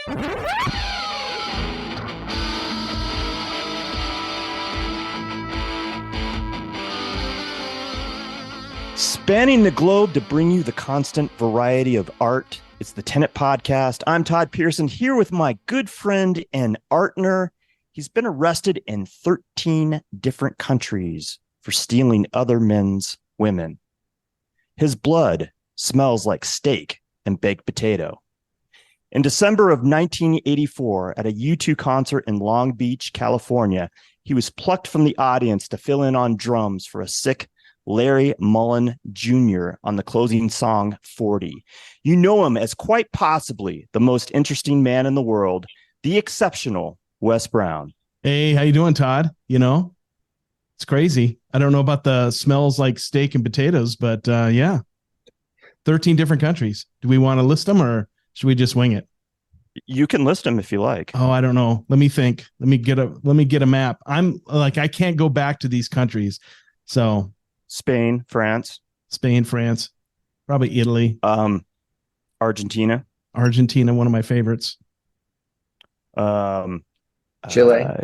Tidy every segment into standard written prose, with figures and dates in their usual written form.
Spanning the globe to bring you the constant variety of art. It's the Tenet Podcast. I'm Todd Pearson, here with my good friend and partner. He's been arrested in 13 different countries for stealing other men's women. His blood smells like steak and baked potato. In December of 1984, at a U2 concert in Long Beach, California, he was plucked from the audience to fill in on drums for a sick Larry Mullen Jr. on the closing song 40. You know him as quite possibly the most interesting man in the world, the exceptional Wes Brown. Hey, how you doing, Todd? You know, it's crazy. I don't know about the smells like steak and potatoes, but yeah, 13 different countries. Do we want to list them or should we just wing it? You can list them if you like. Oh, I don't know. Let me think. Let me get a map. I'm like, I can't go back to these countries. So Spain, France, probably Italy, Argentina, one of my favorites. Chile.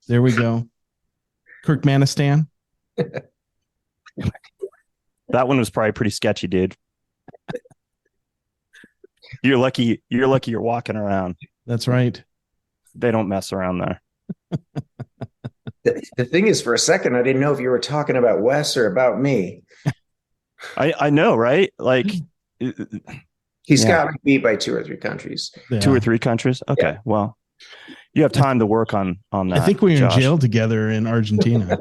There we go. Turkmenistan. That one was probably pretty sketchy, dude. You're lucky you're walking around. That's right. They don't mess around there. The thing is, for a second, I didn't know if you were talking about Wes or about me. I know, right? Like he's got me beat by 2 or 3 countries. Yeah. 2 or 3 countries. Okay, yeah. Well, you have time to work on that. I think we were in jail together in Argentina.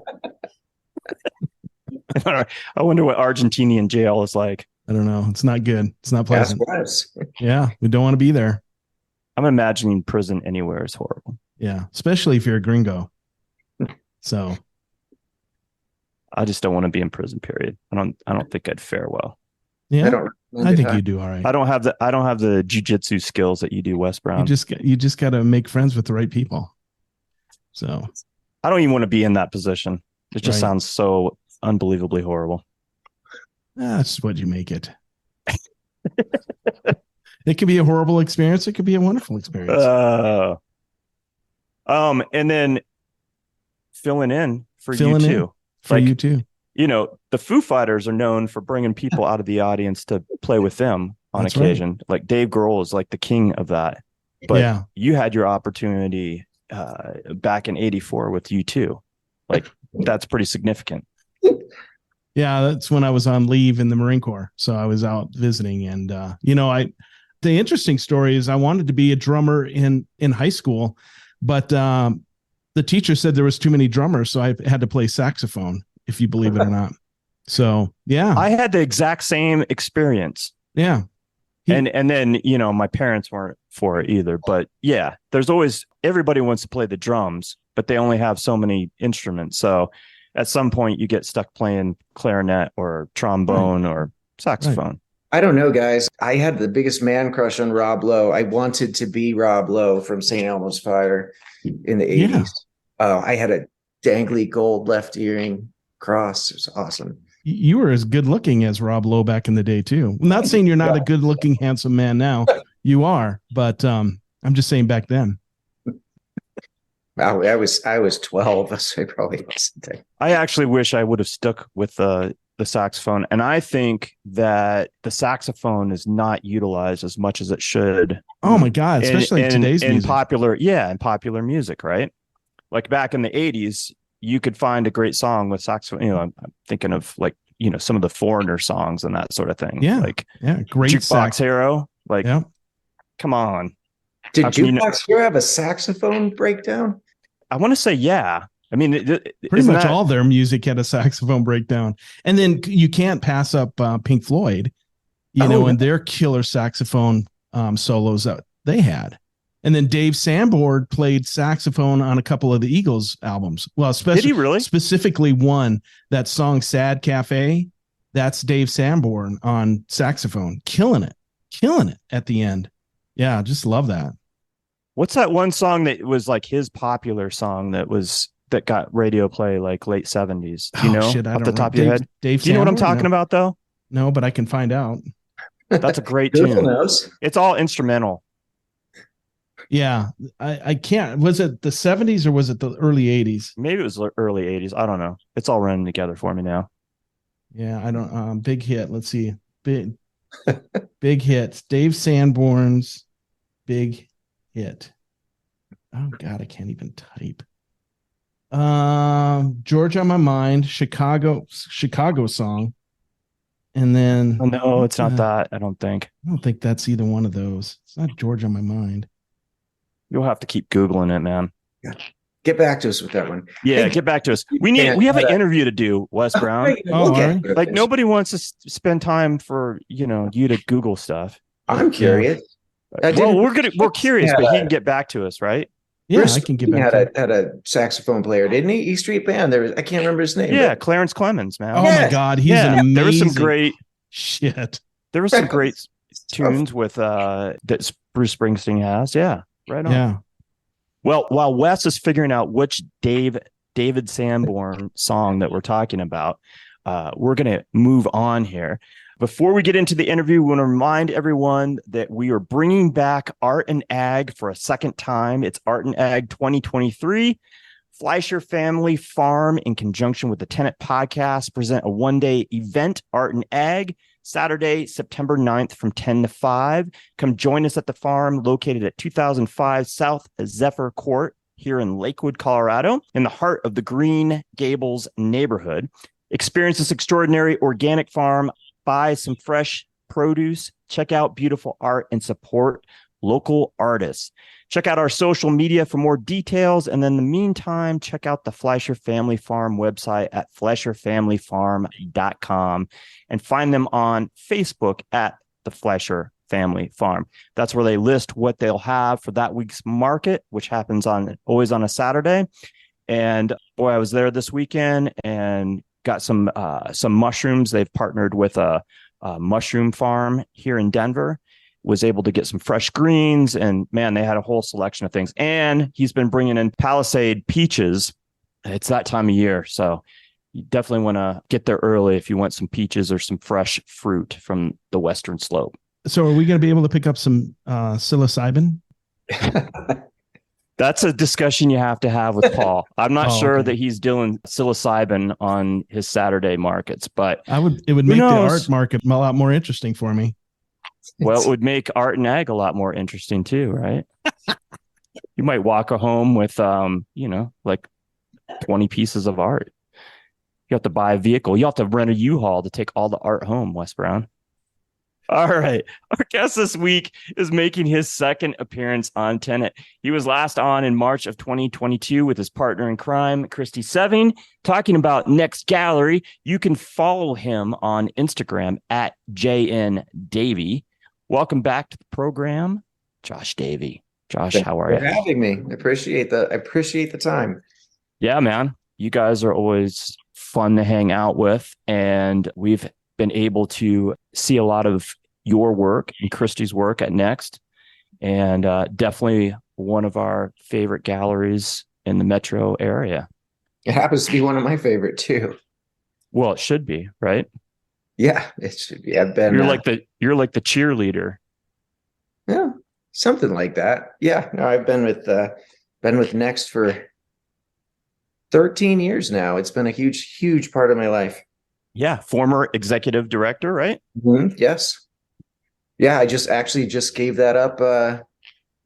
I wonder what Argentinian jail is like. I don't know. It's not good. It's not pleasant. Yeah, we don't want to be there. I'm imagining prison anywhere is horrible. Yeah, especially if you're a gringo. So I just don't want to be in prison, period. I don't think I'd fare well. Yeah, I think you do all right. I don't have the jiu-jitsu skills that you do, Wes Brown. You just got to make friends with the right people. So I don't even want to be in that position. It just sounds so unbelievably horrible. That's what you make it. It could be a horrible experience. It could be a wonderful experience. And then filling in for U2. You know, the Foo Fighters are known for bringing people out of the audience to play with them on occasion. Right. Like Dave Grohl is like the king of that. But you had your opportunity back in '84 with U2. Like that's pretty significant. Yeah, that's when I was on leave in the Marine Corps. So I was out visiting. And, the interesting story is I wanted to be a drummer in high school, but the teacher said there was too many drummers. So I had to play saxophone, if you believe it or not. So, yeah. I had the exact same experience. Yeah. And then, my parents weren't for it either. But yeah, everybody wants to play the drums, but they only have so many instruments. So at some point you get stuck playing clarinet or trombone or saxophone. Right. I don't know, guys. I had the biggest man crush on Rob Lowe. I wanted to be Rob Lowe from St. Elmo's Fire in the 80s. I had a dangly gold left earring cross. It was awesome. You were as good looking as Rob Lowe back in the day too. I'm not saying you're not a good looking, handsome man now. You are, but I'm just saying back then. I was 12, so I probably wasn't there. I actually wish I would have stuck with the saxophone, and I think that the saxophone is not utilized as much as it should. Oh my God, especially in today's music. In popular music, right? Like back in the 80s, you could find a great song with saxophone. I'm thinking of some of the Foreigner songs and that sort of thing. Yeah, great Jukebox Hero. Come on. Did Jukebox Hero have a saxophone breakdown? I want to say, yeah. I mean, pretty much all their music had a saxophone breakdown. And then you can't pass up Pink Floyd, and their killer saxophone solos that they had. And then Dave Sanborn played saxophone on a couple of the Eagles albums. Well, did he really? Specifically one, that song Sad Cafe, that's Dave Sanborn on saxophone, killing it at the end. Yeah, just love that. What's that one song that was like his popular song that got radio play like late 70s? Do you know off the top of your head? Dave Do you know what I'm talking about though? No, but I can find out. That's a great Google tune. knows. It's all instrumental. Yeah, I can't. Was it the 70s or was it the early 80s? Maybe it was early 80s. I don't know. It's all running together for me now. Yeah, I don't. Big hit. Let's see. Big hits. Dave Sanborn's big hit. Oh God, I can't even type. George on My Mind, Chicago song. And then Oh, no, it's not that. I don't think. I don't think that's either one of those. It's not George on My Mind. You'll have to keep Googling it, man. Get back to us with that one. Yeah, Hey, get back to us. We have an interview to do, Wes Brown. Like nobody wants to spend time for, you to Google stuff. I'm curious. Well, we're curious, but he can get back to us, right? Yeah, I can get back. Had a saxophone player, didn't he? E Street Band. I can't remember his name. Yeah, Clarence Clemens, man. Oh my God, he's an amazing. There was some great shit. There was some great tunes with that Bruce Springsteen has. Yeah, right on. Yeah. Well, while Wes is figuring out which David Sanborn song that we're talking about, we're going to move on here. Before we get into the interview, we want to remind everyone that we are bringing back Art and Ag for a second time. It's Art and Ag 2023. Fleischer Family Farm, in conjunction with the Tenant Podcast, present a one-day event, Art and Ag, Saturday, September 9th from 10 to 5. Come join us at the farm located at 2005 South Zephyr Court here in Lakewood, Colorado, in the heart of the Green Gables neighborhood. Experience this extraordinary organic farm, buy some fresh produce, check out beautiful art, and support local artists. Check out our social media for more details. And then in the meantime, check out the Fleischer Family Farm website at FleischerFamilyFarm.com and find them on Facebook at the Fleischer Family Farm. That's where they list what they'll have for that week's market, which happens always on a Saturday. And boy, I was there this weekend and got some mushrooms. They've partnered with a mushroom farm here in Denver. Was able to get some fresh greens, and man, they had a whole selection of things. And he's been bringing in Palisade peaches. It's that time of year, so you definitely want to get there early if you want some peaches or some fresh fruit from the western slope. So are we going to be able to pick up some psilocybin? That's a discussion you have to have with Paul. I'm not sure that he's doing psilocybin on his Saturday markets, but it would make the art market a lot more interesting for me. Well, it would make Art and Ag a lot more interesting too, right? You might walk home with, like 20 pieces of art. You have to buy a vehicle. You have to rent a U-Haul to take all the art home, Wes Brown. All right. Our guest this week is making his second appearance on Tenet. He was last on in March of 2022 with his partner in crime, Christy Seving, talking about Next Gallery. You can follow him on Instagram at JN Welcome back to the program, Josh Davy. Josh, how are you? Thanks for having me. I appreciate the time. Yeah, man. You guys are always fun to hang out with, and we've been able to see a lot of your work and Christy's work at Next, and definitely one of our favorite galleries in the metro area. It happens to be one of my favorite too. Well, it should be, right? Yeah, it should be. I've been. You're like the cheerleader. Yeah, something like that. Yeah, no, I've been with Next for 13 years now. It's been a huge part of my life. Yeah, former executive director, right? Mm-hmm. Yes. Yeah, I just gave that up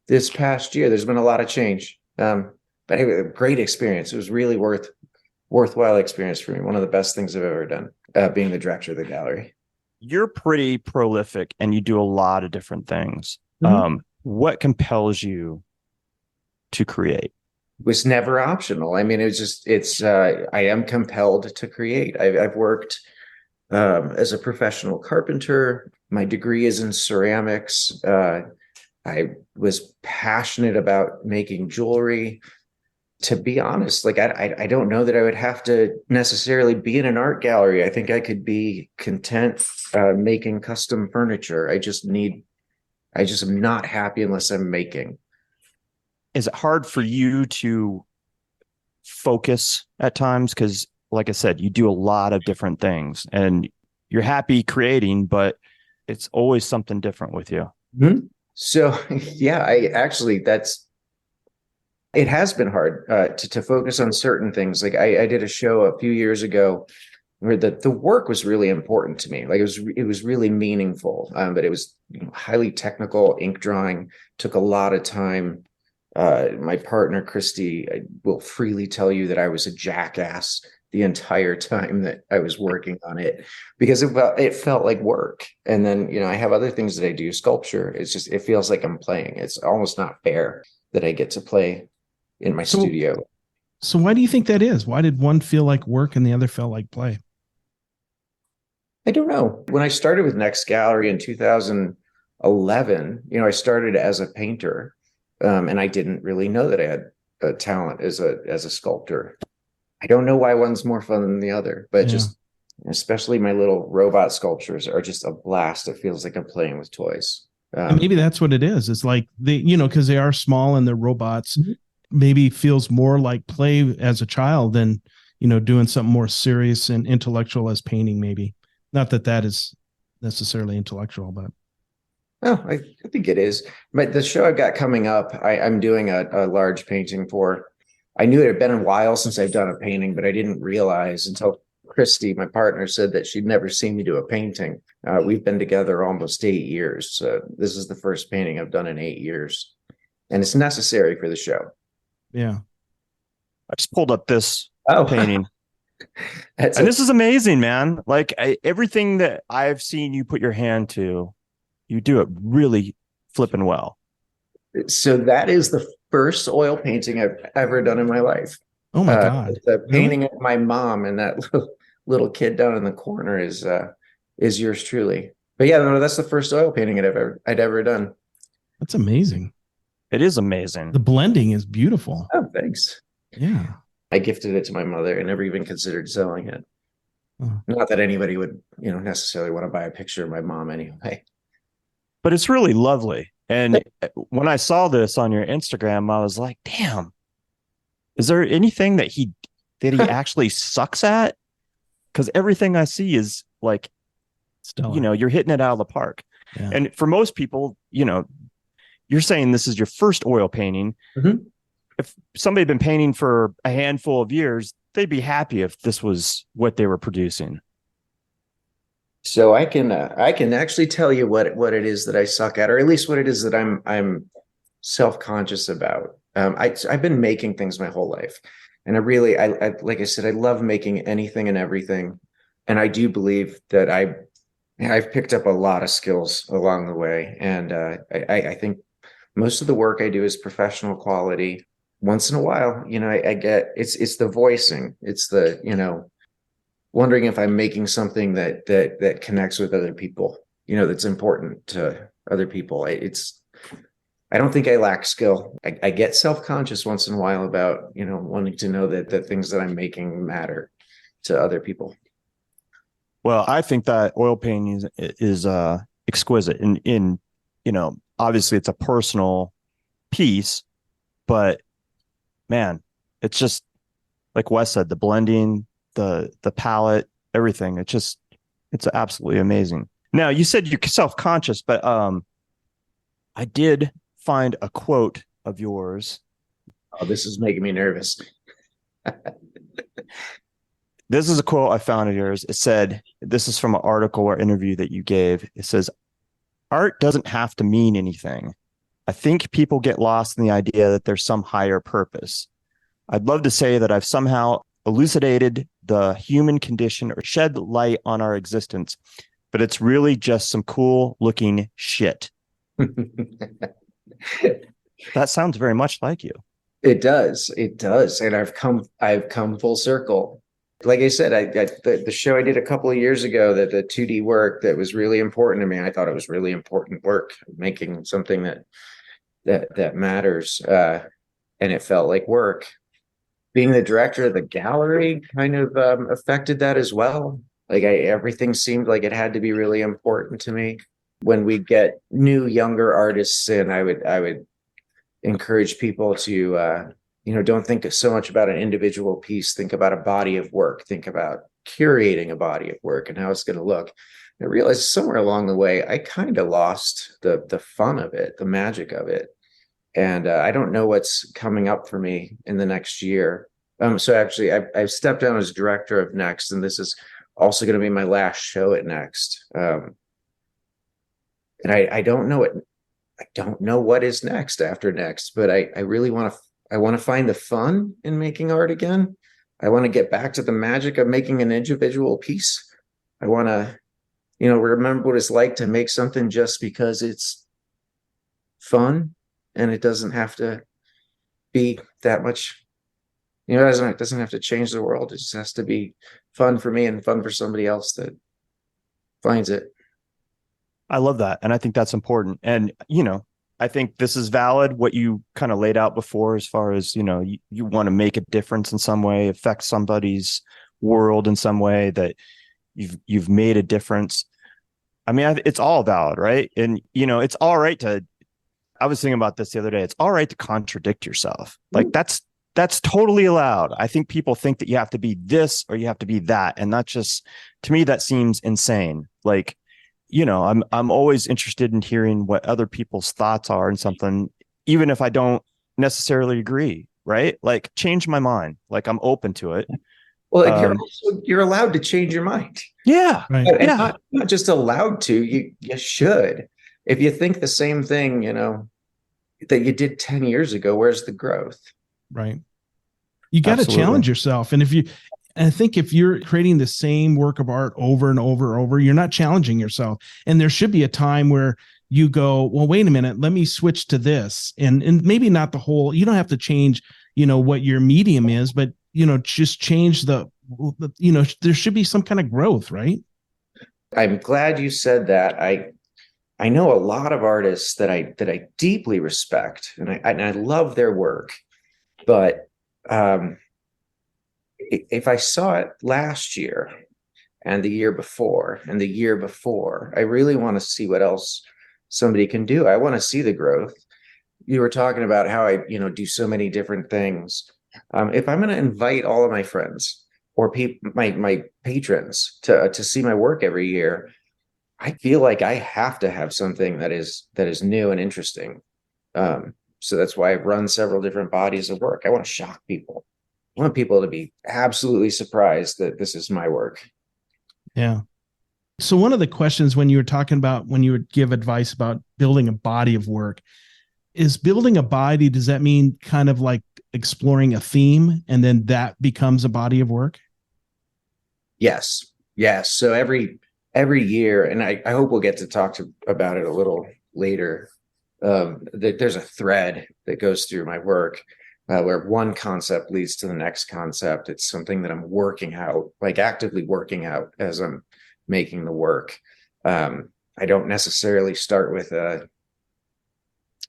this past year. There's been a lot of change, but anyway, a great experience. It was really worthwhile experience for me. One of the best things I've ever done, being the director of the gallery. You're pretty prolific and you do a lot of different things. Mm-hmm. What compels you to create? It was never optional. I mean, I am compelled to create. I've worked as a professional carpenter. My degree is in ceramics. I was passionate about making jewelry. To be honest, like I don't know that I would have to necessarily be in an art gallery. I think I could be content making custom furniture. I just am not happy unless I'm making. Is it hard for you to focus at times? Because like I said, you do a lot of different things and you're happy creating, but it's always something different with you. Mm-hmm. So yeah, it has been hard to focus on certain things. Like I did a show a few years ago where the work was really important to me. Like it was really meaningful, but it was highly technical. Ink drawing took a lot of time. My partner Christy, I will freely tell you that I was a jackass the entire time that I was working on it, because it felt like work. And then I have other things that I do, sculpture. It feels like I'm playing. It's almost not fair that I get to play in my studio. So why do you think that is? Why did one feel like work and the other felt like play? I don't know. When I started with Next Gallery in 2011, I started as a painter, and I didn't really know that I had a talent as a sculptor. I don't know why one's more fun than the other, but just especially my little robot sculptures are just a blast. It feels like I'm playing with toys. And maybe that's what it is. It's like because they are small and they're robots. Mm-hmm. Maybe feels more like play as a child than doing something more serious and intellectual as painting. Maybe. Not that is necessarily intellectual, but. Oh, I think it is. But the show I've got coming up, I'm doing a large painting for. I knew it had been a while since I've done a painting, but I didn't realize until Christy, my partner, said that she'd never seen me do a painting. We've been together almost 8 years. So this is the first painting I've done in 8 years. And it's necessary for the show. Yeah. I just pulled up this painting. And this is amazing, man. Like everything that I've seen you put your hand to, you do it really flipping well. So that is the first oil painting I've ever done in my life. Oh my God. The painting of my mom and that little kid down in the corner is yours truly. But yeah, no, that's the first oil painting I'd ever done. That's amazing. It is amazing. The blending is beautiful. Oh, thanks. Yeah. I gifted it to my mother. I never even considered selling it. Not that anybody would, necessarily want to buy a picture of my mom anyway. But it's really lovely. And when I saw this on your Instagram, I was like, damn, is there anything that he actually sucks at? Because everything I see is like, stellar. You're hitting it out of the park. Yeah. And for most people, you're saying this is your first oil painting. Mm-hmm. If somebody had been painting for a handful of years, they'd be happy if this was what they were producing. So I can actually tell you what it is that I suck at, or at least what it is that I'm self-conscious about. I've been making things my whole life, and I like I said, I love making anything and everything, and I do believe that I've picked up a lot of skills along the way, and I think most of the work I do is professional quality. Once in a while, I get it's the voicing, it's the wondering if I'm making something that connects with other people, that's important to other people. I don't think I lack skill. I get self-conscious once in a while about, wanting to know that the things that I'm making matter to other people. Well, I think that oil painting is exquisite. In obviously it's a personal piece, but man, it's just like Wes said, the blending, the palette, everything. It's absolutely amazing. Now, you said you're self-conscious, but I did find a quote of yours. Oh, this is making me nervous. This is a quote I found of yours. It said, this is from an article or interview that you gave. It says, art doesn't have to mean anything. I think people get lost in the idea that there's some higher purpose. I'd love to say that I've somehow elucidated the human condition or shed light on our existence, but it's really just some cool looking shit. That sounds very much like you. It does. And I've come full circle. Like I said, the show I did a couple of years ago, that the 2D work that was really important to me. I thought it was really important work, making something that matters. And it felt like work. Being the director of the gallery kind of affected that as well. Like everything seemed like it had to be really important to me. When we get new, younger artists in, I would encourage people to, don't think so much about an individual piece. Think about a body of work. Think about curating a body of work and how it's going to look. I realized somewhere along the way, I kind of lost the fun of it, the magic of it. And I don't know what's coming up for me in the next year. So actually, I've stepped down as director of Next, and this is also going to be my last show at Next. And I don't know what is next after Next, but I really want to find the fun in making art again. I want to get back to the magic of making an individual piece. I want to, remember what it's like to make something just because it's fun, and it doesn't have to be that much, it doesn't have to change the world. It just has to be fun for me and fun for somebody else that finds it. I love that. And I think that's important. And, I think this is valid, what you kind of laid out before, as far as, you want to make a difference in some way, affect somebody's world in some way, that you've made a difference. I mean, it's all valid, right? And, it's all right I was thinking about this the other day. It's all right to contradict yourself. Like that's totally allowed. I think people think that you have to be this or you have to be that. And that's just, to me, that seems insane. Like, I'm always interested in hearing what other people's thoughts are in something, even if I don't necessarily agree, right? Like, change my mind. Like, I'm open to it. Well, you're allowed to change your mind. Yeah. Right. And Yeah. not just allowed to, you should. If you think the same thing, that you did 10 years ago, where's the growth? Right. You got to challenge yourself. And I think if you're creating the same work of art over and over and over, you're not challenging yourself. And there should be a time where you go, well, wait a minute, let me switch to this. And maybe not the whole, you don't have to change, what your medium is, but, just change there should be some kind of growth, right? I'm glad you said that. I know a lot of artists that I deeply respect, and I love their work, but if I saw it last year and the year before and the year before, I really want to see what else somebody can do. I want to see the growth. You were talking about how I, do so many different things. If I'm going to invite all of my friends or my patrons to see my work every year, I feel like I have to have something that is new and interesting. So that's why I've run several different bodies of work. I want to shock people. I want people to be absolutely surprised that this is my work. Yeah. So one of the questions when you were talking about, when you would give advice about building a body of work, is building a body, does that mean kind of like exploring a theme and then that becomes a body of work? Yes. So every year, and I hope we'll get to talk about it a little later, that there's a thread that goes through my work where one concept leads to the next concept. It's something that I'm working out, like actively working out as I'm making the work. I don't necessarily start with a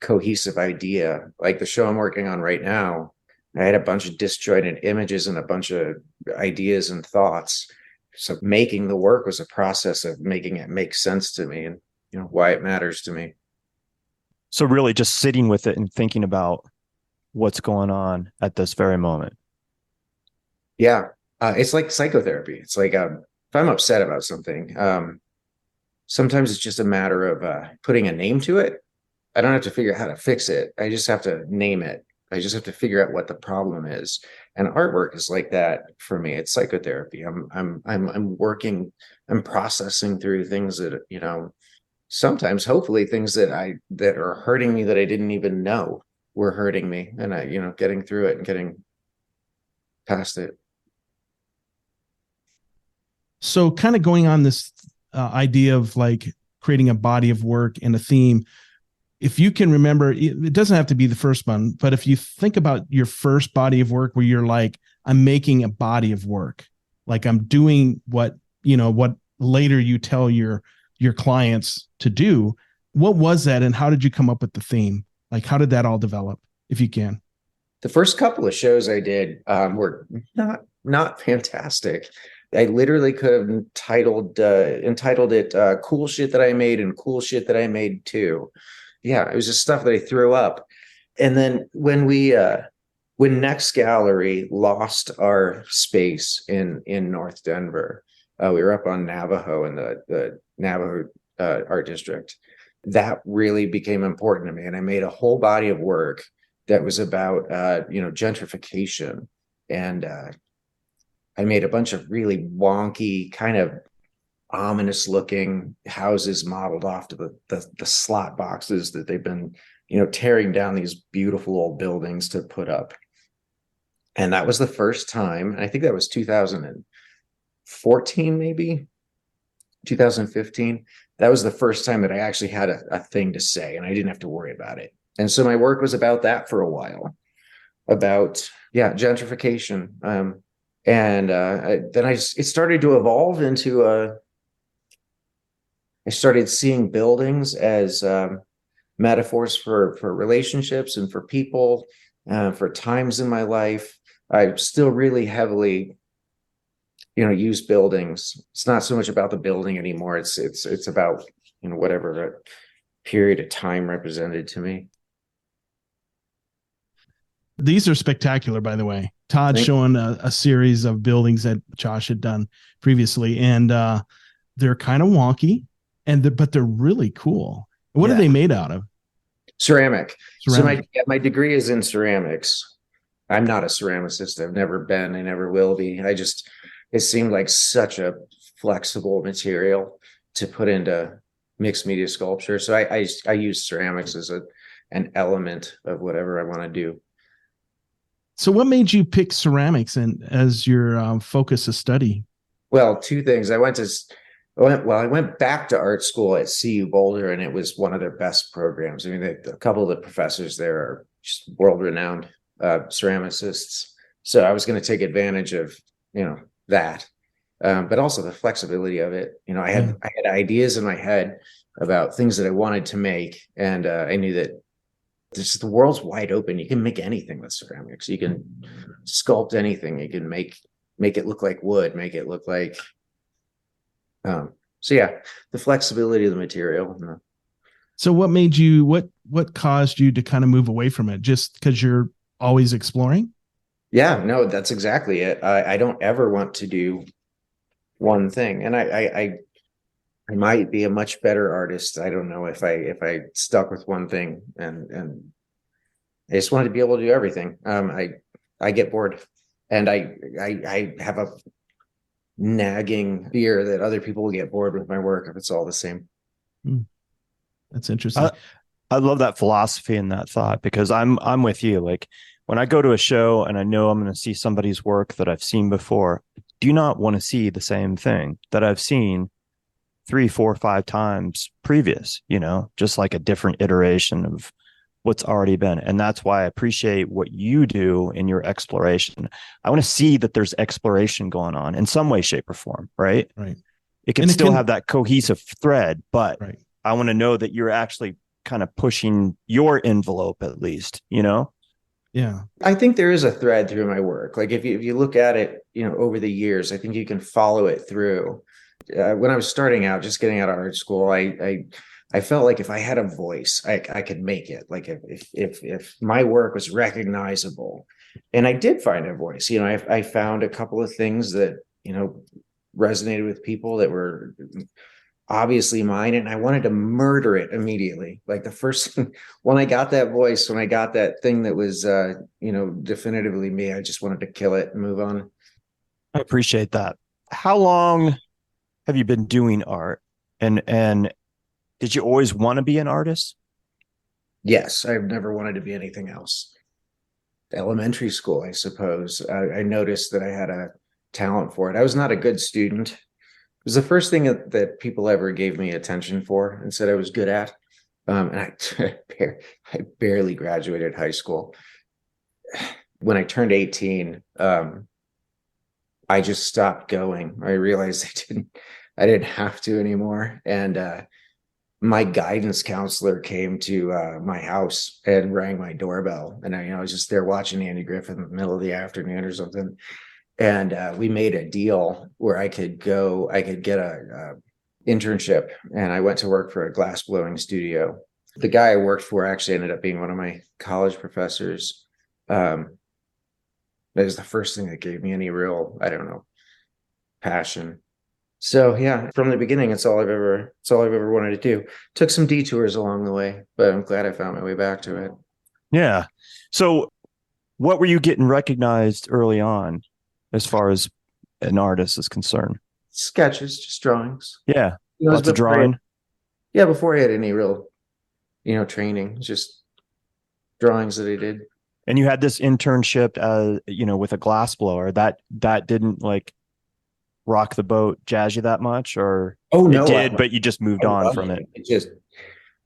cohesive idea. Like the show I'm working on right now, I had a bunch of disjointed images and a bunch of ideas and thoughts. So making the work was a process of making it make sense to me and, why it matters to me. So really just sitting with it and thinking about what's going on at this very moment. Yeah. It's like psychotherapy. It's like, if I'm upset about something, sometimes it's just a matter of putting a name to it. I don't have to figure out how to fix it. I just have to name it. I just have to figure out what the problem is. And artwork is like that for me. It's psychotherapy. I'm working, I'm processing through things that, sometimes hopefully things that are hurting me that I didn't even know were hurting me. And I, getting through it and getting past it. So kind of going on this idea of like creating a body of work and a theme, if you can remember, it doesn't have to be the first one, but if you think about your first body of work where you're like, I'm making a body of work, like I'm doing what later you tell your clients to do, what was that? And how did you come up with the theme? Like, how did that all develop, if you can? The first couple of shows I did were not fantastic. I literally could have entitled it Cool Shit That I Made and Cool Shit That I Made Too. Yeah, it was just stuff that I threw up. And then when Next Gallery lost our space in North Denver, We were up on Navajo in the Navajo art district. That really became important to me, and I made a whole body of work that was about gentrification, and I made a bunch of really wonky, kind of ominous looking houses modeled off to the slot boxes that they've been tearing down these beautiful old buildings to put up. And that was the first time, I think that was 2014, maybe 2015. That was the first time that I actually had a thing to say, and I didn't have to worry about it. And so my work was about that for a while, about gentrification. Then it started to evolve into I started seeing buildings as metaphors for relationships and for people, for times in my life. I still really heavily, use buildings. It's not so much about the building anymore. It's about whatever that period of time represented to me. These are spectacular, by the way. Todd's showing a series of buildings that Josh had done previously, and they're kind of wonky, but they're really cool. What are they made out of? Ceramic. So my degree is in ceramics. I'm not a ceramicist. I've never been. I never will be. It seemed like such a flexible material to put into mixed media sculpture. So I use ceramics as an element of whatever I want to do. So what made you pick ceramics as your focus of study? Well, two things. I went back to art school at CU Boulder, and it was one of their best programs. I mean, a couple of the professors there are just world-renowned ceramicists. So I was going to take advantage of, that, but also the flexibility of it. I had ideas in my head about things that I wanted to make, and I knew that the world's wide open. You can make anything with ceramics. You can sculpt anything. You can make it look like wood, make it look like, the flexibility of the material. So what caused you to kind of move away from it? Just because you're always exploring? Yeah, no, that's exactly it. I don't ever want to do one thing. And I might be a much better artist. I don't know if I stuck with one thing, and I just wanted to be able to do everything. I get bored, and I have a nagging fear that other people will get bored with my work if it's all the same. That's interesting. I love that philosophy and that thought, because I'm with you. Like, when I go to a show and I know I'm going to see somebody's work that I've seen before, I do not want to see the same thing that I've seen 3, 4, 5 times previous, just like a different iteration of what's already been. And that's why I appreciate what you do in your exploration. I want to see that there's exploration going on in some way, shape, or form, right? Right. It can still have that cohesive thread, but I want to know that you're actually kind of pushing your envelope, at least, Yeah. I think there is a thread through my work. Like if you look at it, over the years, I think you can follow it through. When I was starting out, just getting out of art school, I felt like if I had a voice, I could make it. Like if my work was recognizable, and I did find a voice. I found a couple of things that resonated with people that were obviously mine, and I wanted to murder it immediately. Like the first when I got that voice, when I got that thing that was definitively me, I just wanted to kill it and move on. I appreciate that. How long have you been doing art, and did you always want to be an artist? Yes, I've never wanted to be anything else. Elementary school, I suppose. I noticed that I had a talent for it. I was not a good student. It was the first thing that people ever gave me attention for and said I was good at. And I barely graduated high school. When I turned 18, I just stopped going. I realized I didn't have to anymore. And my guidance counselor came to my house and rang my doorbell. And I was just there watching Andy Griffith in the middle of the afternoon or something. And we made a deal where I could get a internship, and I went to work for a glass blowing studio. The guy I worked for actually ended up being one of my college professors. That was the first thing that gave me any real, passion. So yeah, from the beginning, it's all I've ever wanted to do. Took some detours along the way, but I'm glad I found my way back to it. Yeah. So what were you getting recognized early on as far as an artist is concerned? Sketches, just drawings. Yeah. You know, it was Lots of drawing. yeah, before I had any real, training, just drawings that I did. And you had this internship with a glass blower that didn't like rock the boat, jazz you that much, or Oh it no, did, but you just moved I on love from it. it. It just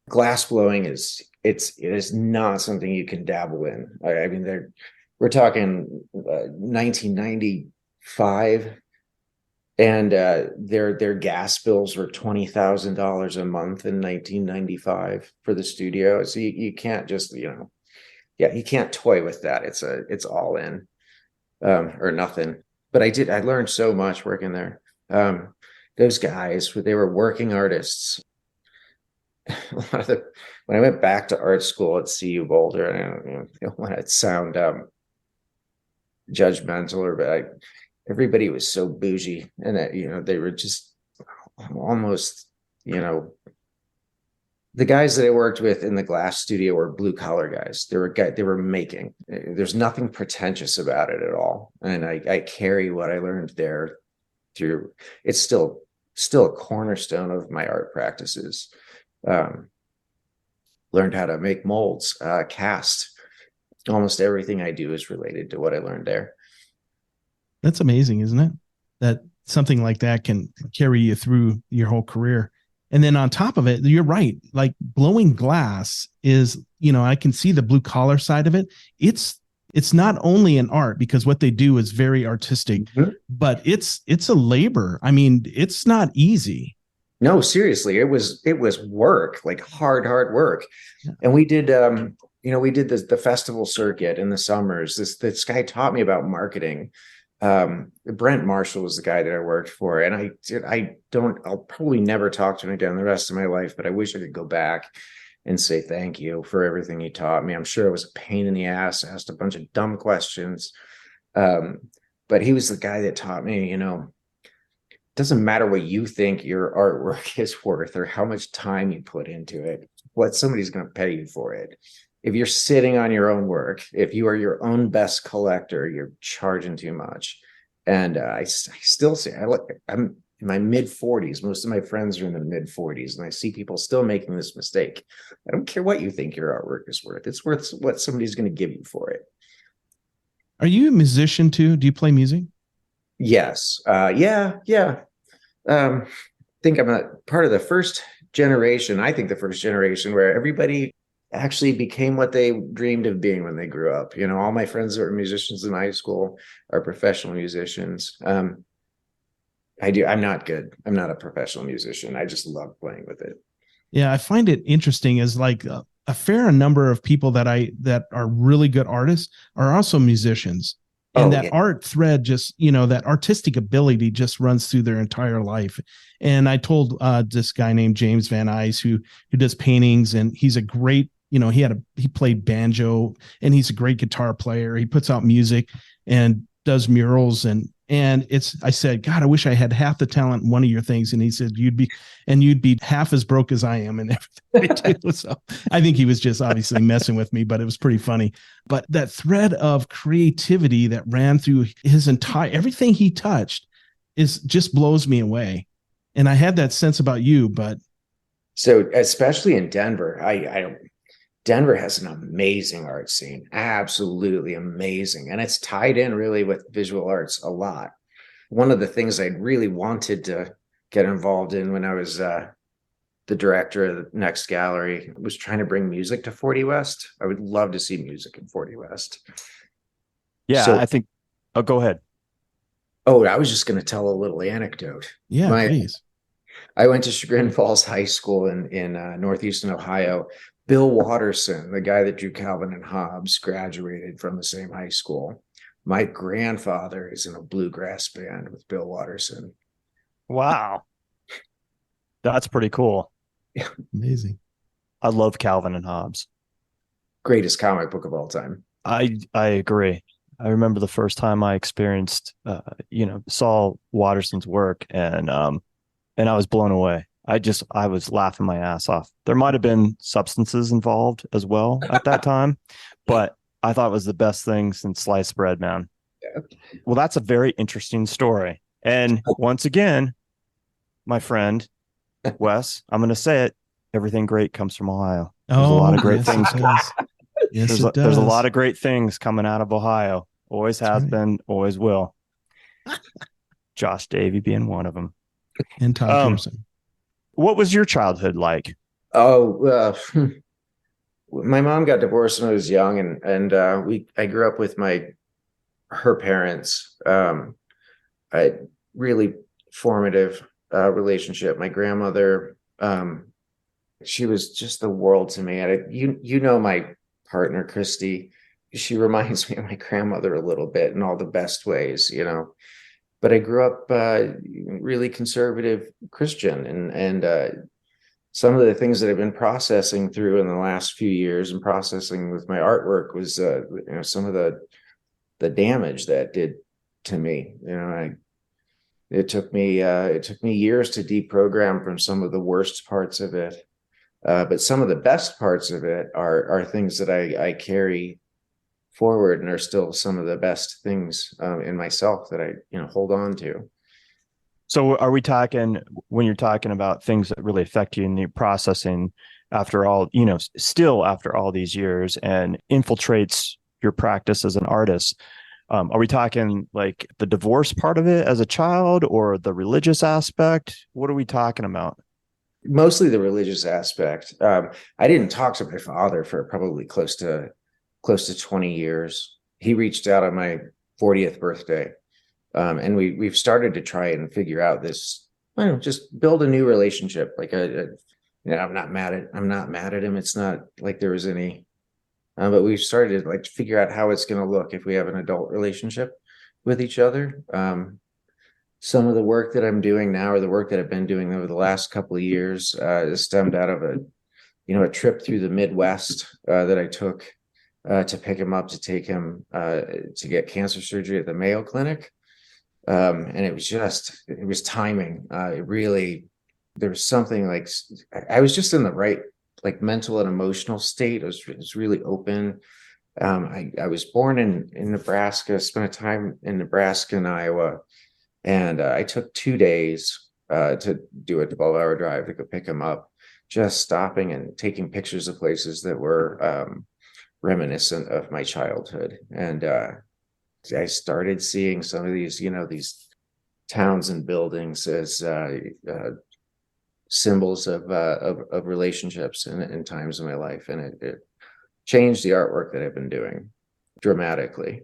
glass blowing it is not something you can dabble in. I mean, we're talking 1995, and their gas bills were $20,000 a month in 1995 for the studio. So you can't just you can't toy with that. It's all in or nothing. But I learned so much working there. Those guys, they were working artists. A lot of when I went back to art school at CU Boulder, and I don't want to sound judgmental, but everybody was so bougie, and that they were just almost the guys that I worked with in the glass studio were blue collar guys. They were making. There's nothing pretentious about it at all, and I carry what I learned there through. It's still a cornerstone of my art practices. Learned how to make molds, cast. Almost everything I do is related to what I learned there. That's amazing, isn't it? That something like that can carry you through your whole career. And then on top of it, you're right. Like blowing glass is, I can see the blue collar side of it. It's not only an art because what they do is very artistic, but it's a labor. I mean, it's not easy. No, seriously, it was work, like hard work. Yeah. And we did, we did the festival circuit in the summers. This guy taught me about marketing. Brent Marshall was the guy that I worked for, and I'll probably never talk to him again the rest of my life, but I wish I could go back and say thank you for everything he taught me. I'm sure it was a pain in the ass, asked a bunch of dumb questions. But he was the guy that taught me, doesn't matter what you think your artwork is worth or how much time you put into it, what somebody's going to pay you for it. If you're sitting on your own work, if you are your own best collector, you're charging too much. And I still say, I'm in my mid 40s. Most of my friends are in the mid 40s, and I see people still making this mistake. I don't care what you think your artwork is worth. It's worth what somebody's going to give you for it. Are you a musician too? Do you play music? Yes. Yeah. I think I'm a part of the first generation. I think the first generation where everybody actually became what they dreamed of being when they grew up. All my friends that were musicians in high school are professional musicians. I'm not good. I'm not a professional musician. I just love playing with it. Yeah, I find it interesting as like a fair number of people that are really good artists are also musicians. And art thread just, that artistic ability just runs through their entire life. And I told this guy named James Van Ice who does paintings, and he's a great, he played banjo, and he's a great guitar player. He puts out music and does murals, and I said, God, I wish I had half the talent in one of your things. And he said, you'd be half as broke as I am and everything I do. So I think he was just obviously messing with me, but it was pretty funny. But that thread of creativity that ran through his everything he touched just blows me away. And I had that sense about you, but. So especially in Denver, Denver has an amazing art scene, absolutely amazing. And it's tied in really with visual arts a lot. One of the things I really wanted to get involved in when I was the director of the Next Gallery was trying to bring music to 40 West. I would love to see music in 40 West. Yeah, I think, go ahead. Oh, I was just going to tell a little anecdote. Yeah, please. I went to Chagrin Falls High School in northeastern Ohio. Bill Watterson, the guy that drew Calvin and Hobbes, graduated from the same high school. My grandfather is in a bluegrass band with Bill Watterson. Wow. That's pretty cool. Yeah. Amazing. I love Calvin and Hobbes. Greatest comic book of all time. I agree. I remember the first time I experienced, saw Watterson's work, and and I was blown away. I was laughing my ass off. There might have been substances involved as well at that time, but I thought it was the best thing since sliced bread, man. Yeah. Well, that's a very interesting story. And once again, my friend, Wes, I'm going to say it. Everything great comes from Ohio. There's a lot of great things. Yes, it does. There's a lot of great things coming out of Ohio. Always has been, always will. Josh Davy being one of them. And Todd Pearson. What was your childhood like? Oh, my mom got divorced when I was young, and I grew up with her parents. I really formative relationship. My grandmother, she was just the world to me. You know my partner, Christy. She reminds me of my grandmother a little bit in all the best ways, you know. But I grew up really conservative Christian, and some of the things that I've been processing through in the last few years and processing with my artwork was some of the damage that did to me. You know, it took me years to deprogram from some of the worst parts of it, but some of the best parts of it are things that I carry forward and are still some of the best things in myself that I hold on to. So are we talking, when you're talking about things that really affect you and you're processing after all, still after all these years and infiltrates your practice as an artist, are we talking like the divorce part of it as a child or the religious aspect? What are we talking about? Mostly the religious aspect. I didn't talk to my father for probably close to 20 years. He reached out on my 40th birthday. And we've started to try and figure out this, just build a new relationship. Like I'm not mad at him. It's not like there was any, but we've started to figure out how it's going to look if we have an adult relationship with each other. Some of the work that I'm doing now, or the work that I've been doing over the last couple of years, is stemmed out of a trip through the Midwest that I took to pick him up, to take him to get cancer surgery at the Mayo Clinic. And it was timing. There was something like, I was just in the right, mental and emotional state. It was really open. I was born in Nebraska, spent time in Nebraska and Iowa. And I took 2 days to do a 12-hour drive to go pick him up, just stopping and taking pictures of places that were reminiscent of my childhood. And I started seeing some of these, these towns and buildings as symbols of relationships in times of my life, and it changed the artwork that I've been doing dramatically.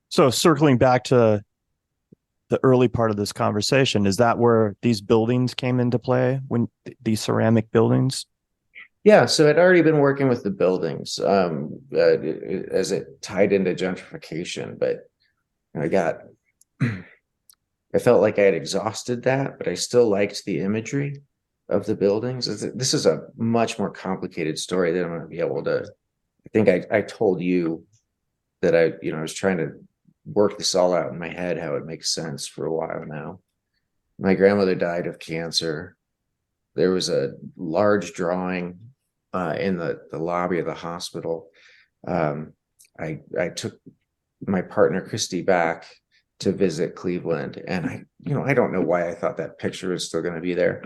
So circling back to the early part of this conversation, is that where these buildings came into play, when these ceramic buildings? Yeah, so I'd already been working with the buildings as it tied into gentrification, but I felt like I had exhausted that, but I still liked the imagery of the buildings. This is a much more complicated story than I'm going to be able to. I think I told you that I was trying to work this all out in my head, how it makes sense, for a while now. My grandmother died of cancer. There was a large drawing in the lobby of the hospital. I took my partner Christy back to visit Cleveland, and I don't know why I thought that picture was still going to be there.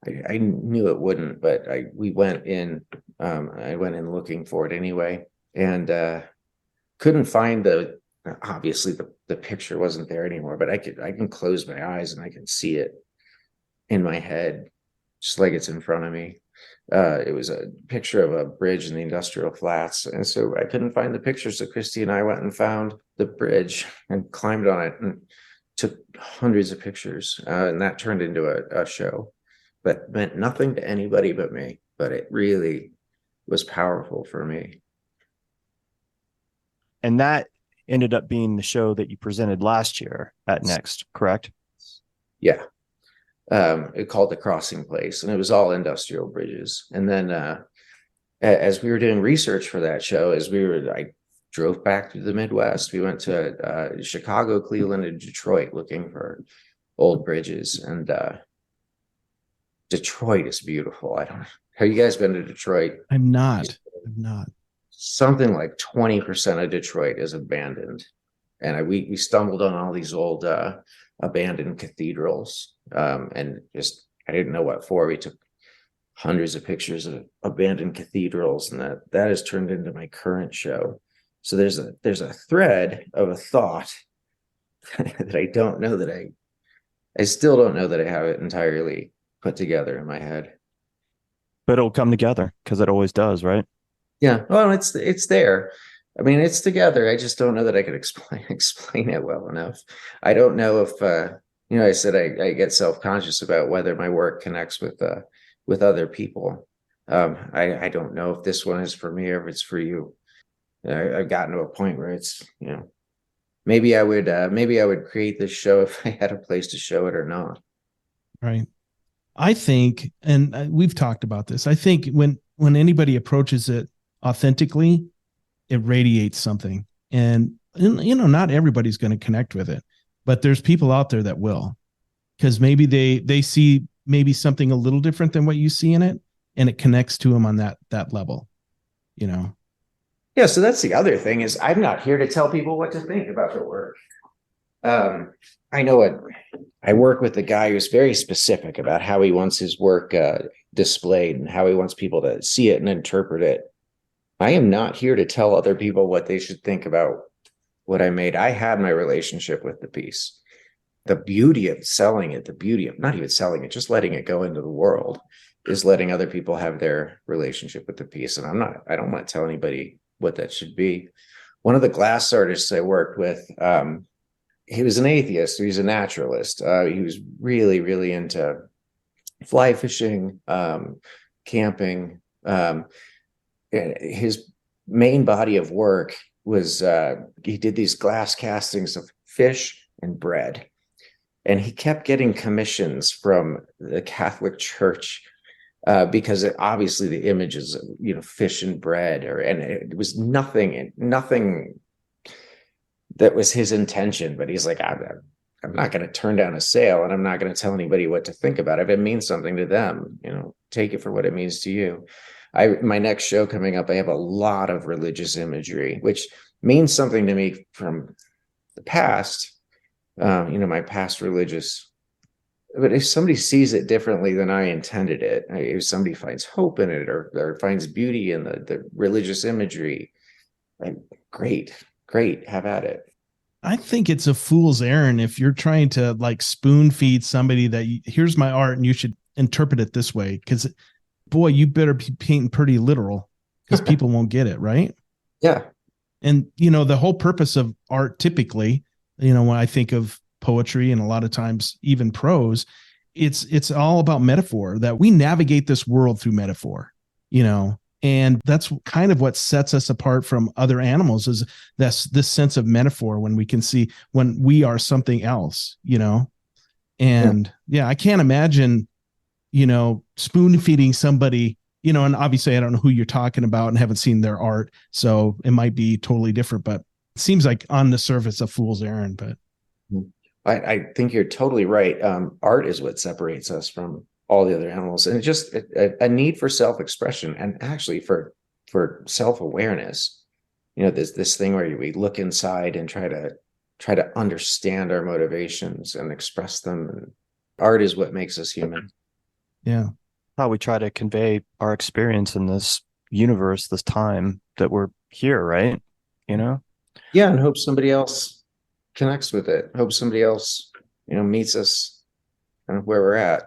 I knew it wouldn't, but we went in. I went in looking for it anyway, and couldn't find obviously the picture wasn't there anymore, but I can close my eyes and I can see it in my head, just like it's in front of me. It was a picture of a bridge in the industrial flats. And so I couldn't find the picture. So Christy and I went and found the bridge and climbed on it and took hundreds of pictures. And that turned into a show that meant nothing to anybody but me, but it really was powerful for me. And that ended up being the show that you presented last year at Next, correct? Yeah. It called The Crossing Place, and it was all industrial bridges. And then as we were doing research for that show, I drove back through the Midwest. We went to Chicago, Cleveland, and Detroit looking for old bridges. And Detroit is beautiful. I don't know. Have you guys been to Detroit? I'm not. I'm not. Something like 20% of Detroit is abandoned. And we stumbled on all these old abandoned cathedrals. And just, I didn't know what for. We took hundreds of pictures of abandoned cathedrals, and that has turned into my current show. So there's a thread of a thought that I don't know that I still don't know that I have it entirely put together in my head. But it'll come together because it always does, right? Yeah. Well, it's there. I mean, it's together. I just don't know that I could explain it well enough. I don't know if I said I get self-conscious about whether my work connects with other people. I don't know if this one is for me or if it's for you. I've gotten to a point where it's, maybe I would create this show if I had a place to show it or not. Right. I think, and we've talked about this, I think when anybody approaches it authentically, it radiates something. And not everybody's going to connect with it, but there's people out there that will, because maybe they see maybe something a little different than what you see in it, and it connects to them on that level, Yeah. So that's the other thing, is I'm not here to tell people what to think about their work. I know I work with a guy who's very specific about how he wants his work displayed and how he wants people to see it and interpret it. I am not here to tell other people what they should think about what I made. I had my relationship with the piece. The beauty of selling it, the beauty of not even selling it, just letting it go into the world, is letting other people have their relationship with the piece. And I don't want to tell anybody what that should be. One of the glass artists I worked with, he was an atheist. He's a naturalist. He was really, really into fly fishing, camping. His main body of work was he did these glass castings of fish and bread. And he kept getting commissions from the Catholic Church because obviously the images of, fish and bread, and it was nothing that was his intention. But he's like, I'm not going to turn down a sale, and I'm not going to tell anybody what to think about it. If it means something to them, take it for what it means to you. My next show coming up, I have a lot of religious imagery, which means something to me from the past. My past religious, but if somebody sees it differently than I intended it, if somebody finds hope in it or finds beauty in the religious imagery, great, have at it. I think it's a fool's errand if you're trying to spoon feed somebody that here's my art and you should interpret it this way. Because boy, you better be painting pretty literal, because people won't get it, right? Yeah. And the whole purpose of art, typically, when I think of poetry and a lot of times even prose, it's all about metaphor, that we navigate this world through metaphor, and that's kind of what sets us apart from other animals, is this sense of metaphor when we can see when we are something else, and I can't imagine, spoon feeding somebody, and obviously I don't know who you're talking about and haven't seen their art, so it might be totally different, but it seems like on the surface a fool's errand. But I think you're totally right. Art is what separates us from all the other animals, and it's just a need for self-expression, and actually for self-awareness. This thing where we look inside and try to understand our motivations and express them. And art is what makes us human. Yeah, how we try to convey our experience in this universe, this time that we're here, right? Yeah, and hope somebody else connects with it. Hope somebody else, meets us kind of where we're at.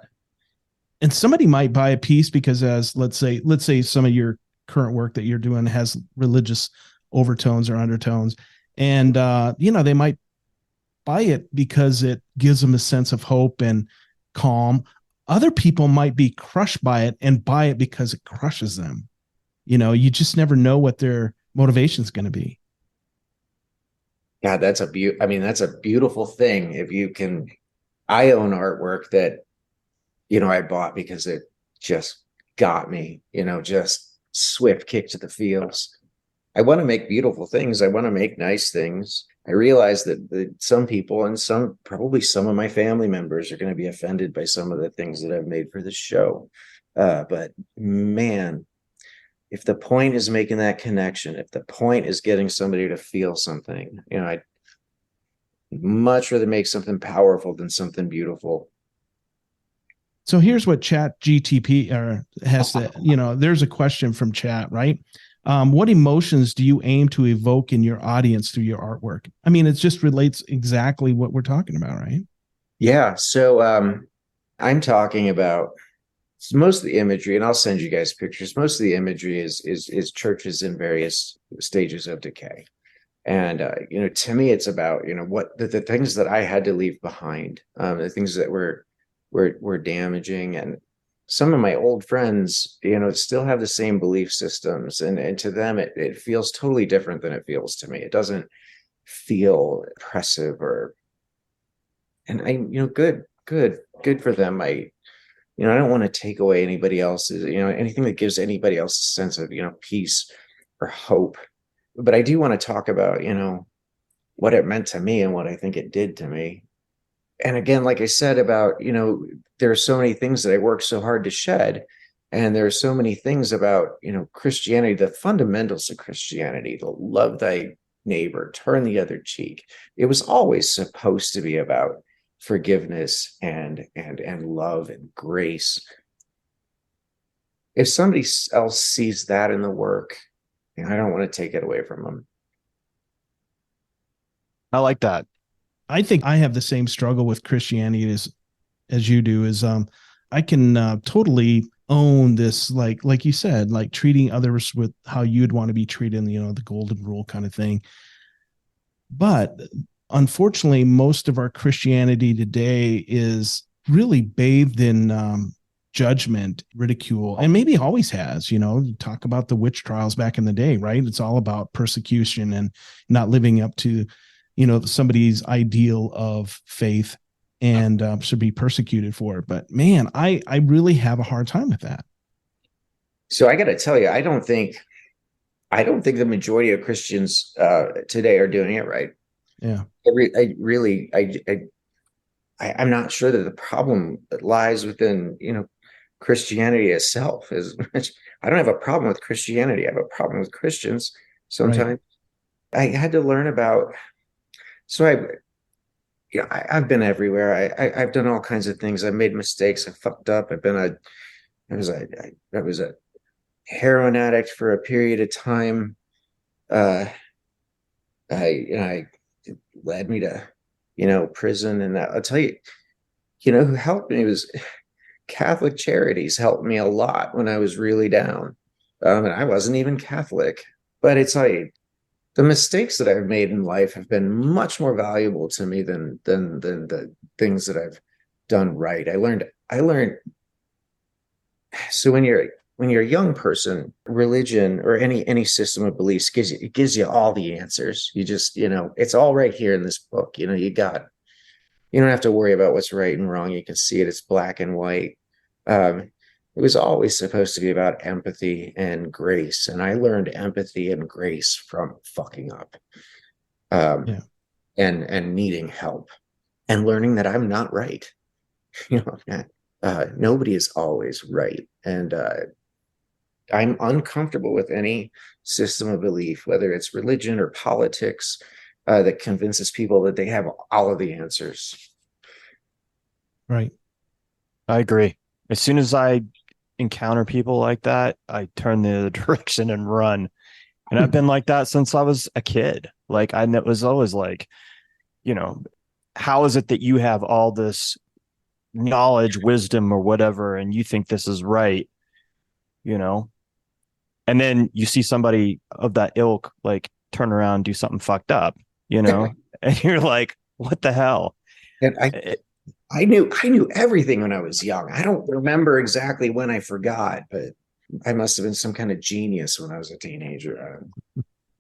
And somebody might buy a piece because, as let's say some of your current work that you're doing has religious overtones or undertones, and they might buy it because it gives them a sense of hope and calm. Other people might be crushed by it and buy it because it crushes them. You just never know what their motivation is going to be. God, that's a beautiful thing. If you can, I own artwork that, I bought because it just got me, just swift kick to the feels. I want to make beautiful things. I want to make nice things. I realize that some people and probably some of my family members are going to be offended by some of the things that I've made for the show. But man, if the point is making that connection, if the point is getting somebody to feel something, I'd much rather make something powerful than something beautiful. So here's what Chat GTP has to, there's a question from chat, right? What emotions do you aim to evoke in your audience through your artwork? I mean, it just relates exactly what we're talking about, right? Yeah. So I'm talking about most of the imagery, and I'll send you guys pictures. Most of the imagery is churches in various stages of decay. And, to me, it's about, what the things that I had to leave behind, the things that were damaging. And some of my old friends, still have the same belief systems. And to them, it feels totally different than it feels to me. It doesn't feel oppressive and good for them. I don't want to take away anybody else's, anything that gives anybody else a sense of, peace or hope. But I do want to talk about, what it meant to me and what I think it did to me. And again, like I said about, there are so many things that I worked so hard to shed. And there are so many things about, Christianity, the fundamentals of Christianity, the love thy neighbor, turn the other cheek. It was always supposed to be about forgiveness and love and grace. If somebody else sees that in the work, I don't want to take it away from them. I like that. I think I have the same struggle with Christianity as you do. Is I can totally own this, like you said, like treating others with how you'd want to be treated, the golden rule kind of thing. But unfortunately, most of our Christianity today is really bathed in judgment, ridicule, and maybe always has. Talk about the witch trials back in the day, right? It's all about persecution and not living up to somebody's ideal of faith and should be persecuted for it. But man, I really have a hard time with that. So I got to tell you, I don't think the majority of Christians today are doing it right. Yeah. I'm not sure that the problem lies within, Christianity itself. I don't have a problem with Christianity. I have a problem with Christians sometimes. Right. I had to learn about. So I've been everywhere. I've done all kinds of things. I've made mistakes. I fucked up. I was a heroin addict for a period of time. I led me to, prison. And I'll tell you, who helped me was Catholic Charities helped me a lot when I was really down. And I wasn't even Catholic, but it's like, the mistakes that I've made in life have been much more valuable to me than the things that I've done right. I learned. So when you're a young person, religion or any system of beliefs gives you all the answers. You just, it's all right here in this book. You don't have to worry about what's right and wrong. You can see it. It's black and white. It was always supposed to be about empathy and grace. And I learned empathy and grace from fucking up and needing help and learning that I'm not right. Nobody is always right. And I'm uncomfortable with any system of belief, whether it's religion or politics, that convinces people that they have all of the answers. Right. I agree. As soon as I encounter people like that, I turn the other direction and run. And I've been like that since I was a kid. Like I was always like, how is it that you have all this knowledge, wisdom, or whatever, and you think this is right? And then you see somebody of that ilk like turn around, do something fucked up, and you're like, what the hell? And I knew everything when I was young. I don't remember exactly when I forgot, but I must have been some kind of genius when I was a teenager.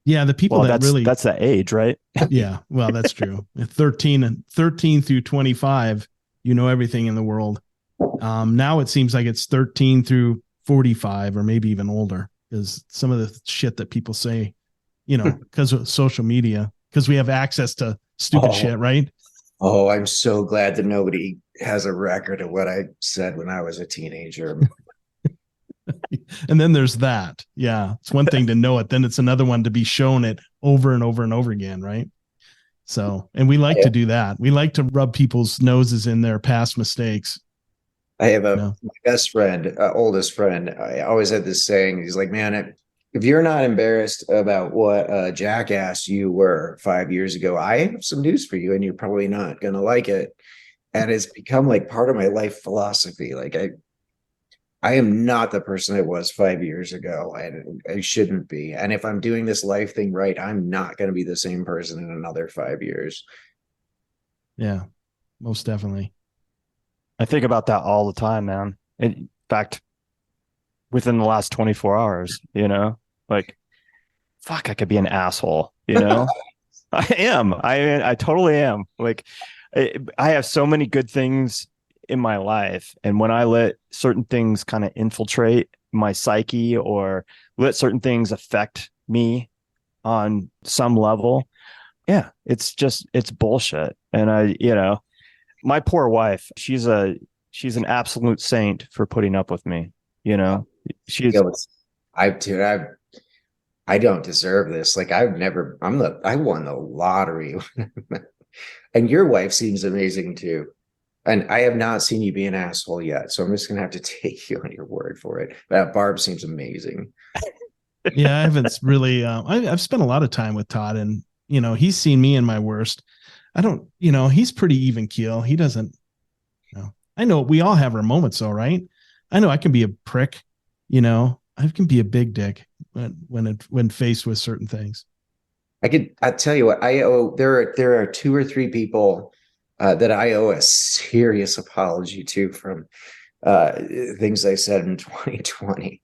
Yeah, the people that's the age, right? Yeah, well, that's true. 13 through 25, everything in the world. Now it seems like it's 13 through 45 or maybe even older, is some of the shit that people say, because of social media. because we have access to stupid shit, right? Oh, I'm so glad that nobody has a record of what I said when I was a teenager. And then there's that. Yeah. It's one thing to know it. Then it's another one to be shown it over and over and over again. Right. So, and we like to do that. We like to rub people's noses in their past mistakes. I have my best friend, oldest friend. I always had this saying. He's like, man, if you're not embarrassed about what jackass you were 5 years ago, I have some news for you, and you're probably not going to like it. And it's become like part of my life philosophy. Like I am not the person I was 5 years ago, and I shouldn't be. And if I'm doing this life thing right, I'm not going to be the same person in another 5 years. Yeah, most definitely. I think about that all the time, man. In fact, within the last 24 hours, like, fuck, I could be an asshole, I am. I totally am. Like, I have so many good things in my life. And when I let certain things kind of infiltrate my psyche or let certain things affect me on some level, it's bullshit. And my poor wife, she's an absolute saint for putting up with me. I don't deserve this. Like I won the lottery. And your wife seems amazing too. And I have not seen you be an asshole yet. So I'm just going to have to take you on your word for it. But Barb seems amazing. Yeah, I haven't really, I've spent a lot of time with Todd, and, he's seen me in my worst. I don't, he's pretty even keel. He doesn't, I know we all have our moments though, right? I know I can be a prick, I can be a big dick when faced with certain things. I tell you what, there are 2 or 3 people that I owe a serious apology to from things I said in 2020.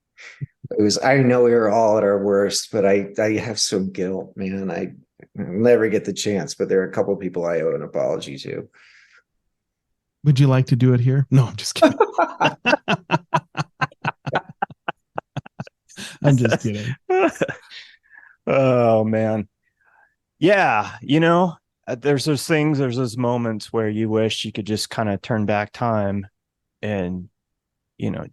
I know we were all at our worst, but I have some guilt, man. I'll never get the chance, but there are a couple of people I owe an apology to. Would you like to do it here? No, I'm just kidding. I'm just kidding. Oh man. Yeah. There's those moments where you wish you could just kind of turn back time and,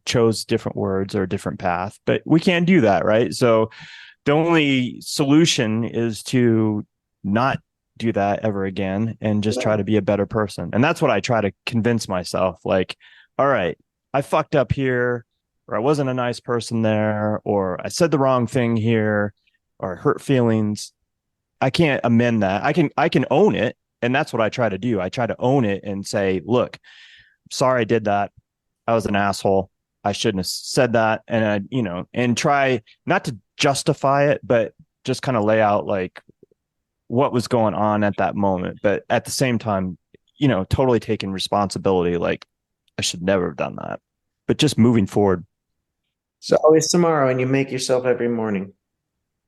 chose different words or a different path, but we can't do that. Right. So the only solution is to not do that ever again and just try to be a better person. And that's what I try to convince myself. Like, all right, I fucked up here, or I wasn't a nice person there, or I said the wrong thing here, or hurt feelings. I can't amend that. I can own it. And that's what I try to do. I try to own it and say, look, sorry, I did that. I was an asshole. I shouldn't have said that. And and try not to justify it, but just kind of lay out like what was going on at that moment. But at the same time, totally taking responsibility. Like I should never have done that, but just moving forward. So always tomorrow, and you make yourself every morning.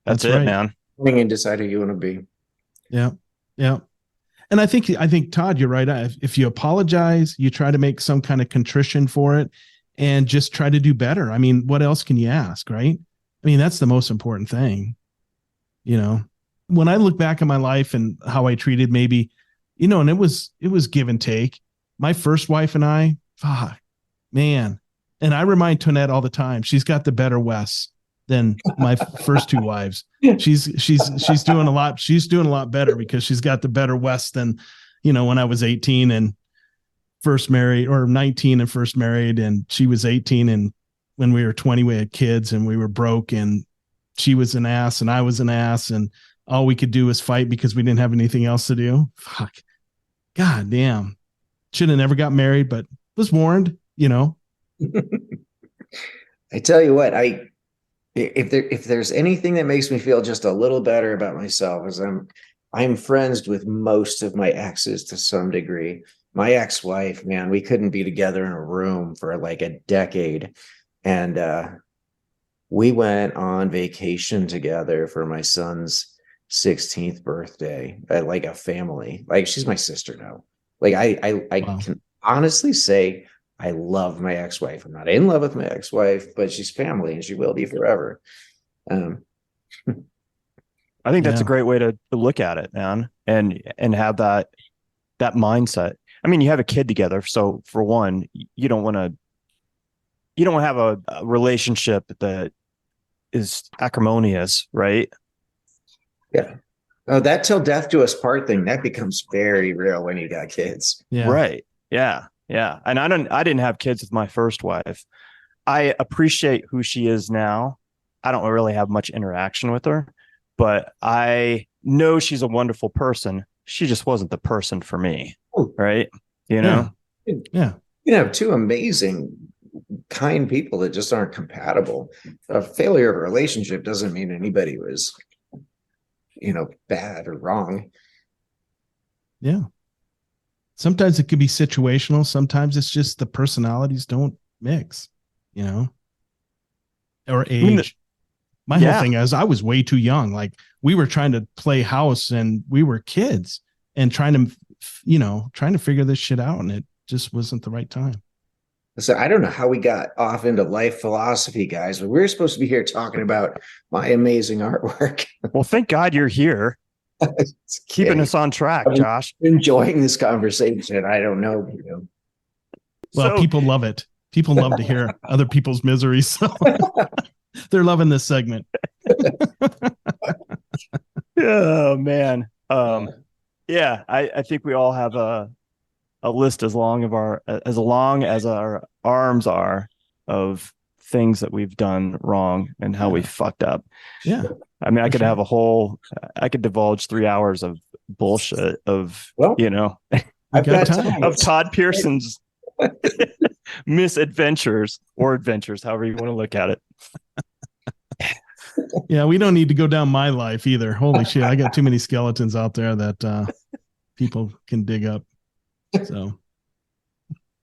That's it, right, man. And decide who you want to be. Yeah. Yeah. And I think Todd, you're right. If you apologize, you try to make some kind of contrition for it and just try to do better. I mean, what else can you ask? Right. I mean, that's the most important thing. When I look back at my life and how I treated maybe, and it was give and take. My first wife and I, fuck, man. And I remind Tonette all the time, she's got the better Wes than my first 2 wives. She's doing a lot. She's doing a lot better because she's got the better Wes than, when I was 18 and first married, or 19 and first married. And she was 18. And when we were 20, we had kids and we were broke, and she was an ass and I was an ass. And all we could do was fight because we didn't have anything else to do. Fuck. God damn. Should have never got married, but was warned, I tell you what, if there's anything that makes me feel just a little better about myself, is I'm friends with most of my exes to some degree. My ex-wife, man, we couldn't be together in a room for like a decade. And we went on vacation together for my son's 16th birthday at like a family. Like she's my sister now. Like I wow. Can honestly say I love my ex-wife. I'm not in love with my ex-wife, but she's family and she will be forever. I think that's Yeah. a great way to look at it, man, and have that mindset. I mean, you have a kid together, so for one, you don't want to have a relationship that is acrimonious, right? Yeah. Oh, that till death do us part thing, that becomes very real when you got kids. Yeah. Right. Yeah. Yeah. And I didn't have kids with my first wife. I appreciate who she is now. I don't really have much interaction with her, but I know she's a wonderful person. She just wasn't the person for me. Oh, Right. You know? Yeah. you have two amazing, kind people that just aren't compatible. A failure of a relationship doesn't mean anybody was, bad or wrong. Yeah. Sometimes it could be situational. Sometimes it's just the personalities don't mix, or age. My whole thing is I was way too young. Like we were trying to play house and we were kids and trying to figure this shit out. And it just wasn't the right time. So I don't know how we got off into life philosophy, guys, but we're supposed to be here talking about my amazing artwork. Well, thank God you're here. Keeping us on track, Josh. Enjoying this conversation. I don't know. Well, people love it. People love to hear other people's misery. So they're loving this segment. Oh man. Yeah, I think we all have a list as long as our arms are of things that we've done wrong and how we fucked up. Yeah. I mean, I could divulge 3 hours of bullshit of, I've got time. of Todd Pearson's misadventures or adventures, however you want to look at it. Yeah, we don't need to go down my life either. Holy shit, I got too many skeletons out there that people can dig up. So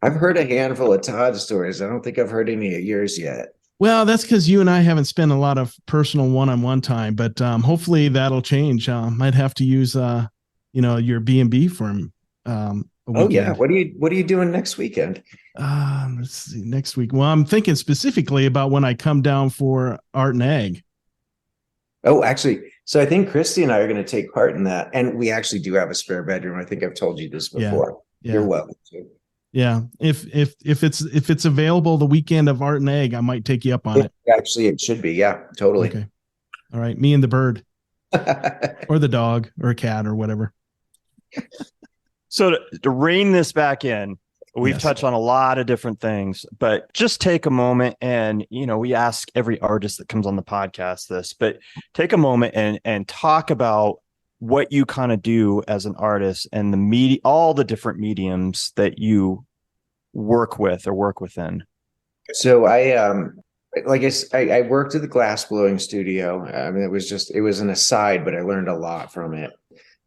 I've heard a handful of Todd stories. I don't think I've heard any of yours yet. Well, that's because you and I haven't spent a lot of personal one-on-one time, but hopefully that'll change. Might have to use your B&B for him. Oh yeah, what are you doing next weekend? Let's see, next week. Well, I'm thinking specifically about when I come down for Art and Ag. Oh, actually, so I think Christy and I are going to take part in that, and we actually do have a spare bedroom. I think I've told you this before. Yeah. You're welcome to. Yeah, if it's available the weekend of Art and Ag, I might take you up on it. Actually, it should be. Yeah, totally. Okay. All right, me and the bird, or the dog, or a cat, or whatever. So to rein this back in, we've touched on a lot of different things, but just take a moment and, we ask every artist that comes on the podcast this, but take a moment and talk about what you kind of do as an artist and all the different mediums that you work with or work within. So I worked at the glass blowing studio. I mean, it was an aside, but I learned a lot from it.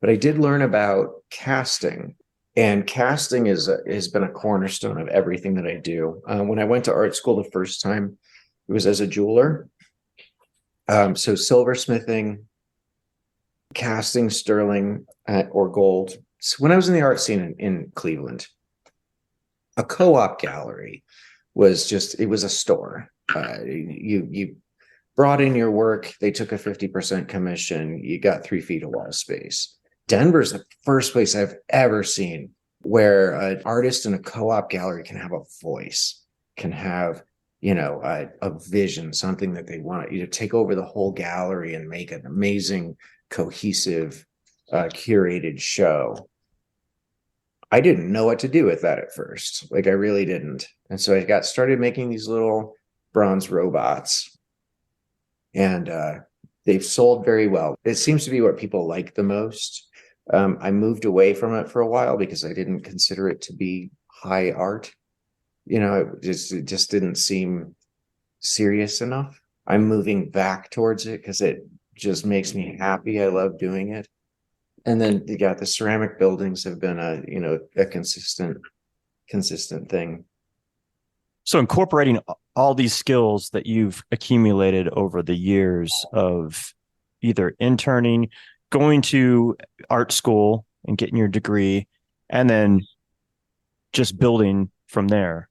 But I did learn about casting, and casting has been a cornerstone of everything that I do. When I went to art school the first time, it was as a jeweler. So silversmithing, casting sterling or gold. So when I was in the art scene in Cleveland, a co-op gallery was a store. You brought in your work, they took a 50% commission, you got 3 feet of wall space. Denver's the first place I've ever seen where an artist in a co-op gallery can have a voice, can have, a vision, something that they want you to take over the whole gallery and make an amazing, cohesive, curated show. I didn't know what to do with that at first. Like I really didn't. And so I got started making these little bronze robots, and they've sold very well. It seems to be what people like the most. I moved away from it for a while because I didn't consider it to be high art. It just didn't seem serious enough. I'm moving back towards it because it just makes me happy. I love doing it. And then the ceramic buildings have been a consistent thing. So incorporating all these skills that you've accumulated over the years of either interning, going to art school and getting your degree, and then just building from there.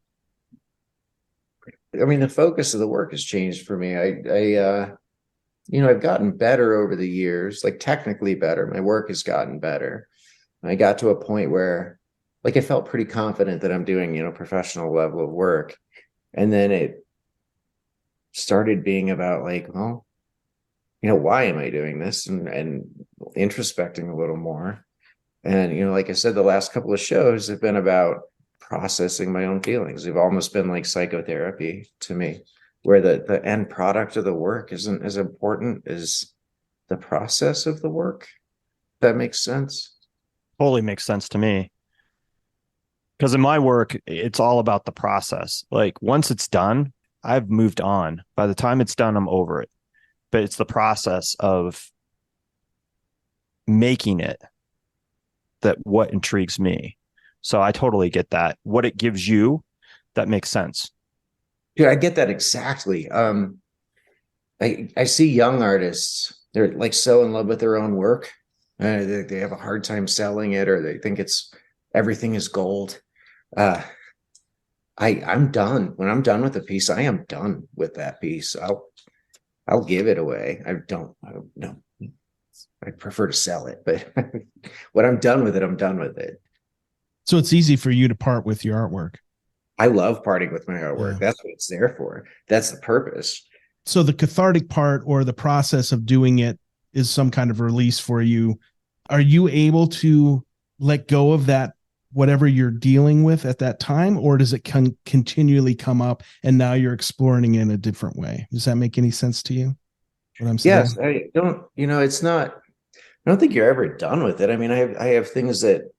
I mean, the focus of the work has changed for me. I've gotten better over the years, like technically better. My work has gotten better. I got to a point where like I felt pretty confident that I'm doing, professional level of work. And then it started being about like, well, why am I doing this? And introspecting a little more. And, like I said, the last couple of shows have been about processing my own feelings. They've almost been like psychotherapy to me, where the end product of the work isn't as important as the process of the work. That makes sense. Totally makes sense to me. Because in my work, it's all about the process. Like once it's done, I've moved on. By the time it's done, I'm over it. But it's the process of making it that what intrigues me. So I totally get that. What it gives you, that makes sense. Yeah, I get that exactly. I see young artists, they're like so in love with their own work. They have a hard time selling it, or they think everything is gold. I'm done. When I'm done with a piece, I am done with that piece. I'll give it away. I don't know. I prefer to sell it, but when I'm done with it, I'm done with it. So it's easy for you to part with your artwork. I love parting with my artwork. Yeah. That's what it's there for. That's the purpose. So the cathartic part or the process of doing it is some kind of release for you. Are you able to let go of that, whatever you're dealing with at that time, or does it continually come up and now you're exploring it in a different way? Does that make any sense to you? What I'm saying? Yes, I don't, it's not, I don't think you're ever done with it. I mean, I have things that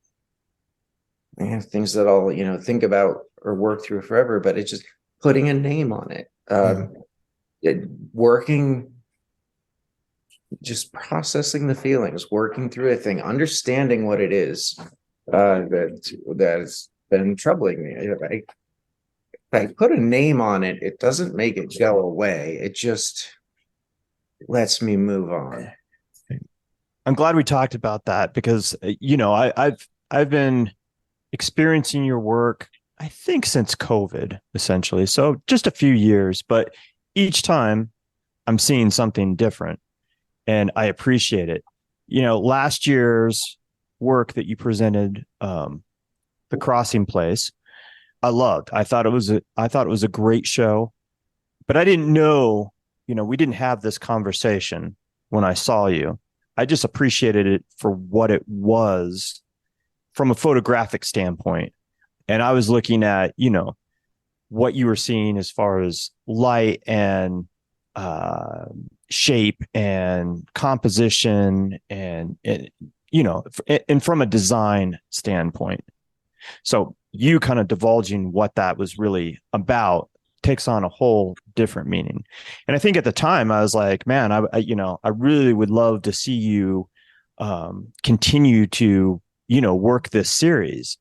I'll, think about or work through forever, but it's just putting a name on it. Working, just processing the feelings, working through a thing, understanding what it is that's been troubling me. If I put a name on it, it doesn't make it go away. It just lets me move on. I'm glad we talked about that because, I've been experiencing your work, I think since COVID, essentially. So just a few years, but each time I'm seeing something different and I appreciate it. Last year's work that you presented, The Crossing Place, I loved. I thought it was a great show, but I didn't know, we didn't have this conversation when I saw you. I just appreciated it for what it was from a photographic standpoint. And I was looking at, what you were seeing as far as light and shape and composition and from a design standpoint. So you kind of divulging what that was really about takes on a whole different meaning. And I think at the time I was like, man, I really would love to see you continue to, work this series.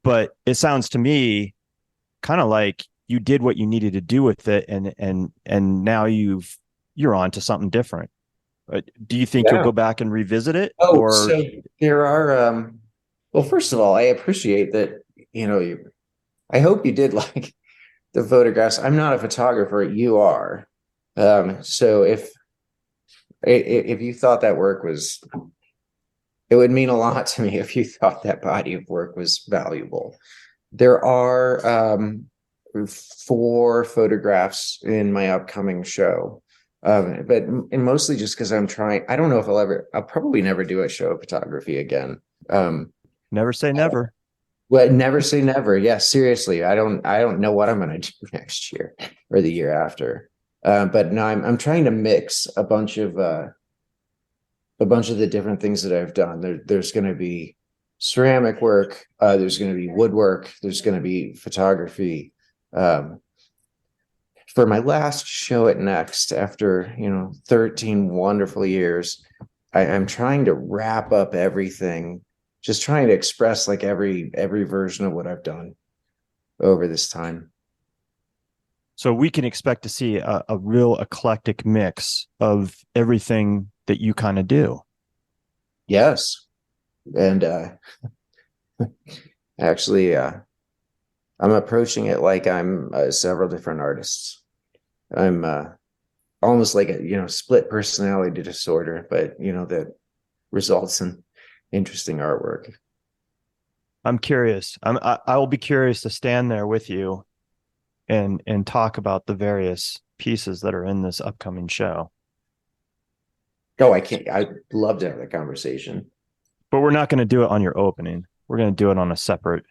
But it sounds to me kind of like you did what you needed to do with it, and now you're on to something different. Do you think you'll go back and revisit it? So there are well, first of all, I appreciate that, I hope you did like the photographs. I'm not a photographer, you are. So if you thought that work was, it would mean a lot to me if you thought that body of work was valuable. There are 4 photographs in my upcoming show. But mostly just because I don't know if I'll probably never do a show of photography again. Never say never. Well, never say never. Yeah, seriously. I don't know what I'm going to do next year or the year after. But no, I'm trying to mix a bunch of the different things that I've done. There's going to be ceramic work. There's going to be woodwork. There's going to be photography. For my last show at Next, after 13 wonderful years, I'm trying to wrap up everything, just trying to express like every version of what I've done over this time. So we can expect to see a real eclectic mix of everything that you kind of do. Yes. And actually, I'm approaching it like I'm several different artists. I'm almost like a, split personality disorder, but that results in interesting artwork. I'm curious. I will be curious to stand there with you and talk about the various pieces that are in this upcoming show. Oh, I can't. I'd love to have that conversation. But we're not going to do it on your opening. We're going to do it on a separate.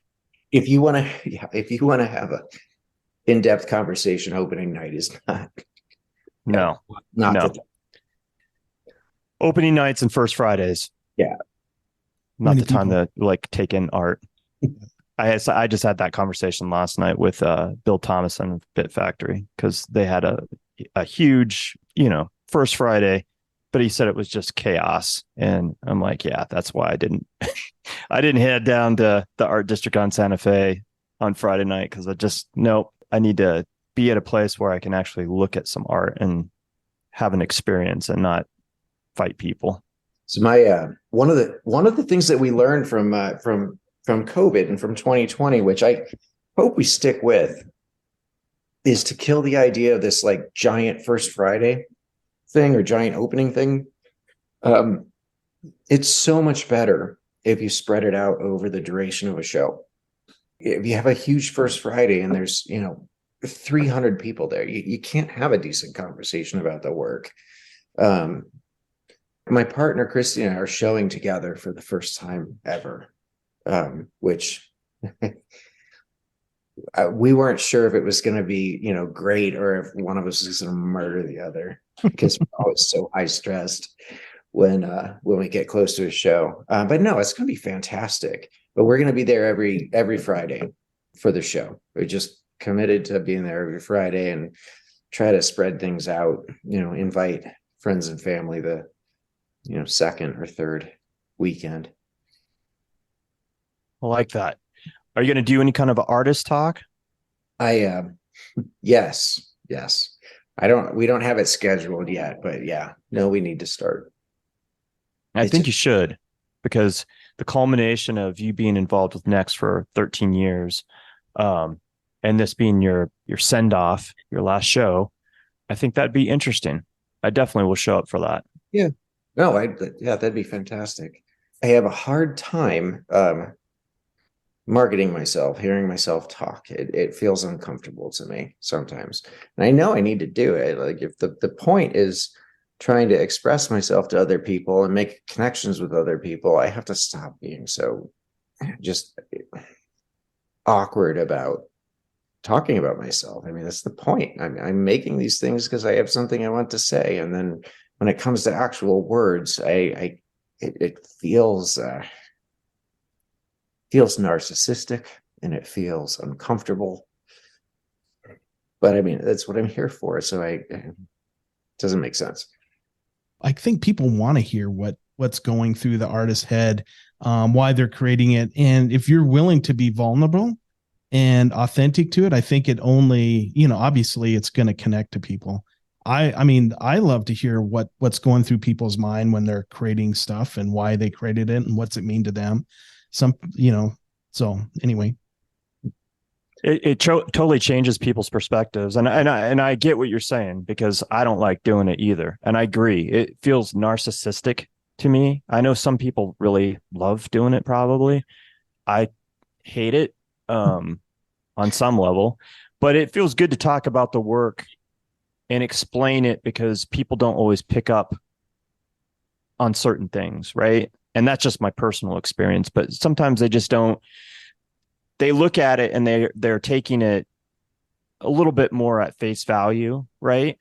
If you want to have a in-depth conversation, opening night is not. No. The opening nights and first Fridays. Yeah. Not the time to like take in art. I just had that conversation last night with Bill Thomason of Bit Factory, because they had a huge, first Friday, but he said it was just chaos. And I'm like, yeah, that's why I didn't head down to the art district on Santa Fe on Friday night, because I need to be at a place where I can actually look at some art and have an experience and not fight people. So my one of the things that we learned from COVID and from 2020, which I hope we stick with, is to kill the idea of this like giant first Friday thing or giant opening thing. It's so much better if you spread it out over the duration of a show. If you have a huge first Friday and there's 300 people there, you can't have a decent conversation about the work. My partner Christy and I are showing together for the first time ever, which we weren't sure if it was going to be great, or if one of us is going to murder the other, because we're always so high stressed when we get close to a show. But no, it's going to be fantastic. But we're going to be there every Friday for the show. We're just committed to being there every Friday and try to spread things out. Invite friends and family the second or third weekend. I like that. Are you going to do any kind of artist talk? Yes. We don't have it scheduled yet, but yeah, no, we need to start. I think you should, because the culmination of you being involved with Next for 13 years, and this being your send off, your last show, I think that'd be interesting. I definitely will show up for that. Yeah. No, that'd be fantastic. I have a hard time marketing myself, hearing myself talk. It feels uncomfortable to me sometimes. And I know I need to do it. Like, if the point is trying to express myself to other people and make connections with other people, I have to stop being so just awkward about talking about myself. I mean, that's the point. I'm making these things because I have something I want to say. And then when it comes to actual words, it feels narcissistic, and it feels uncomfortable. But I mean, that's what I'm here for. So it doesn't make sense. I think people want to hear what's going through the artist's head, why they're creating it. And if you're willing to be vulnerable and authentic to it, I think it only, obviously it's going to connect to people. I mean, I love to hear what's going through people's mind when they're creating stuff, and why they created it and what's it mean to them. So anyway. It totally changes people's perspectives. And I get what you're saying, because I don't like doing it either. And I agree. It feels narcissistic to me. I know some people really love doing it, probably. I hate it on some level, but it feels good to talk about the work and explain it, because people don't always pick up on certain things, right? And that's just my personal experience. But sometimes they just don't. They look at it and they're taking it a little bit more at face value, right?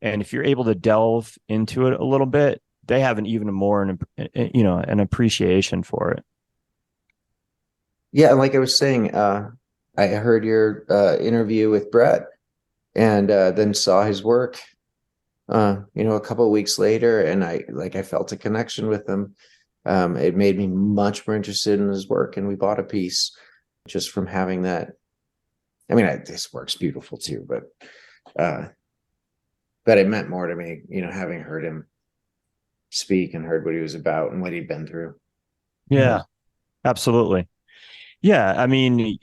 And if you're able to delve into it a little bit, they have an even more an appreciation for it. Yeah, and like I was saying, I heard your interview with Brett, and then saw his work a couple of weeks later, and I felt a connection with him. It made me much more interested in his work, and we bought a piece just from having that. I mean, this work's beautiful too, but it meant more to me, having heard him speak and heard what he was about and what he'd been through. Yeah, absolutely. Yeah, I mean,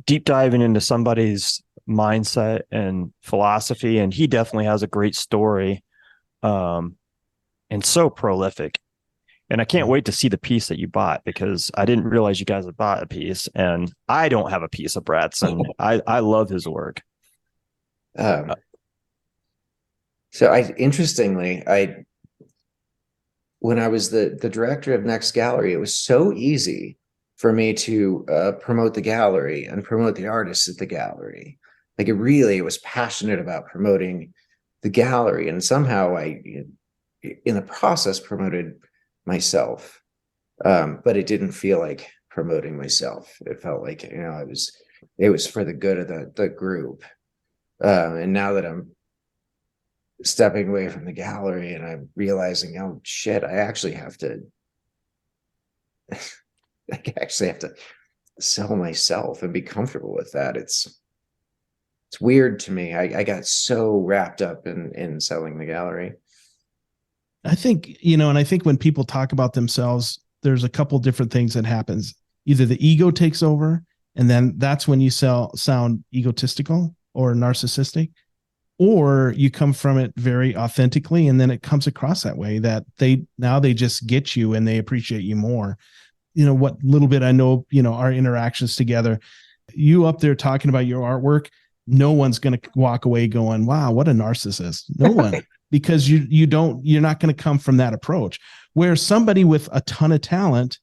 deep diving into somebody's mindset and philosophy, and he definitely has a great story, and so prolific. And I can't wait to see the piece that you bought, because I didn't realize you guys had bought a piece, and I don't have a piece of Brett's, and I love his work. So interestingly, when I was the director of Next Gallery, it was so easy for me to promote the gallery and promote the artists at the gallery. Like it was passionate about promoting the gallery, and somehow I, in the process, promoted myself, but it didn't feel like promoting myself. It felt like, it was for the good of the group. And now that I'm stepping away from the gallery and I'm realizing, oh shit, I actually have to sell myself and be comfortable with that. It's weird to me. I got so wrapped up in selling the gallery. I think, and I think when people talk about themselves, there's a couple different things that happens. Either the ego takes over, and then that's when you sound egotistical or narcissistic, or you come from it very authentically, and then it comes across that way, that they just get you and they appreciate you more. What little bit I know, our interactions together, you up there talking about your artwork, no one's going to walk away going, wow, what a narcissist. No one. Because you're not going to come from that approach. Where somebody with a ton of talent,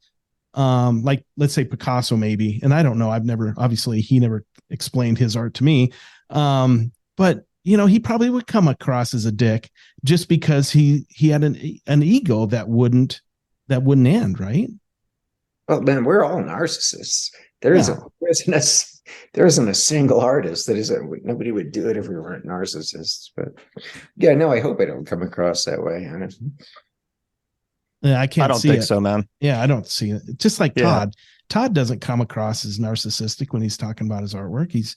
like let's say Picasso maybe, and I don't know, obviously he never explained his art to me, but he probably would come across as a dick just because he had an ego that wouldn't end, right? Well, man, we're all narcissists. There isn't a single artist that isn't. Nobody would do it if we weren't narcissists. But yeah, no, I hope I don't come across that way. Honestly. Yeah, I don't think so, man. Yeah, I don't see it. Just like Todd. Todd doesn't come across as narcissistic when he's talking about his artwork. He's,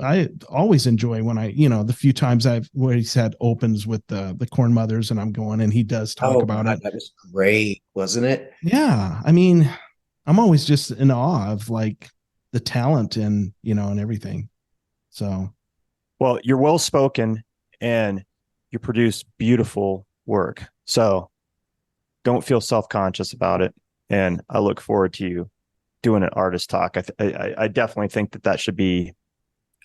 I always enjoy when the few times where he's had opens with the Corn Mothers, and I'm going, and he does talk about it. That was great, wasn't it? Yeah, I mean, I'm always just in awe of like the talent and and everything. So, well, you're well spoken and you produce beautiful work. So don't feel self-conscious about it. And I look forward to you doing an artist talk. I definitely think that should be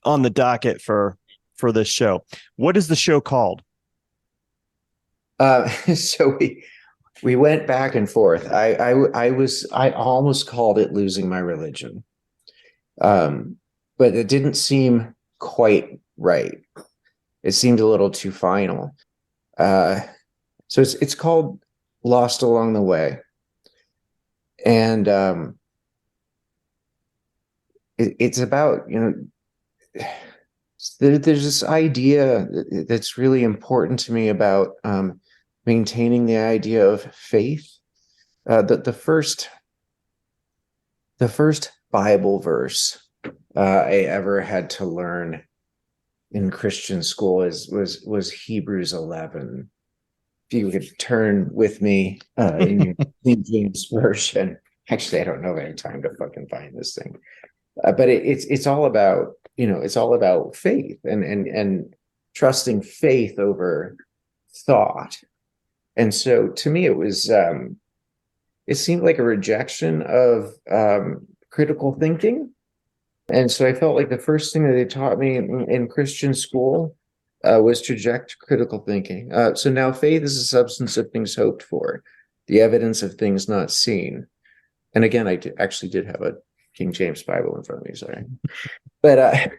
on the docket for this show. What is the show called? So we went back and forth. I almost called it Losing My Religion. But it didn't seem quite right. It seemed a little too final. So it's called Lost Along the Way. And it's about, there's this idea that's really important to me about maintaining the idea of faith. The first Bible verse I ever had to learn in Christian school was Hebrews 11. If you could turn with me in your King James version. Actually, I don't know if I have time to fucking find this thing. But it's all about, it's all about faith and trusting faith over thought. And so to me, it was it seemed like a rejection of critical thinking. And so I felt like the first thing that they taught me in Christian school was to reject critical thinking. So now faith is the substance of things hoped for, the evidence of things not seen. And again, I actually did have a King James Bible in front of me, sorry. But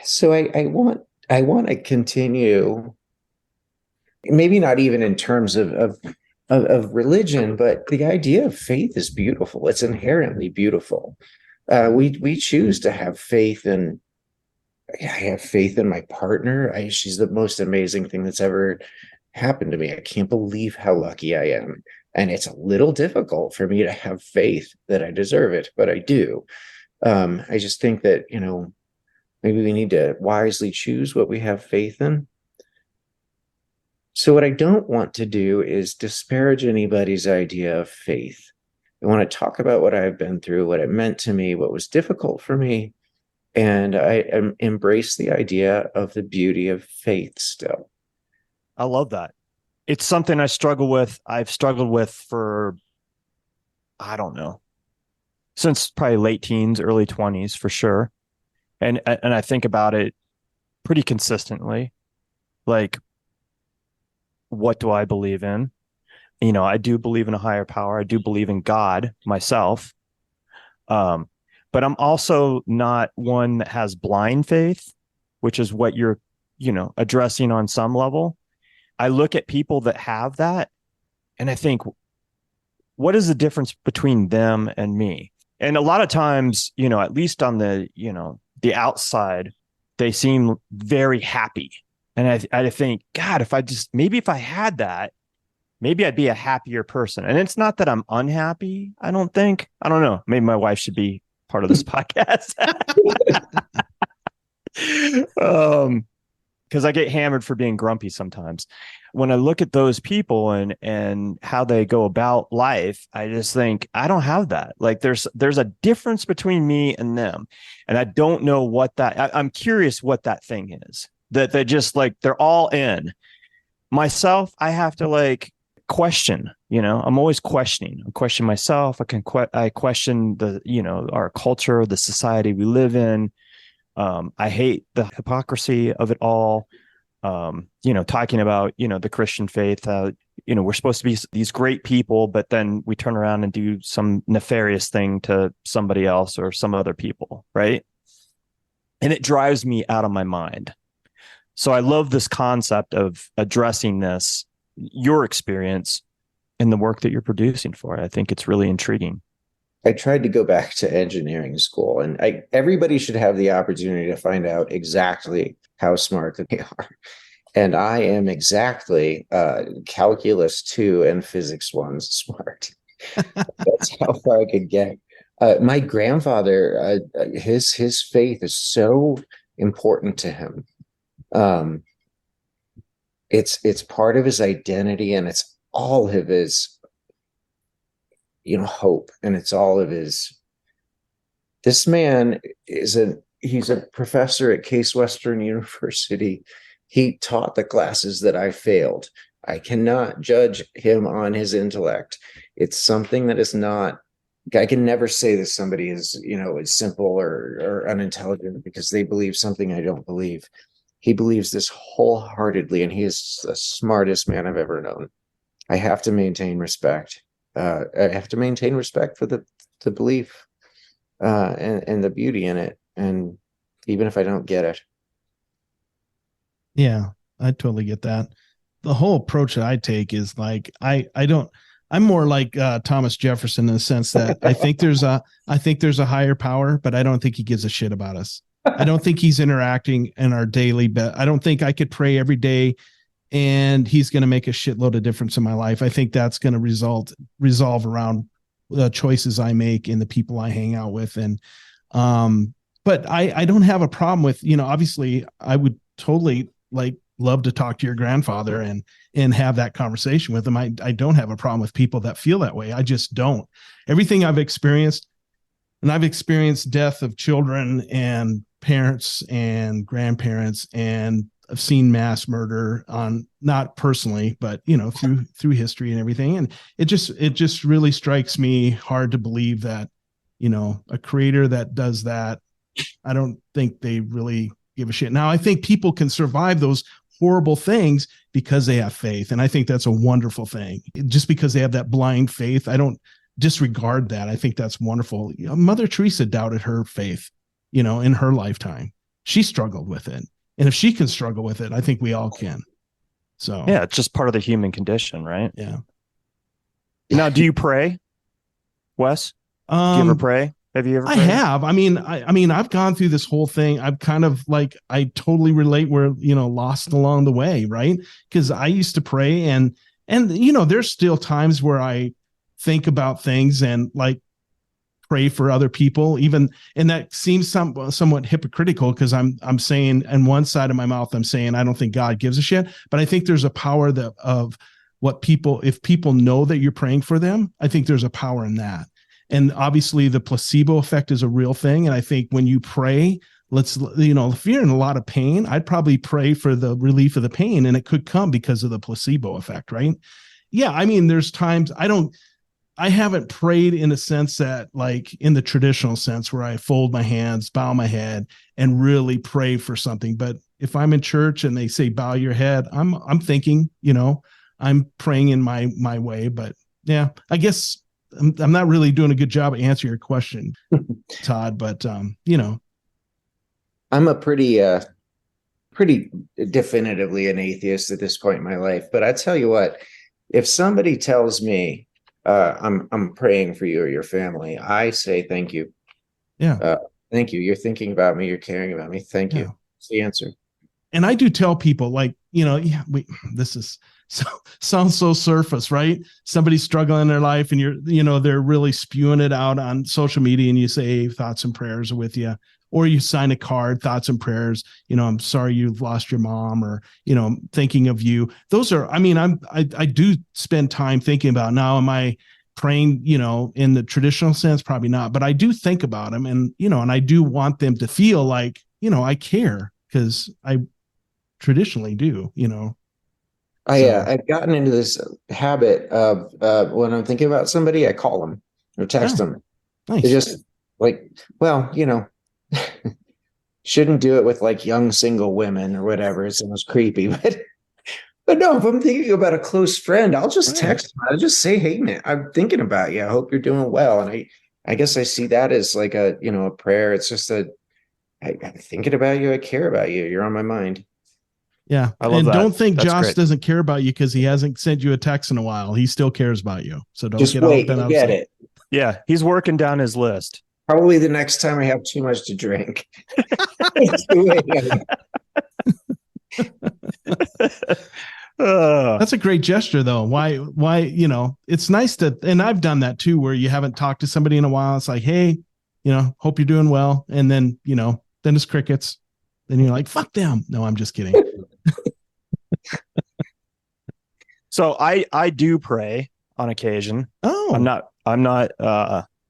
so I want to continue, maybe not even in terms of religion, but the idea of faith is beautiful. It's inherently beautiful. We choose to have faith in. I have faith in my partner. She's the most amazing thing that's ever happened to me. I can't believe how lucky I am. And it's a little difficult for me to have faith that I deserve it, but I do. I just think that, maybe we need to wisely choose what we have faith in. So what I don't want to do is disparage anybody's idea of faith. I want to talk about what I've been through, what it meant to me, what was difficult for me, And embrace the idea of the beauty of faith still. I love that. It's something I struggle with. I've struggled with for, I don't know, since probably late teens, early 20s for sure. And I think about it pretty consistently. Like, what do I believe in? You know, I do believe in a higher power. I do believe in God myself. But I'm also not one that has blind faith, which is what you're, addressing on some level. I look at people that have that and I think, what is the difference between them and me? And a lot of times, at least on the, the outside, they seem very happy. And I think, God, if I had that, maybe I'd be a happier person. And it's not that I'm unhappy. I don't know. Maybe my wife should be part of this podcast. Because I get hammered for being grumpy sometimes. When I look at those people and how they go about life, I just think I don't have that. Like there's a difference between me and them. And I don't know what I'm curious what that thing is that they just like, they're all in. Myself, I have to question, I'm always questioning. I question myself. I question our culture, the society we live in. I hate the hypocrisy of it all. Talking about, the Christian faith, we're supposed to be these great people, but then we turn around and do some nefarious thing to somebody else or some other people. Right. And it drives me out of my mind. So I love this concept of addressing your experience in the work that you're producing for it. I think it's really intriguing. I tried to go back to engineering school, and everybody should have the opportunity to find out exactly how smart they are. And I am exactly calculus 2 and physics 1 smart. That's how far I could get. My grandfather, his faith is so important to him. It's part of his identity, and it's all of his hope, and it's all of his. This man he's a professor at Case Western University. He taught the classes that I failed. I cannot judge him on his intellect. It's something that is not. I can never say that somebody is is simple or unintelligent because they believe something I don't believe. He believes this wholeheartedly, and he is the smartest man I've ever known. I have to maintain respect. I have to maintain respect for the belief and the beauty in it, and even if I don't get it. Yeah, I totally get that. The whole approach that I take is I'm more like Thomas Jefferson in the sense that I think there's a higher power, but I don't think he gives a shit about us. I don't think he's interacting in our daily I don't think I could pray every day and he's going to make a shitload of difference in my life. I think that's going to resolve around the choices I make and the people I hang out with. And, but I don't have a problem with, obviously I would totally love to talk to your grandfather and have that conversation with him. I don't have a problem with people that feel that way. I just don't. Everything I've experienced, and I've experienced death of children and parents and grandparents, and I've seen mass murder on, not personally, but through history and everything. And it just really strikes me hard to believe that, a creator that does that, I don't think they really give a shit. Now, I think people can survive those horrible things because they have faith. And I think that's a wonderful thing. Just because they have that blind faith, I don't disregard that. I think that's wonderful. Mother Teresa doubted her faith, in her lifetime. She struggled with it. And if she can struggle with it, I think we all can. So yeah, it's just part of the human condition, right? Yeah. Now, do you pray, Wes? Do you ever pray? Have you ever prayed? I have. I mean, I've gone through this whole thing. I've kind of I totally relate where, lost along the way, right? Because I used to pray and there's still times where I think about things and pray for other people, even, and that seems somewhat hypocritical because I'm saying, on one side of my mouth, I'm saying I don't think God gives a shit, but I think there's a power of what people, if people know that you're praying for them, I think there's a power in that. And obviously the placebo effect is a real thing. And I think when you pray, if you're in a lot of pain, I'd probably pray for the relief of the pain, and it could come because of the placebo effect, right? Yeah. I mean, there's times I haven't prayed in a sense that, like, in the traditional sense where I fold my hands, bow my head, and really pray for something. But if I'm in church and they say, bow your head, I'm thinking, I'm praying in my way. But yeah, I guess I'm not really doing a good job of answering your question, Todd, but I'm a pretty definitively an atheist at this point in my life. But I tell you what, if somebody tells me I'm praying for you or your family, I say thank you. Yeah. Thank you. You're thinking about me. You're caring about me. Thank you. That's the answer. And I do tell people, like, this is sounds so surface, right? Somebody's struggling in their life and they're really spewing it out on social media, and you say thoughts and prayers are with you, or you sign a card, thoughts and prayers, I'm sorry you've lost your mom, or, thinking of you. Those are, I do spend time thinking about, now, am I praying, in the traditional sense? Probably not, but I do think about them, and, and I do want them to feel like, I care, because I traditionally do, I've gotten into this habit of when I'm thinking about somebody, I call them or text them. Nice. They're just like, well, shouldn't do it with like young single women or whatever. It sounds creepy, but no, if I'm thinking about a close friend, I'll just text them. I'll just say, hey man, I'm thinking about you. I hope you're doing well. And I guess I see that as like a prayer. It's just I'm thinking about you. I care about you. You're on my mind. Yeah. I love that. Don't think That's Josh great. doesn't care about you because he hasn't sent you a text in a while. He still cares about you. So don't just get wait, all bent get upset. it. Yeah. He's working down his list. Probably the next time I have too much to drink. That's a great gesture, though. Why, it's nice to, and I've done that too, where you haven't talked to somebody in a while. It's like, hey, hope you're doing well. And then, then it's crickets. Then you're like, fuck them. No, I'm just kidding. So I do pray on occasion. Oh, I'm not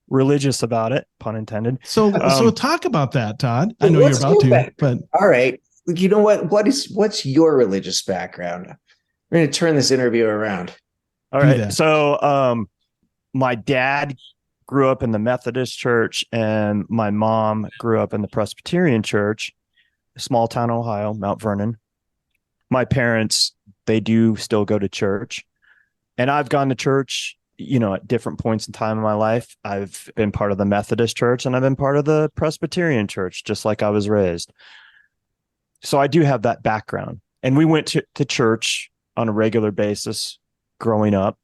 religious about it, pun intended. So talk about that, Todd. I know you're about to, but all right. You know what? What's your religious background? We're going to turn this interview around. All right. So my dad grew up in the Methodist church, and my mom grew up in the Presbyterian church, small town, Ohio, Mount Vernon. My parents, they do still go to church, and I've gone to church, at different points in time in my life. I've been part of the Methodist church, and I've been part of the Presbyterian church, just like I was raised. So I do have that background, and we went to church on a regular basis growing up.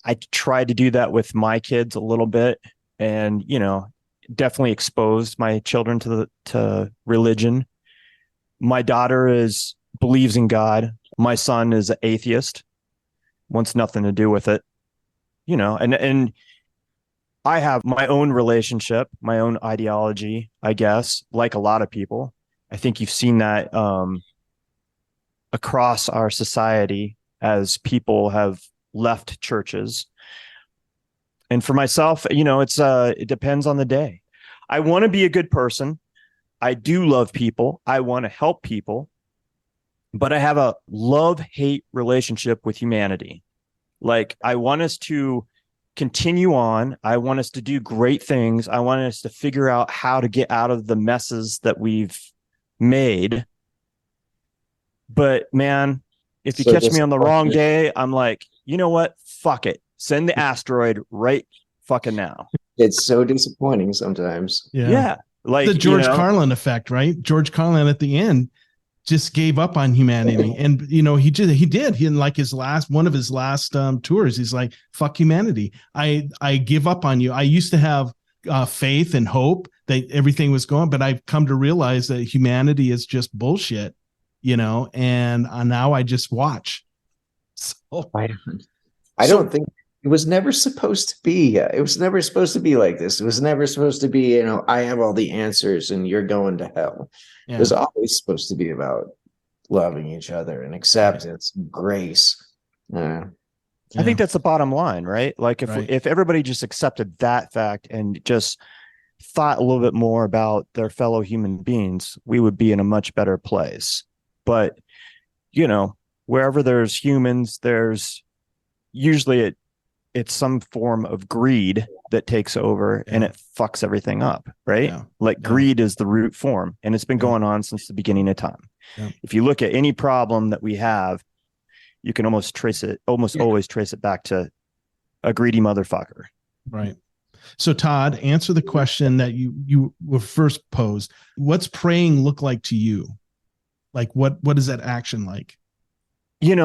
I tried to do that with my kids a little bit, and, definitely exposed my children to religion. My daughter believes in God. My son is an atheist, wants nothing to do with it, and I have my own relationship, my own ideology, I guess, like a lot of people. I think you've seen that across our society as people have left churches. And for myself, it depends on the day. I want to be a good person. I do love people. I want to help people, but I have a love-hate relationship with humanity. Like, I want us to continue on. I want us to do great things. I want us to figure out how to get out of the messes that we've made. But man, if you catch me on the wrong day, I'm like, you know what? Fuck it. Send the asteroid right fucking now. It's so disappointing sometimes. Yeah. Like the George Carlin effect, right? George Carlin at the end just gave up on humanity. And, he did. He, in like one of his last tours, he's like, fuck humanity. I give up on you. I used to have faith and hope that everything was going, but I've come to realize that humanity is just bullshit, and now I just watch. So I don't think it was never supposed to be. It was never supposed to be like this. It was never supposed to be, I have all the answers and you're going to hell. Yeah. It was always supposed to be about loving each other and acceptance, grace. I think that's the bottom line, right? Like if everybody just accepted that fact and just thought a little bit more about their fellow human beings, we would be in a much better place. But, wherever there's humans, there's usually it's some form of greed that takes over and it fucks everything up, right? Yeah. Like greed is the root form, and it's been going on since the beginning of time. Yeah. If you look at any problem that we have, you can almost always trace it back to a greedy motherfucker. Right. So Todd, answer the question that you were first posed. What's praying look like to you? Like what is that action like?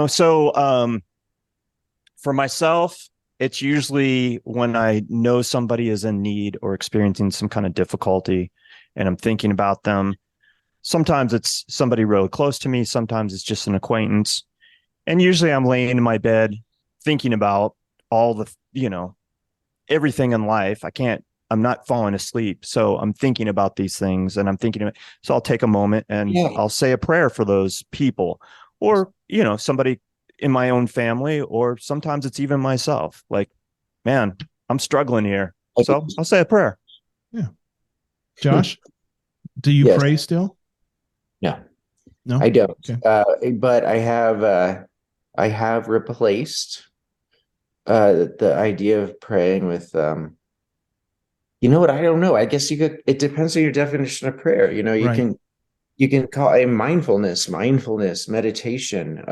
So for myself, it's usually when I know somebody is in need or experiencing some kind of difficulty and I'm thinking about them. Sometimes it's somebody really close to me. Sometimes it's just an acquaintance. And usually I'm laying in my bed thinking about all the, everything in life. I'm not falling asleep. So I'm thinking about these things and so I'll take a moment and I'll say a prayer for those people or, somebody in my own family, or sometimes it's even myself. Like, man, I'm struggling here. So I'll say a prayer. Yeah. Josh, do you pray still? No, no, I don't. Okay. But I have replaced the idea of praying with, you know what? I don't know. I guess it depends on your definition of prayer. You can call it mindfulness, meditation,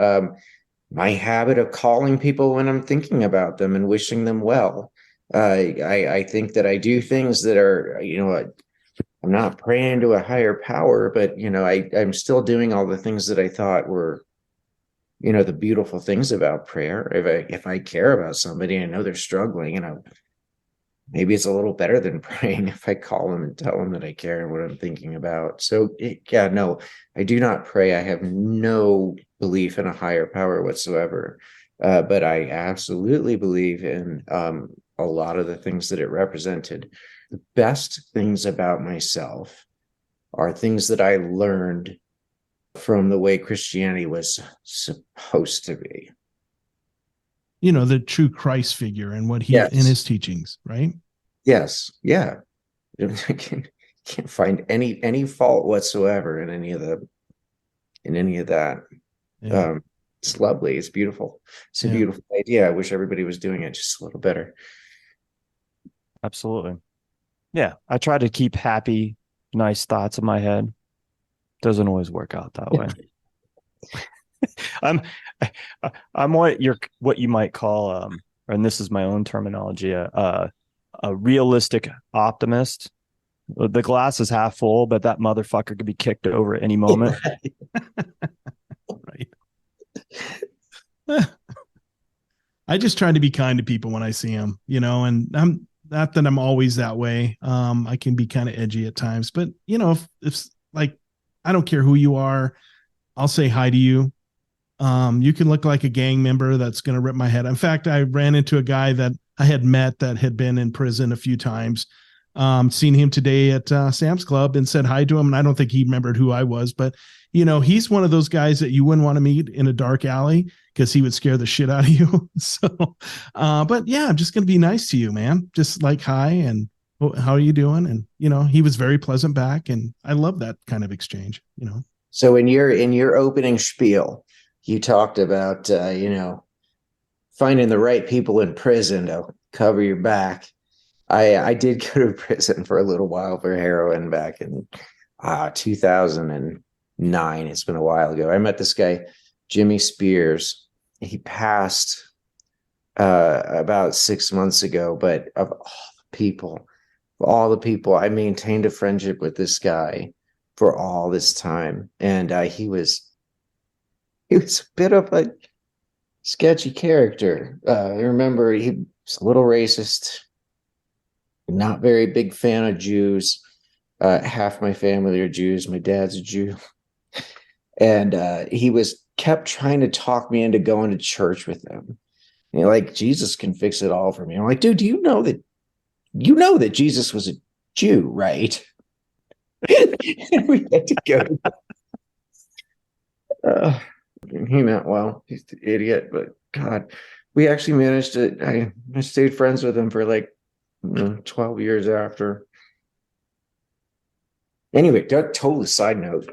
my habit of calling people when I'm thinking about them and wishing them well. I think that I do things that are, I'm not praying to a higher power, but, I'm still doing all the things that I thought were, the beautiful things about prayer. If I care about somebody, I know they're struggling, maybe it's a little better than praying if I call them and tell them that I care and what I'm thinking about. So no, I do not pray. I have no belief in a higher power whatsoever. But I absolutely believe in a lot of the things that it represented. The best things about myself are things that I learned from the way Christianity was supposed to be. The true Christ figure and what he in his teachings, right? Yes. Yeah. I can't find any fault whatsoever in any of that. Yeah. It's lovely. It's beautiful. It's a beautiful idea. I wish everybody was doing it just a little better. Absolutely. Yeah. I try to keep happy, nice thoughts in my head. Doesn't always work out that way. I'm what you might call, and this is my own terminology, a realistic optimist. The glass is half full, but that motherfucker could be kicked over at any moment. Right. I just try to be kind to people when I see them, and I'm not that I'm always that way. I can be kind of edgy at times, but if like, I don't care who you are, I'll say hi to you. You can look like a gang member that's going to rip my head. In fact, I ran into a guy that I had met that had been in prison a few times. Seen him today at Sam's Club and said hi to him. And I don't think he remembered who I was, but he's one of those guys that you wouldn't want to meet in a dark alley because he would scare the shit out of you. So, but yeah, I'm just going to be nice to you, man. Just like, hi, and how are you doing? And, he was very pleasant back. And I love that kind of exchange, So in your opening spiel, you talked about, finding the right people in prison to cover your back. I did go to prison for a little while for heroin back in 2009. It's been a while ago. I met this guy, Jimmy Spears. He passed about 6 months ago, but of all the people, I maintained a friendship with this guy for all this time. And he was a bit of a sketchy character. I remember he was a little racist, not very big fan of Jews. Half my family are Jews. My dad's a Jew. And he kept trying to talk me into going to church with him. Like, Jesus can fix it all for me. I'm like, dude, do you know that Jesus was a Jew, right? And we had to go. He meant well. He's an idiot, but God, we actually managed to. I stayed friends with him for like 12 years after. Anyway, total side note,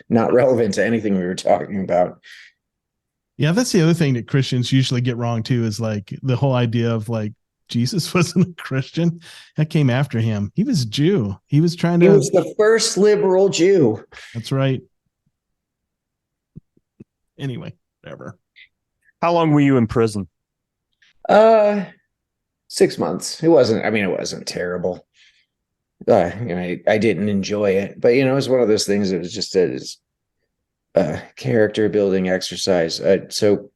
not relevant to anything we were talking about. Yeah, that's the other thing that Christians usually get wrong too, is like the whole idea of like Jesus wasn't a Christian. That came after him. He was a Jew. He was trying to. He was the first liberal Jew. That's right. Anyway, whatever. How long were you in prison? 6 months. It wasn't terrible. I didn't enjoy it, but it was one of those things. It was just a character building exercise. So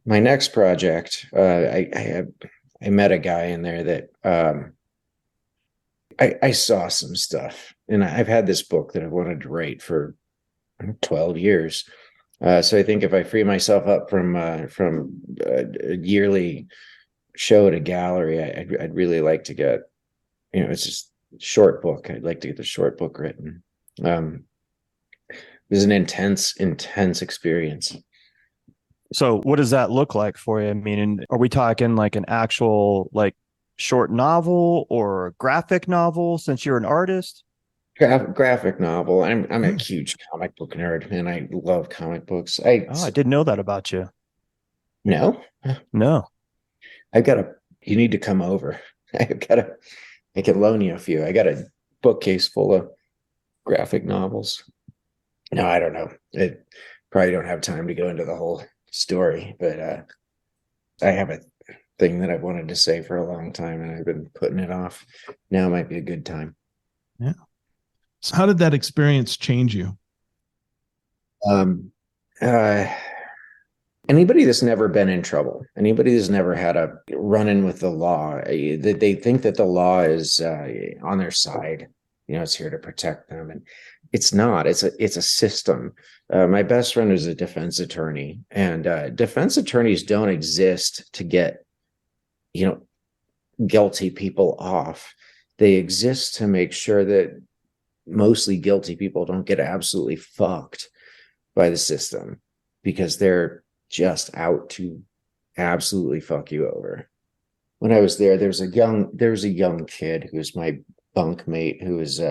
my next project, I met a guy in there that I saw some stuff, and I've had this book that I've wanted to write for 12 years. So I think if I free myself up from a yearly show at a gallery, I'd really like to get, it's just a short book. I'd like to get the short book written. It was an intense experience. So what does that look like for you? I mean, are we talking like an actual like short novel or a graphic novel, since you're an artist? Graphic novel. I'm a huge comic book nerd, and I love comic books. I didn't know that about you. No. You need to come over. I can loan you a few. I got a bookcase full of graphic novels. No, I don't know. I probably don't have time to go into the whole story, but I have a thing that I've wanted to say for a long time, and I've been putting it off. Now might be a good time. Yeah. So how did that experience change you? Anybody that's never been in trouble, anybody that's never had a run-in with the law, they think that the law is on their side. It's here to protect them, and it's not. It's a system. My best friend is a defense attorney, and defense attorneys don't exist to get, guilty people off. They exist to make sure that mostly guilty people don't get absolutely fucked by the system, because they're just out to absolutely fuck you over. When I was there, there was a young kid who was my bunkmate, who was he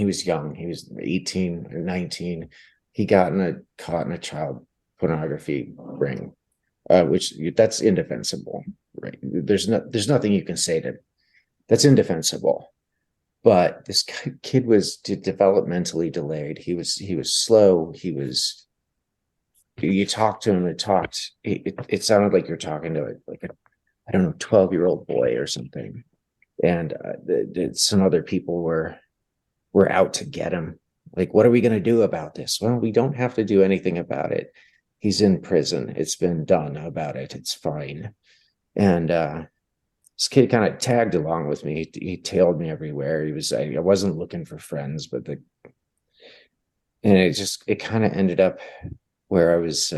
was young. He was 18 or 19. He got caught in a child pornography ring, which that's indefensible, right? There's nothing you can say to that's indefensible. But this kid was developmentally delayed. He was slow. You talked to him, it sounded like you're talking to I don't know, 12-year-old boy or something. And some other people were out to get him. Like, what are we going to do about this? Well, we don't have to do anything about it. He's in prison. It's been done about it. It's fine. And this kid kind of tagged along with me. He tailed me everywhere. I wasn't looking for friends, and it kind of ended up where I was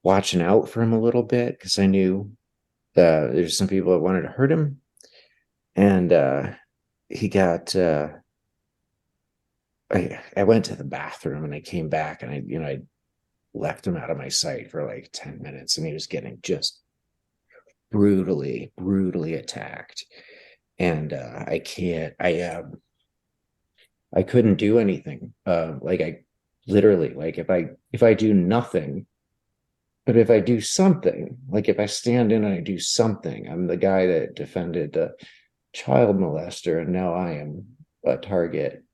watching out for him a little bit, because I knew there's some people that wanted to hurt him. And he got, I went to the bathroom, and I came back, and I left him out of my sight for like 10 minutes, and he was getting just brutally attacked. And I couldn't do anything. I literally, like, if I do nothing, but if I do something, like if I stand in and I do something, I'm the guy that defended the child molester, and now I am a target.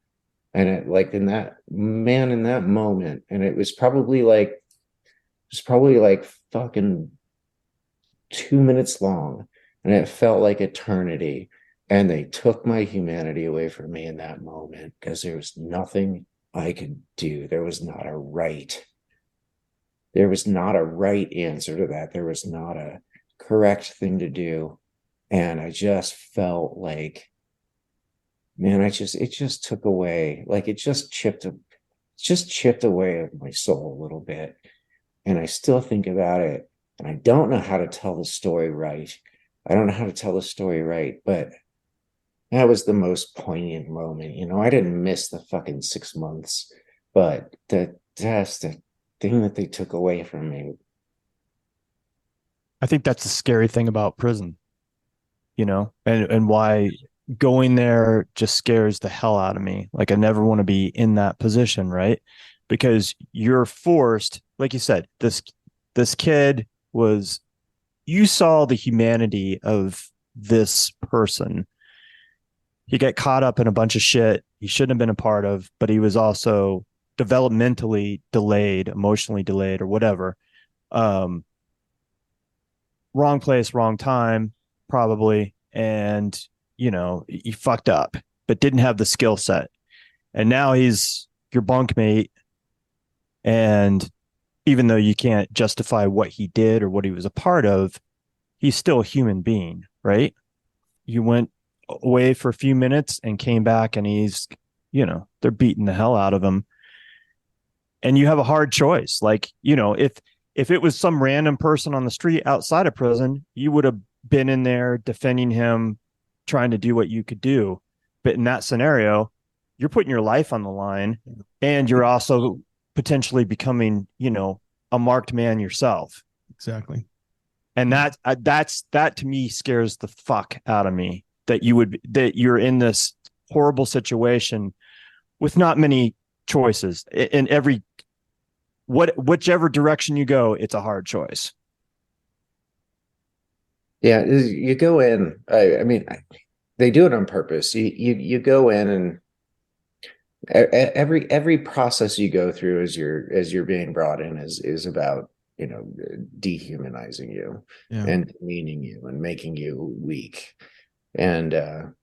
And in that moment, and it was probably like fucking 2 minutes long, and it felt like eternity. And they took my humanity away from me in that moment, because there was nothing I could do. There was not a right answer to that. There was not a correct thing to do. And I just felt like, man, it just took away, like it just chipped away at my soul a little bit. And I still think about it, and I don't know how to tell the story right. But that was the most poignant moment. I didn't miss the fucking 6 months, but that's the thing that they took away from me. I think that's the scary thing about prison, and why going there just scares the hell out of me. Like I never want to be in that position, right? Because you're forced, like you said, this kid was, you saw the humanity of this person. He got caught up in a bunch of shit he shouldn't have been a part of, but he was also developmentally delayed, emotionally delayed, or whatever. Wrong place, wrong time, probably. And, he fucked up, but didn't have the skill set. And now he's your bunkmate. And even though you can't justify what he did or what he was a part of, he's still a human being, right? You went away for a few minutes and came back, and he's, they're beating the hell out of him. And you have a hard choice. Like, if it was some random person on the street outside of prison, you would have been in there defending him, trying to do what you could do. But in that scenario, you're putting your life on the line, and you're also potentially becoming, a marked man yourself. Exactly. And that to me scares the fuck out of me, that you're in this horrible situation with not many choices in whichever direction you go. It's a hard choice. Yeah, you go in. I mean, they do it on purpose. You go in, and every process you go through as you're being brought in is about dehumanizing you and demeaning you and making you weak. And I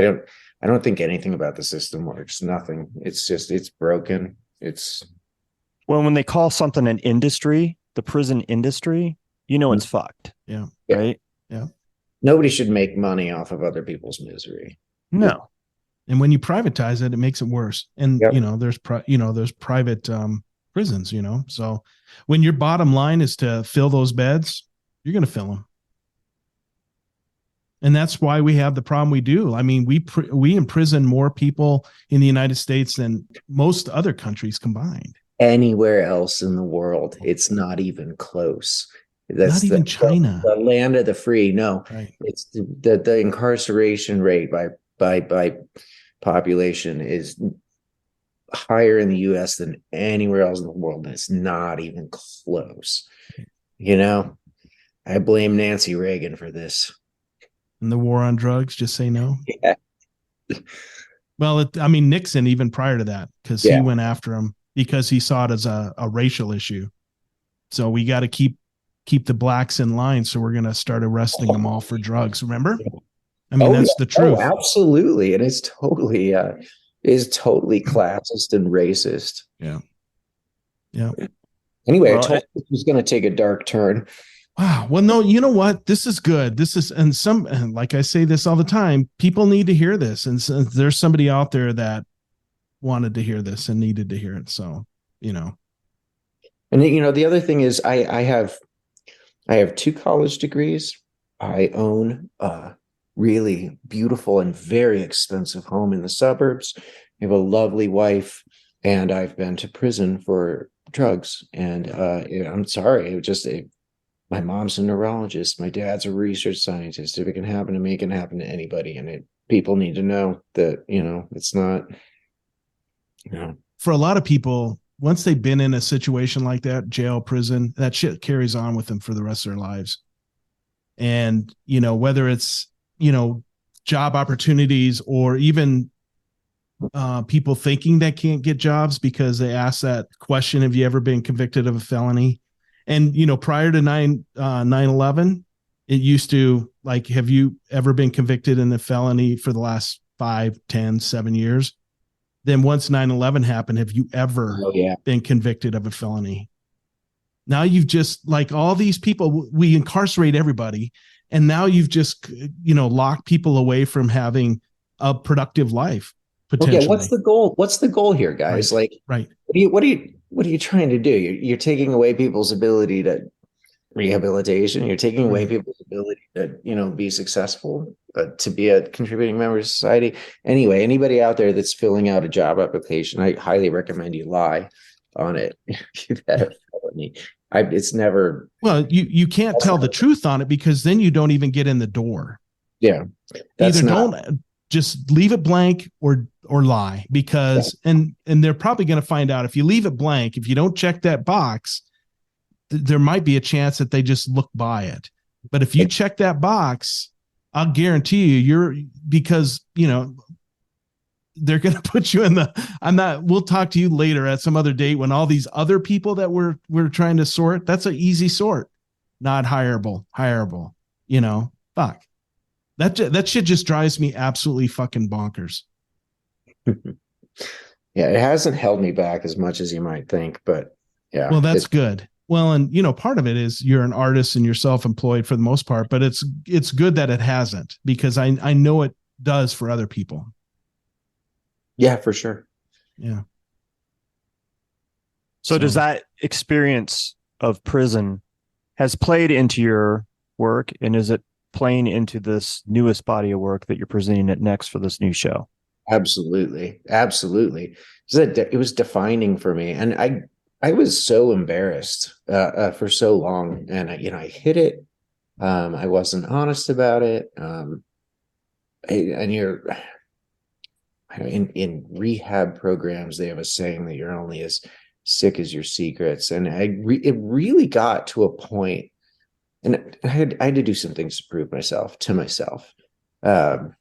don't think anything about the system works. Nothing. It's broken. When they call something an industry, the prison industry, it's fucked. Yeah. Right. Yeah. Nobody should make money off of other people's misery. No. And when you privatize it, it makes it worse. And there's private prisons. So when your bottom line is to fill those beds, you're going to fill them. And that's why we have the problem we do. I mean, we imprison more people in the United States than most other countries combined. Anywhere else in the world, it's not even close. That's not even China, the land of the free. No, right. It's the incarceration rate by population is higher in the U.S. than anywhere else in the world. And it's not even close. I blame Nancy Reagan for this. And the war on drugs, just say no. Yeah. Well, Nixon, even prior to that, because he went after him because he saw it as a racial issue. So we got to keep the blacks in line. So we're going to start arresting them all for drugs. Remember? That's the truth. Oh, absolutely. And it's totally classist and racist. Yeah. Yeah. Anyway, I told you it was going to take a dark turn. Wow. Well, no, you know what? This is good. And like I say this all the time, people need to hear this. And so there's somebody out there that wanted to hear this and needed to hear it. So, And the other thing is I have 2 college degrees. I own a really beautiful and very expensive home in the suburbs. I have a lovely wife, and I've been to prison for drugs. And I'm sorry, my mom's a neurologist. My dad's a research scientist. If it can happen to me, it can happen to anybody. And people need to know that, it's not, For a lot of people, once they've been in a situation like that, jail, prison, that shit carries on with them for the rest of their lives. And, whether it's, job opportunities or even people thinking they can't get jobs because they ask that question, have you ever been convicted of a felony? And, prior to 9/11, it used to have you ever been convicted in a felony for the last 5, 10, 7 years? Then once 9/11 happened, have you ever been convicted of a felony? Now you've just, like all these people, we incarcerate everybody. And now you've just, locked people away from having a productive life. Potentially. Okay, what's the goal? What's the goal here, guys? Right. What are you trying to do? You're taking away people's ability to rehabilitation. You're taking away people's ability to, be successful, to be a contributing member of society. Anyway, anybody out there that's filling out a job application, I highly recommend you lie on it. You've had a felony. It's never. Well, you can't tell the truth on it because then you don't even get in the door. Yeah. Either don't just leave it blank or lie, because and they're probably going to find out if you leave it blank, if you don't check that box, there might be a chance that they just look by it. But if you check that box, I'll guarantee you're because, they're going to put you in we'll talk to you later at some other date when all these other people that we're trying to sort, that's an easy sort, not hireable, fuck. That shit just drives me absolutely fucking bonkers. Yeah, it hasn't held me back as much as you might think, but yeah. Well, that's good. Well, and part of it is you're an artist and you're self-employed for the most part, but it's good that it hasn't, because I know it does for other people. Yeah, for sure. Yeah. So does that experience of prison has played into your work, and is it playing into this newest body of work that you're presenting it next for this new show? Absolutely. It was defining for me, and I was so embarrassed for so long, and I hid it. I wasn't honest about it. In rehab programs, they have a saying that you're only as sick as your secrets, and it really got to a point, and I had to do some things to prove myself to myself. But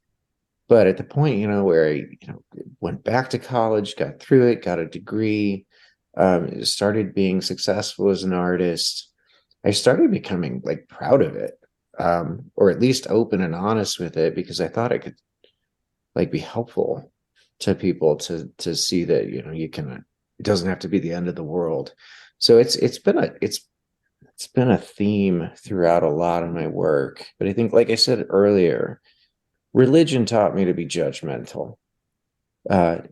at the point, where I, went back to college, got through it, got a degree, started being successful as an artist, I started becoming proud of it, or at least open and honest with it, because I thought I could be helpful to people to see that, you can, it doesn't have to be the end of the world. So it's been a theme throughout a lot of my work. But I think, like I said earlier, religion taught me to be judgmental.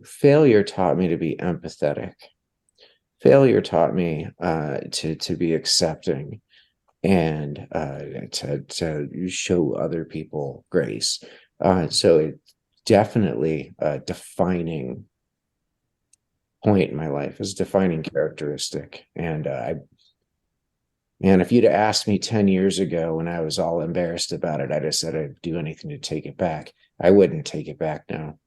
Failure taught me to be empathetic. Failure taught me to be accepting, and to show other people grace. So it definitely a defining point in my life, is a defining characteristic. And if you'd asked me 10 years ago when I was all embarrassed about it, I just said I'd do anything to take it back. I wouldn't take it back now.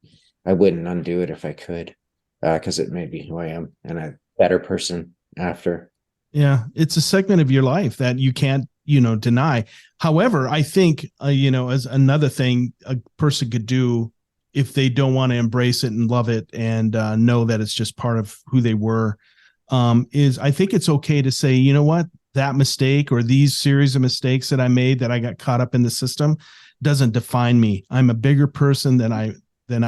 I wouldn't undo it if I could, because it made me who I am, and a better person after. Yeah, it's a segment of your life that you can't, deny. However, I think, as another thing a person could do if they don't want to embrace it and love it and know that it's just part of who they were, is I think it's okay to say, you know what, that mistake or these series of mistakes that I made, that I got caught up in the system, doesn't define me. I'm a bigger person than I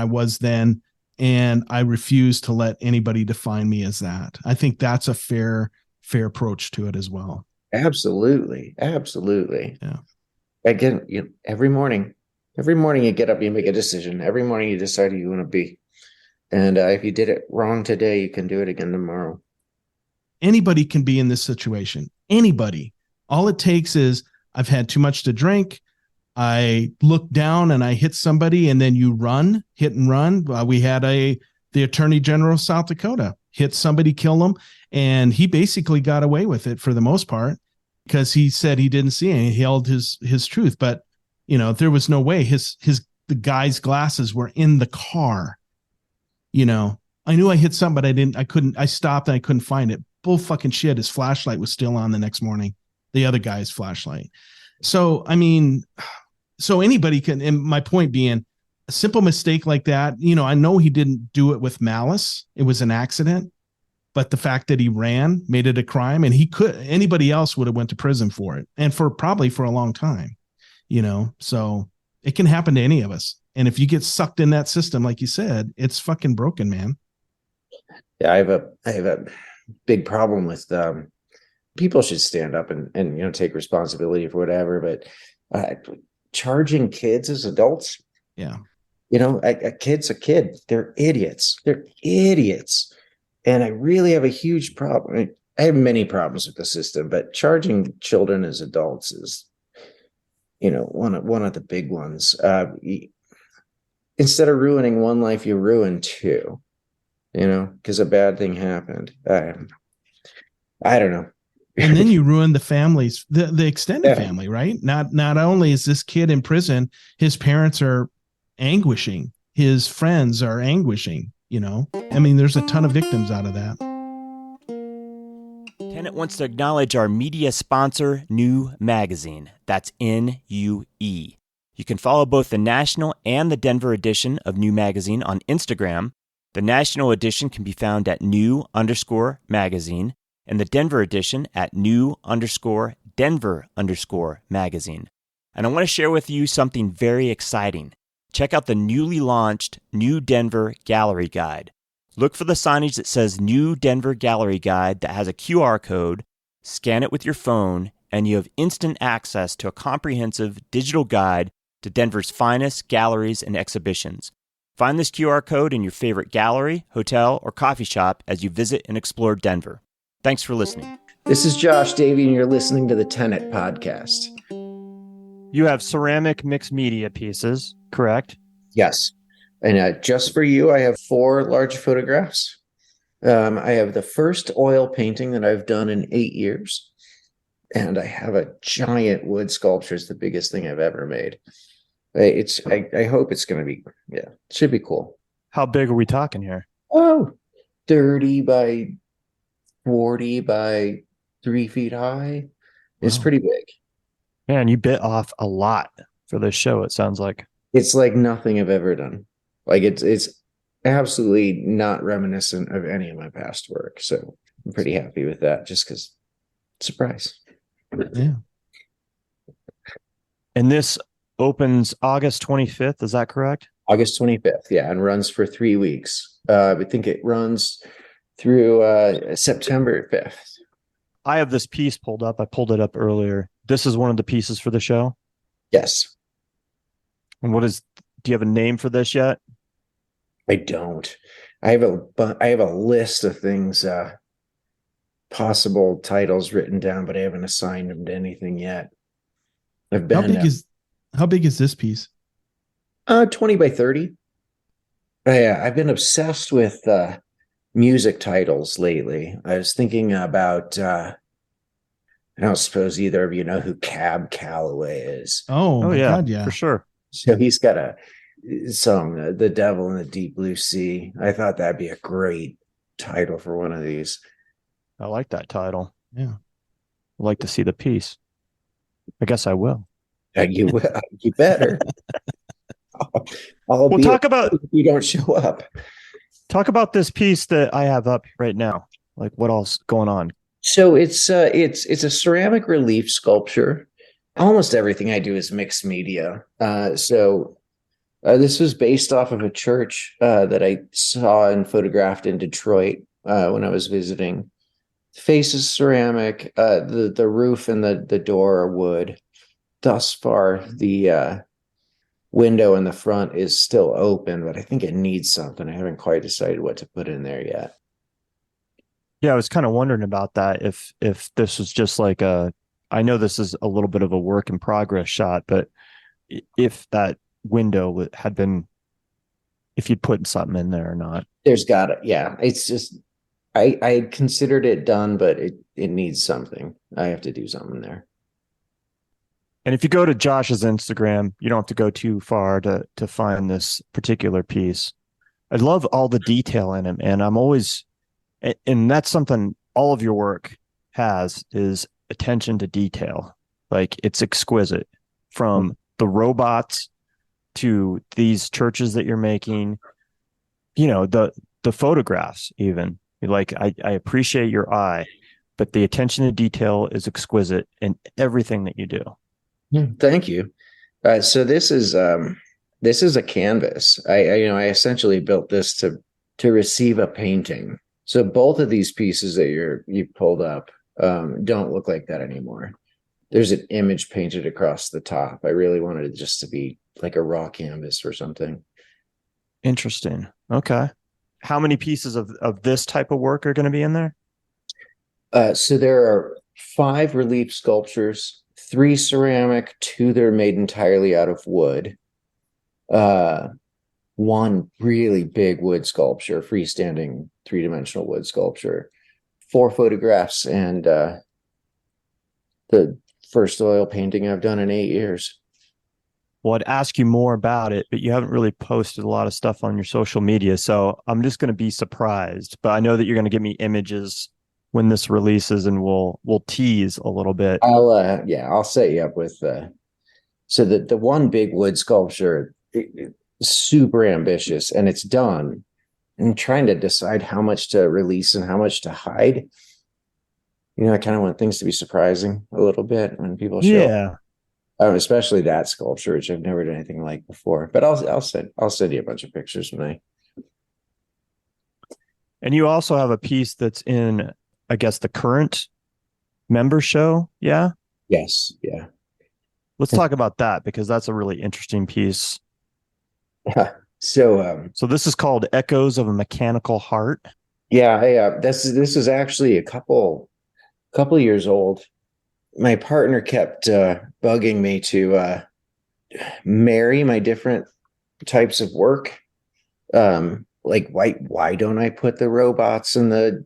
was then, and I refuse to let anybody define me as that. I think that's a fair approach to it as well. Absolutely. Yeah. Again, every morning you get up, you make a decision. Every morning you decide who you want to be. And if you did it wrong today, you can do it again tomorrow. Anybody can be in this situation. Anybody. All it takes is, I've had too much to drink, I look down and I hit somebody, and then you hit and run. We had the Attorney General of South Dakota hit somebody, kill him, and he basically got away with it for the most part, because he said he didn't see it. He held his truth, but there was no way. The guy's glasses were in the car. I knew I hit something, but I stopped and I couldn't find it. Bull fucking shit. His flashlight was still on the next morning. The other guy's flashlight. So, so anybody can, and my point being, a simple mistake like that, I know he didn't do it with malice. It was an accident, but the fact that he ran made it a crime, and anybody else would have went to prison for it, and probably for a long time, so it can happen to any of us. And if you get sucked in that system, like you said, it's fucking broken, man. Yeah. I have a big problem with people should stand up and take responsibility for whatever, but charging kids as adults. Yeah. A kid's a kid. They're idiots. And I really have a huge problem. I have many problems with the system, but charging children as adults is, one of the big ones. Instead of ruining one life, you ruin two, because a bad thing happened. I don't know. And then you ruin the families, the extended Yeah. family, right? Not only is this kid in prison, his parents are anguishing, his friends are anguishing, you know? I mean, there's a ton of victims out of that. Tenet wants to acknowledge our media sponsor, New Magazine. That's N-U-E. You can follow both the national and the Denver edition of New Magazine on Instagram. The national edition can be found at new_magazine, and the Denver edition at new_Denver_magazine. And I want to share with you something very exciting. Check out the newly launched New Denver Gallery Guide. Look for the signage that says New Denver Gallery Guide that has a QR code. Scan it with your phone, and you have instant access to a comprehensive digital guide to Denver's finest galleries and exhibitions. Find this QR code in your favorite gallery, hotel, or coffee shop as you visit and explore Denver. Thanks for listening. This is Josh Davy, and you're listening to the Tenet podcast. You have ceramic mixed media pieces, correct? Yes. And just for you, I have 4 large photographs. I have the first oil painting that I've done in 8 years. And I have a giant wood sculpture. It's the biggest thing I've ever made. I hope it's going to be, it should be cool. How big are we talking here? Oh, 30 by 40 by 3 feet high. It's Wow. pretty big. Man, you bit off a lot for this show, it sounds like. It's like nothing I've ever done. Like it's absolutely not reminiscent of any of my past work. So I'm pretty happy with that, just because surprise. Yeah. And this opens August 25th, is that correct? August 25th, yeah, and runs for 3 weeks. I think it runs through September 5th. I have this piece pulled up. I pulled it up earlier. This is one of the pieces for the show. Yes. And do you have a name for this yet? I don't. I have a list of things, possible titles written down, but I haven't assigned them to anything yet. How big is this piece? 20 by 30. I've been obsessed with music titles lately. I was thinking about I don't suppose either of you know who Cab Calloway is. Oh my yeah, God, yeah. for sure. So he's got a song, The Devil in the Deep Blue Sea. I thought that'd be a great title for one of these. I like that title. Yeah. I'd like to see the piece. I guess I will. You will. You better. We'll talk about if you don't show up. Talk about this piece that I have up right now. Like what else going on? So it's a ceramic relief sculpture. Almost everything I do is mixed media. So this was based off of a church that I saw and photographed in Detroit when I was visiting. The face is ceramic. The roof and the door are wood. Thus far, the window in the front is still open, but I think it needs something. I haven't quite decided what to put in there yet. Yeah, I was kind of wondering about that. If this was just like I know this is a little bit of a work in progress shot, but if that window had been, if you'd put something in there or not. There's got it. Yeah, it's just I considered it done, but it needs something. I have to do something there. And if you go to Josh's Instagram, you don't have to go too far to find this particular piece. I love all the detail in it, and and that's something all of your work has, is attention to detail. Like, it's exquisite, from the robots to these churches that you're making, the photographs even. Like, I appreciate your eye, but the attention to detail is exquisite in everything that you do. Thank you. So this is a canvas. I essentially built this to receive a painting. So both of these pieces that you pulled up don't look like that anymore. There's an image painted across the top. I really wanted it just to be like a raw canvas or something. Interesting. Okay. How many pieces of this type of work are going to be in there? So there are 5 relief sculptures. 3 ceramic, 2 that are made entirely out of wood. 1 really big wood sculpture, freestanding 3-dimensional wood sculpture. 4 photographs and the first oil painting I've done in 8 years. Well, I'd ask you more about it, but you haven't really posted a lot of stuff on your social media. So I'm just going to be surprised. But I know that you're going to give me images when this releases, and we'll tease a little bit. I'll set you up with so the one big wood sculpture, super ambitious, and it's done. And trying to decide how much to release and how much to hide. I kind of want things to be surprising a little bit when people show. Yeah. Especially that sculpture, which I've never done anything like before. But I'll send you a bunch of pictures when And you also have a piece that's in, I guess, the current member show. Yeah. Yes. Yeah. Let's talk about that, because that's a really interesting piece. So this is called Echoes of a Mechanical Heart. Yeah. This is actually a couple years old. My partner kept bugging me to marry my different types of work. Like, why don't I put the robots and the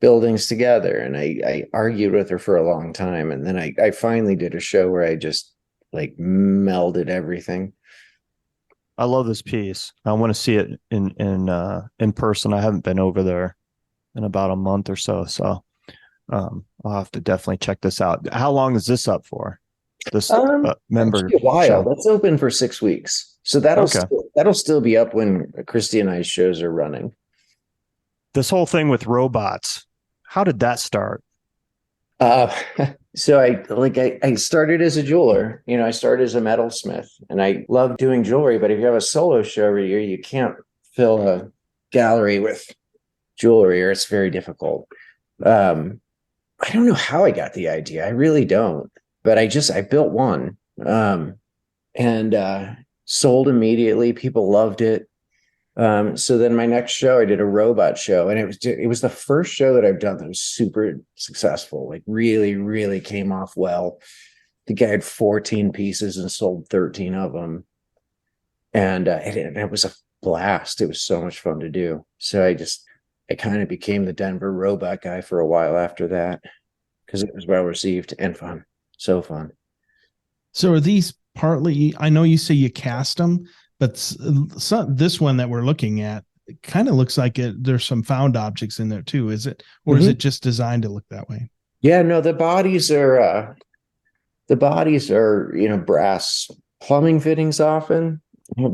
buildings together? And I argued with her for a long time. And then I finally did a show where I just like melded everything. I love this piece. I want to see it in person. I haven't been over there in about a month or so. So I'll have to definitely check this out. How long is this up for? This member a while. show? That's open for 6 weeks. So that'll still be up when Christy and I's shows are running. This whole thing with robots, how did that start? So I started as a jeweler. I started as a metalsmith, and I love doing jewelry. But if you have a solo show every year, you can't fill a gallery with jewelry, or it's very difficult. I don't know how I got the idea. I really don't. But I built one, and sold immediately. People loved it. So then my next show, I did a robot show, and it was the first show that I've done that was super successful. Like really, really came off well. The guy had 14 pieces and sold 13 of them. And it was a blast. It was so much fun to do. So I kind of became the Denver robot guy for a while after that, because it was well received and fun. So fun. So are these partly, I know you say you cast them, but this one that we're looking at, it kind of looks like there's some found objects in there too. Is it, or is it just designed to look that way? Yeah, no, the bodies are brass plumbing fittings, often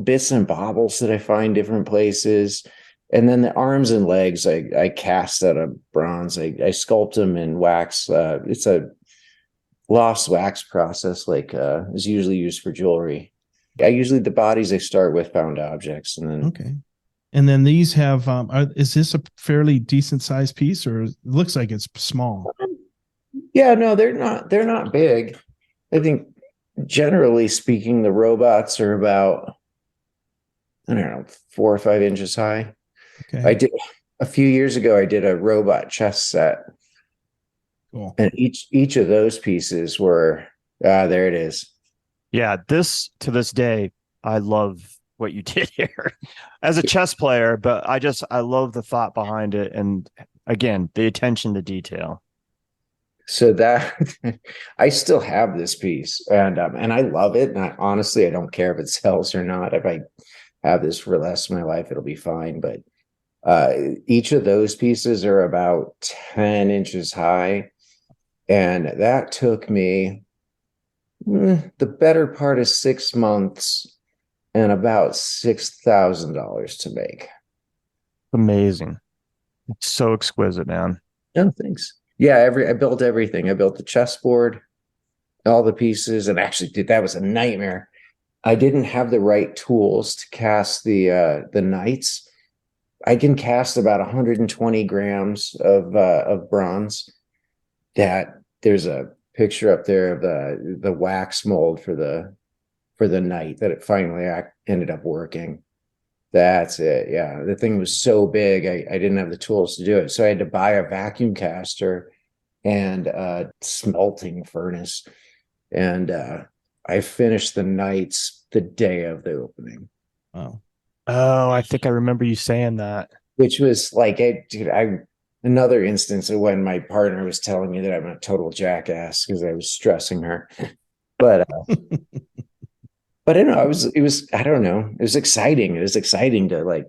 bits and baubles that I find different places. And then the arms and legs, I cast out of bronze. I sculpt them in wax. It's a lost wax process, is usually used for jewelry. The bodies I start with found objects, and then okay. And then these have is this a fairly decent sized piece, or it looks like it's small? Yeah, no, they're not big. I think generally speaking, the robots are about, I don't know, 4 or 5 inches high. Okay. A few years ago, I did a robot chess set. Cool. And each of those pieces were, there it is. Yeah, to this day, I love what you did here as a chess player, but I love the thought behind it. And again, the attention to detail. So that I still have this piece, and I love it. And honestly, I don't care if it sells or not. If I have this for the rest of my life, it'll be fine. But each of those pieces are about 10 inches high. And that took me the better part of 6 months and about $6,000 to make. Amazing. It's so exquisite, man. Oh, thanks. Yeah, I built everything. I built the chessboard, all the pieces, and actually that was a nightmare. I didn't have the right tools to cast the knights. I can cast about 120 grams of bronze. That there's a picture up there of the wax mold for the knight that it finally ended up working. That's it. Yeah, the thing was so big, I didn't have the tools to do it, so I had to buy a vacuum caster and a smelting furnace, and I finished the knights the day of the opening. Oh, I think I remember you saying that. Which was like, another instance of when my partner was telling me that I'm a total jackass because I was stressing her. But but I don't know, I don't know, it was exciting. It was exciting to like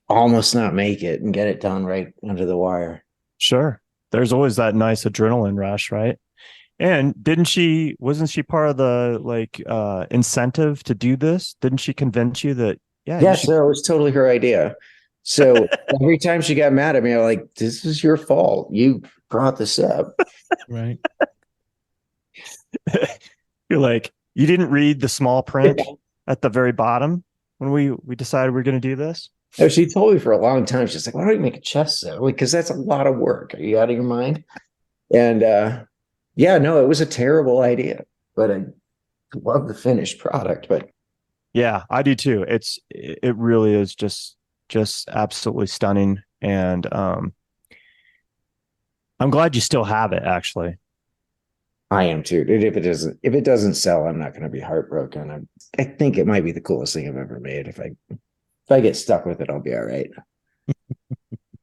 almost not make it and get it done right under the wire. Sure. There's always that nice adrenaline rush, right? And wasn't she part of the like incentive to do this? Didn't she convince you that, yeah, you Yeah, should? so it was totally her idea. So every time she got mad at me, I'm like, this is your fault. You brought this up. Right. You're like, you didn't read the small print at the very bottom when we decided we're going to do this? No, she told me for a long time. She's like, why don't you make a chess set? Because that's a lot of work. Are you out of your mind? And yeah, no, it was a terrible idea, but I love the finished product. But Yeah, I do too. It really is just absolutely stunning. And I'm glad you still have it, actually. I am too. Dude, if it doesn't sell, I'm not going to be heartbroken. I think it might be the coolest thing I've ever made. If I get stuck with it, I'll be all right.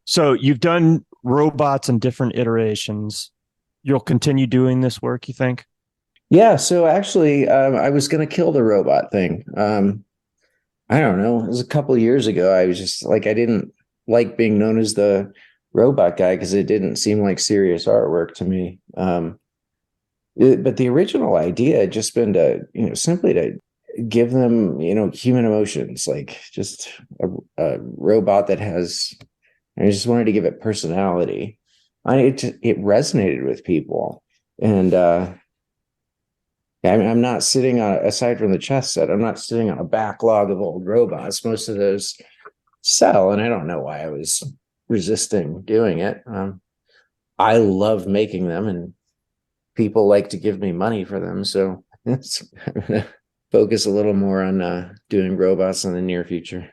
So you've done robots in different iterations. You'll continue doing this work, you think? Yeah. So actually, I was going to kill the robot thing. I don't know. It was a couple of years ago. I was just like, I didn't like being known as the robot guy because it didn't seem like serious artwork to me. But the original idea had just been to, simply to give them, human emotions, like just a robot that has, I just wanted to give it personality. It resonated with people. And I'm not sitting on, aside from the chess set, I'm not sitting on a backlog of old robots. Most of those sell, and I don't know why I was resisting doing it. I love making them, and people like to give me money for them. So I'm going to focus a little more on doing robots in the near future.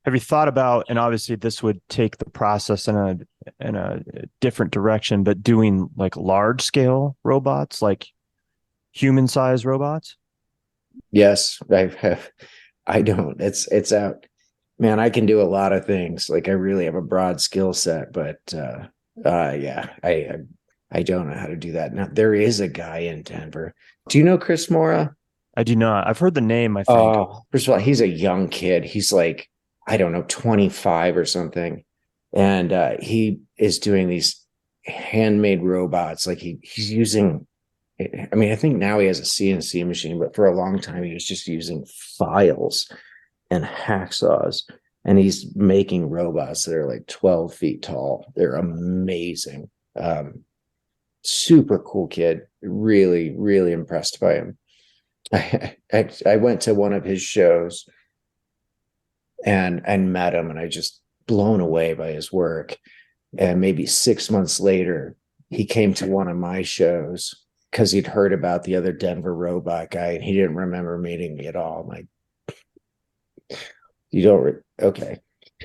Have you thought about, and obviously this would take the process in a different direction, but doing like large scale robots, like human sized robots? Yes, I don't. It's out. Man, I can do a lot of things. Like I really have a broad skill set, but yeah, I don't know how to do that. Now there is a guy in Denver. Do you know Chris Mora? I do not. I've heard the name, I think. First of all, he's a young kid. He's like, I don't know, 25 or something. And he is doing these handmade robots. Like he's using, I mean, I think now he has a CNC machine, but for a long time he was just using files and hacksaws. And he's making robots that are like 12 feet tall. They're amazing. Super cool kid. Really, really impressed by him. I went to one of his shows and met him, and I just blown away by his work. And maybe 6 months later, he came to one of my shows because he'd heard about the other Denver robot guy, and he didn't remember meeting me at all. I'm like, you don't, okay.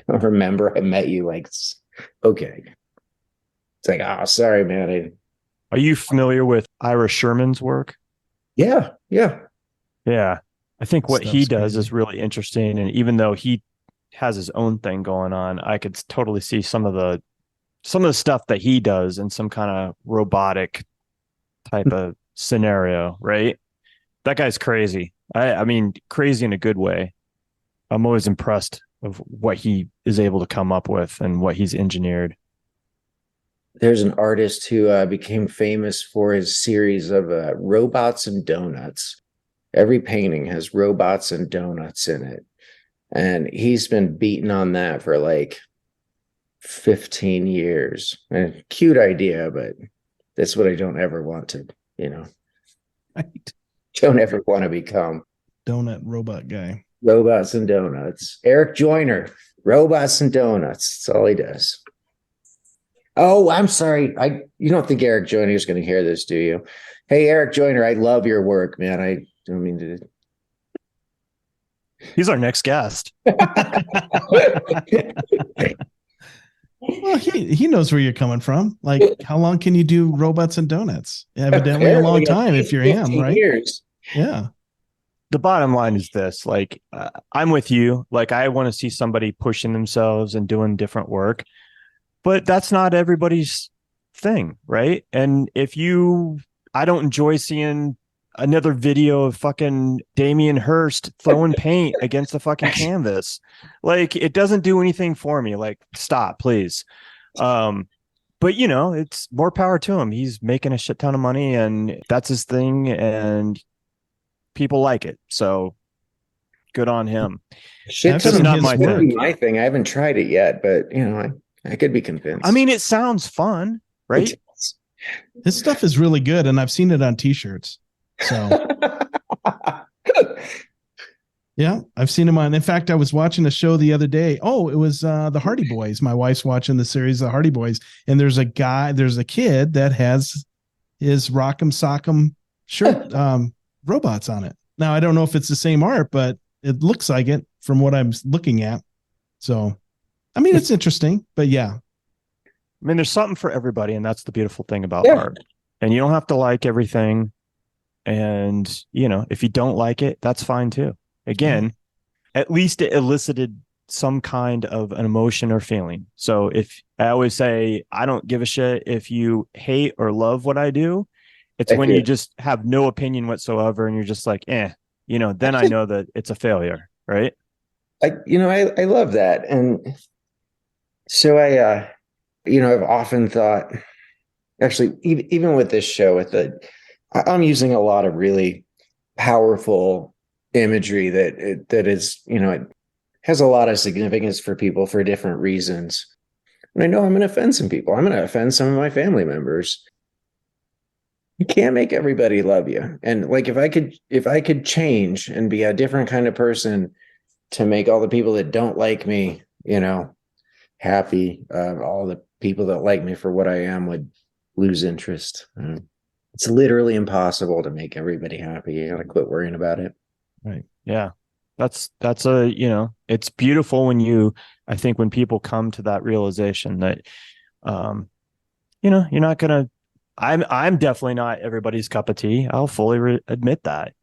I don't remember I met you. Like, okay. It's like, oh, sorry, man. Are you familiar with Ira Sherman's work? Yeah. Yeah. I think what he does crazy. is really interesting. And even though he has his own thing going on, I could totally see some of the stuff that he does in some kind of robotic type of scenario, right? That guy's crazy. I mean, crazy in a good way. I'm always impressed of what he is able to come up with and what he's engineered. There's an artist who became famous for his series of robots and donuts. Every painting has robots and donuts in it. And he's been beating on that for like 15 years. And cute idea, but that's what I don't ever want to, Right. don't ever want to become. Donut robot guy. Robots and donuts. Eric Joyner, robots and donuts. That's all he does. Oh, I'm sorry. You don't think Eric Joyner is going to hear this, do you? Hey, Eric Joyner, I love your work, man. I don't mean to. He's our next guest. Well, he knows where you're coming from. Like, how long can you do robots and donuts? Evidently a long time if you're him, right? Years. Yeah. The bottom line is this, like, I'm with you. Like, I want to see somebody pushing themselves and doing different work. but that's not everybody's thing, right? And I don't enjoy seeing another video of fucking Damien Hirst throwing paint against the fucking canvas. Like, it doesn't do anything for me. Like, stop, please. But it's more power to him. He's making a shit ton of money, and that's his thing, and people like it. So good on him. Shit, That's not my thing. My thing. I haven't tried it yet, but I could be convinced. I mean, it sounds fun, right? This stuff is really good, and I've seen it on t-shirts. So yeah, I've seen him on. In fact, I was watching a show the other day. Oh, it was the Hardy Boys. My wife's watching the series The Hardy Boys, and there's a kid that has his Rock'em Sock'em shirt robots on it. Now, I don't know if it's the same art, but it looks like it from what I'm looking at. So, I mean, it's interesting, but yeah. I mean, there's something for everybody, and that's the beautiful thing about art. And you don't have to like everything. And, if you don't like it, that's fine too. Again, at least it elicited some kind of an emotion or feeling. So if I always say, I don't give a shit if you hate or love what I do, it's when you just have no opinion whatsoever and you're just like, then I know that it's a failure, right? I love that. And so I've often thought, actually, even with this show, I'm using a lot of really powerful imagery that is, it has a lot of significance for people for different reasons. And I know I'm going to offend some people. I'm going to offend some of my family members. You can't make everybody love you. And like, if I could change and be a different kind of person to make all the people that don't like me, happy, all the people that like me for what I am would lose interest. It's literally impossible to make everybody happy. You gotta quit worrying about it. Right. Yeah. That's it's beautiful I think when people come to that realization that, you're not going to, I'm definitely not everybody's cup of tea. I'll fully admit that,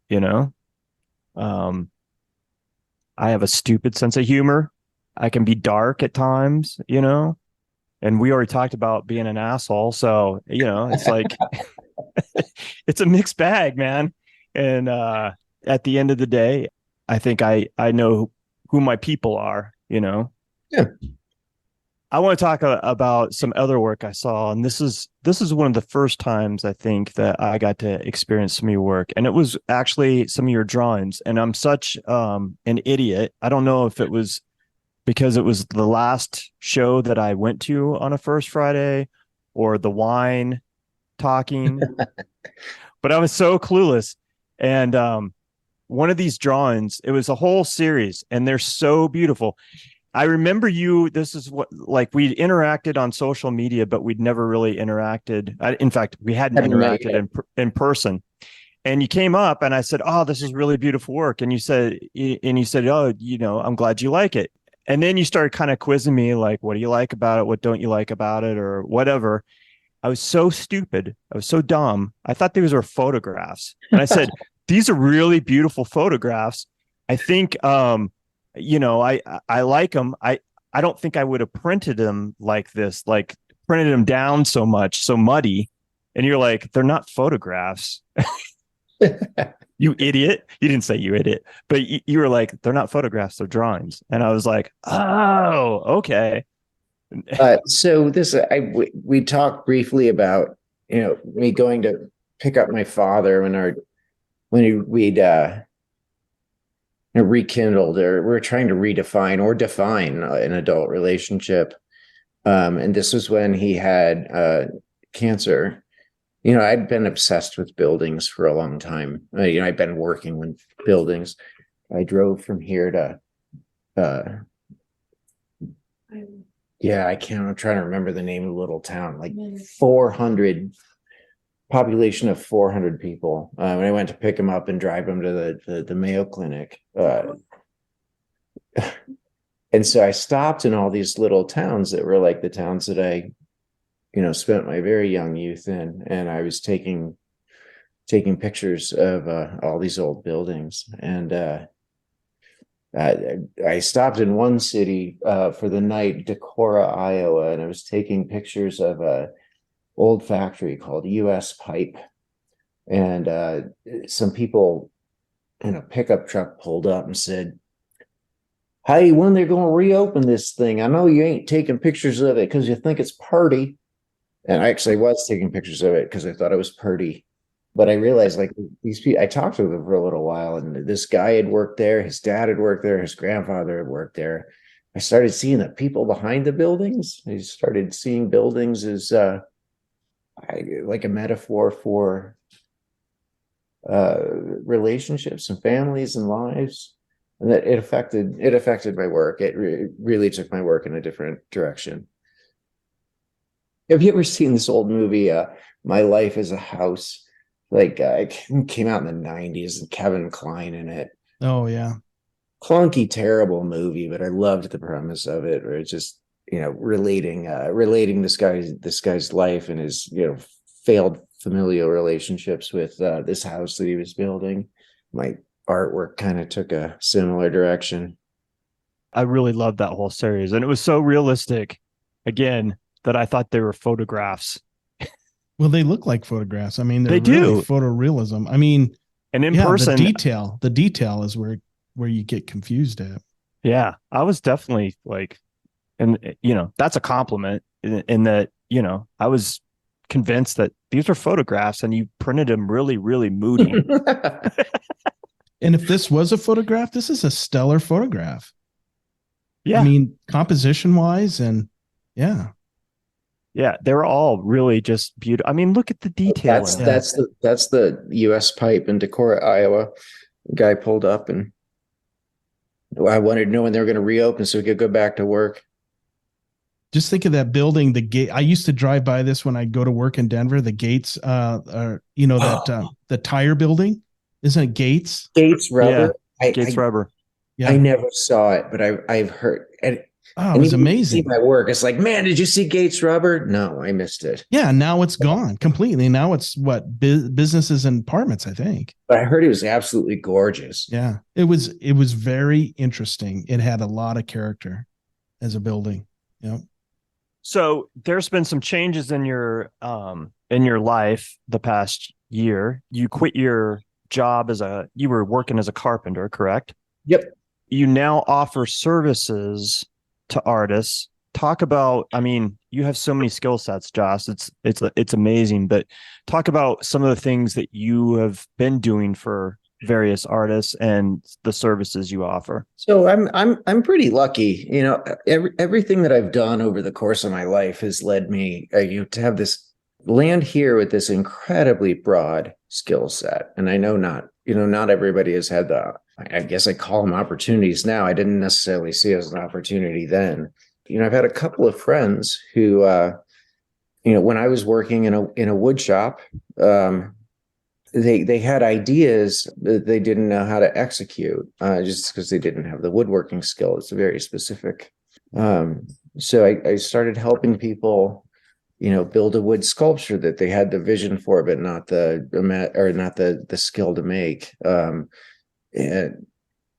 I have a stupid sense of humor. I can be dark at times, and we already talked about being an asshole. So, it's like, it's a mixed bag, man. And at the end of the day, I think I know who my people are, Yeah. I want to talk about some other work I saw, and this is one of the first times I think that I got to experience some of your work, and it was actually some of your drawings. And I'm such an idiot. I don't know if it was because it was the last show that I went to on a First Friday, or the wine talking, but I was so clueless. And one of these drawings, it was a whole series, and they're so beautiful. I remember this is what, like, we'd interacted on social media, but we'd never really interacted. In fact, we hadn't interacted in person. And you came up and I said, "Oh, this is really beautiful work." And you said, "Oh, I'm glad you like it." And then you started kind of quizzing me, like, what do you like about it? What don't you like about it? Or whatever. I was so stupid. I was so dumb. I thought these were photographs. And I said, "These are really beautiful photographs. I think, I like them. I don't think I would have printed them like this, like printed them down so much, so muddy." And you're like, "They're not photographs." You idiot. You didn't say you idiot, but you were like, "They're not photographs, they're drawings." And I was like, "Oh, okay." So we talked briefly about, me going to pick up my father when we'd rekindled, or we're trying to redefine or define an adult relationship. And this was when he had cancer. I'd been obsessed with buildings for a long time. I'd been working with buildings. I drove from here to, I'm trying to remember the name of the little town, like 400 population of 400 people. And I went to pick him up and drive him to the Mayo Clinic. And so I stopped in all these little towns that were like the towns that I, spent my very young youth in. And I was taking pictures of all these old buildings. And I stopped in one city for the night, Decorah, Iowa, and I was taking pictures of a old factory called US Pipe. And some people in a pickup truck pulled up and said, "Hey, when they're going to reopen this thing? I know you ain't taking pictures of it because you think it's purty." And I actually was taking pictures of it because I thought it was purty. But I realized, like, these people, I talked to them for a little while, and this guy had worked there, his dad had worked there, his grandfather had worked there. I started seeing the people behind the buildings. I started seeing buildings as like a metaphor for relationships and families and lives, and that it affected my work. It really took my work in a different direction. Have you ever seen this old movie, My Life as a House? Like, it came out in the 90s, and Kevin Kline in it. Oh yeah. Clunky, terrible movie, but I loved the premise of it, where it's just, relating this guy's life and his, failed familial relationships with this house that he was building. My artwork kind of took a similar direction. I really loved that whole series, and it was so realistic, again, that I thought they were photographs. Well, they look like photographs. I mean, they really do photorealism. I mean, and in person, the detail is where you get confused at. Yeah, I was definitely like, and that's a compliment in that, I was convinced that these were photographs, and you printed them really, really moody. And if this was a photograph, this is a stellar photograph. Yeah, I mean, composition wise, and yeah. Yeah, they were all really just beautiful. I mean, look at the detail. That's the US Pipe in Decorah, Iowa. The guy pulled up, and I wanted to know when they were going to reopen so we could go back to work. Just think of that building, the gate. I used to drive by this when I go to work in Denver. The Gates, the tire building, isn't it Gates? Gates Rubber. Yeah, Gates Rubber. Yeah. I never saw it, but I've heard. It was amazing. See my work. It's like, man, did you see Gates Rubber? No, I missed it. Yeah, now it's gone completely. Now it's what businesses and apartments, I think. But I heard it was absolutely gorgeous. Yeah, it was very interesting. It had a lot of character as a building. Yep. So there's been some changes in your life the past year. You quit your job you were working as a carpenter, correct? Yep. You now offer services to artists. Talk about, I mean, you have so many skill sets, Josh. It's amazing, but talk about some of the things that you have been doing for various artists and the services you offer. So I'm pretty lucky. Everything that I've done over the course of my life has led me to have this land here with this incredibly broad skill set. And I know not everybody has had I guess I call them opportunities now. I didn't necessarily see it as an opportunity then. I've had a couple of friends who, when I was working in a wood shop, they had ideas that they didn't know how to execute, just because they didn't have the woodworking skill. It's very specific. So I started helping people, build a wood sculpture that they had the vision for, but not the skill to make.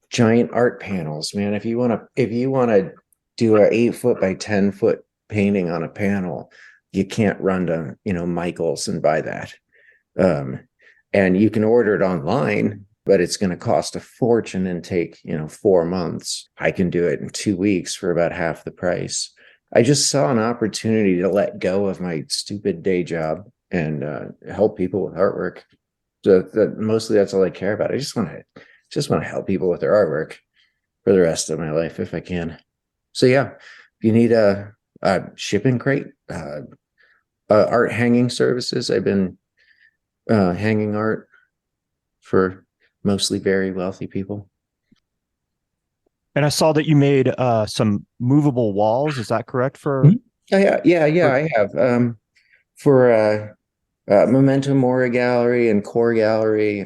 Giant art panels, man. If you want to do a 8-foot by 10-foot painting on a panel, you can't run to Michael's and buy that. And you can order it online, but it's going to cost a fortune and take 4 months. I can do it in 2 weeks for about half the price. I just saw an opportunity to let go of my stupid day job and help people with artwork. So mostly that's all I care about. I just want to help people with their artwork for the rest of my life if I can. So yeah, if you need a shipping crate, art hanging services, I've been hanging art for mostly very wealthy people. And I saw that you made some movable walls. Is that correct? Yeah. I have for Memento Mori Gallery and Core Gallery,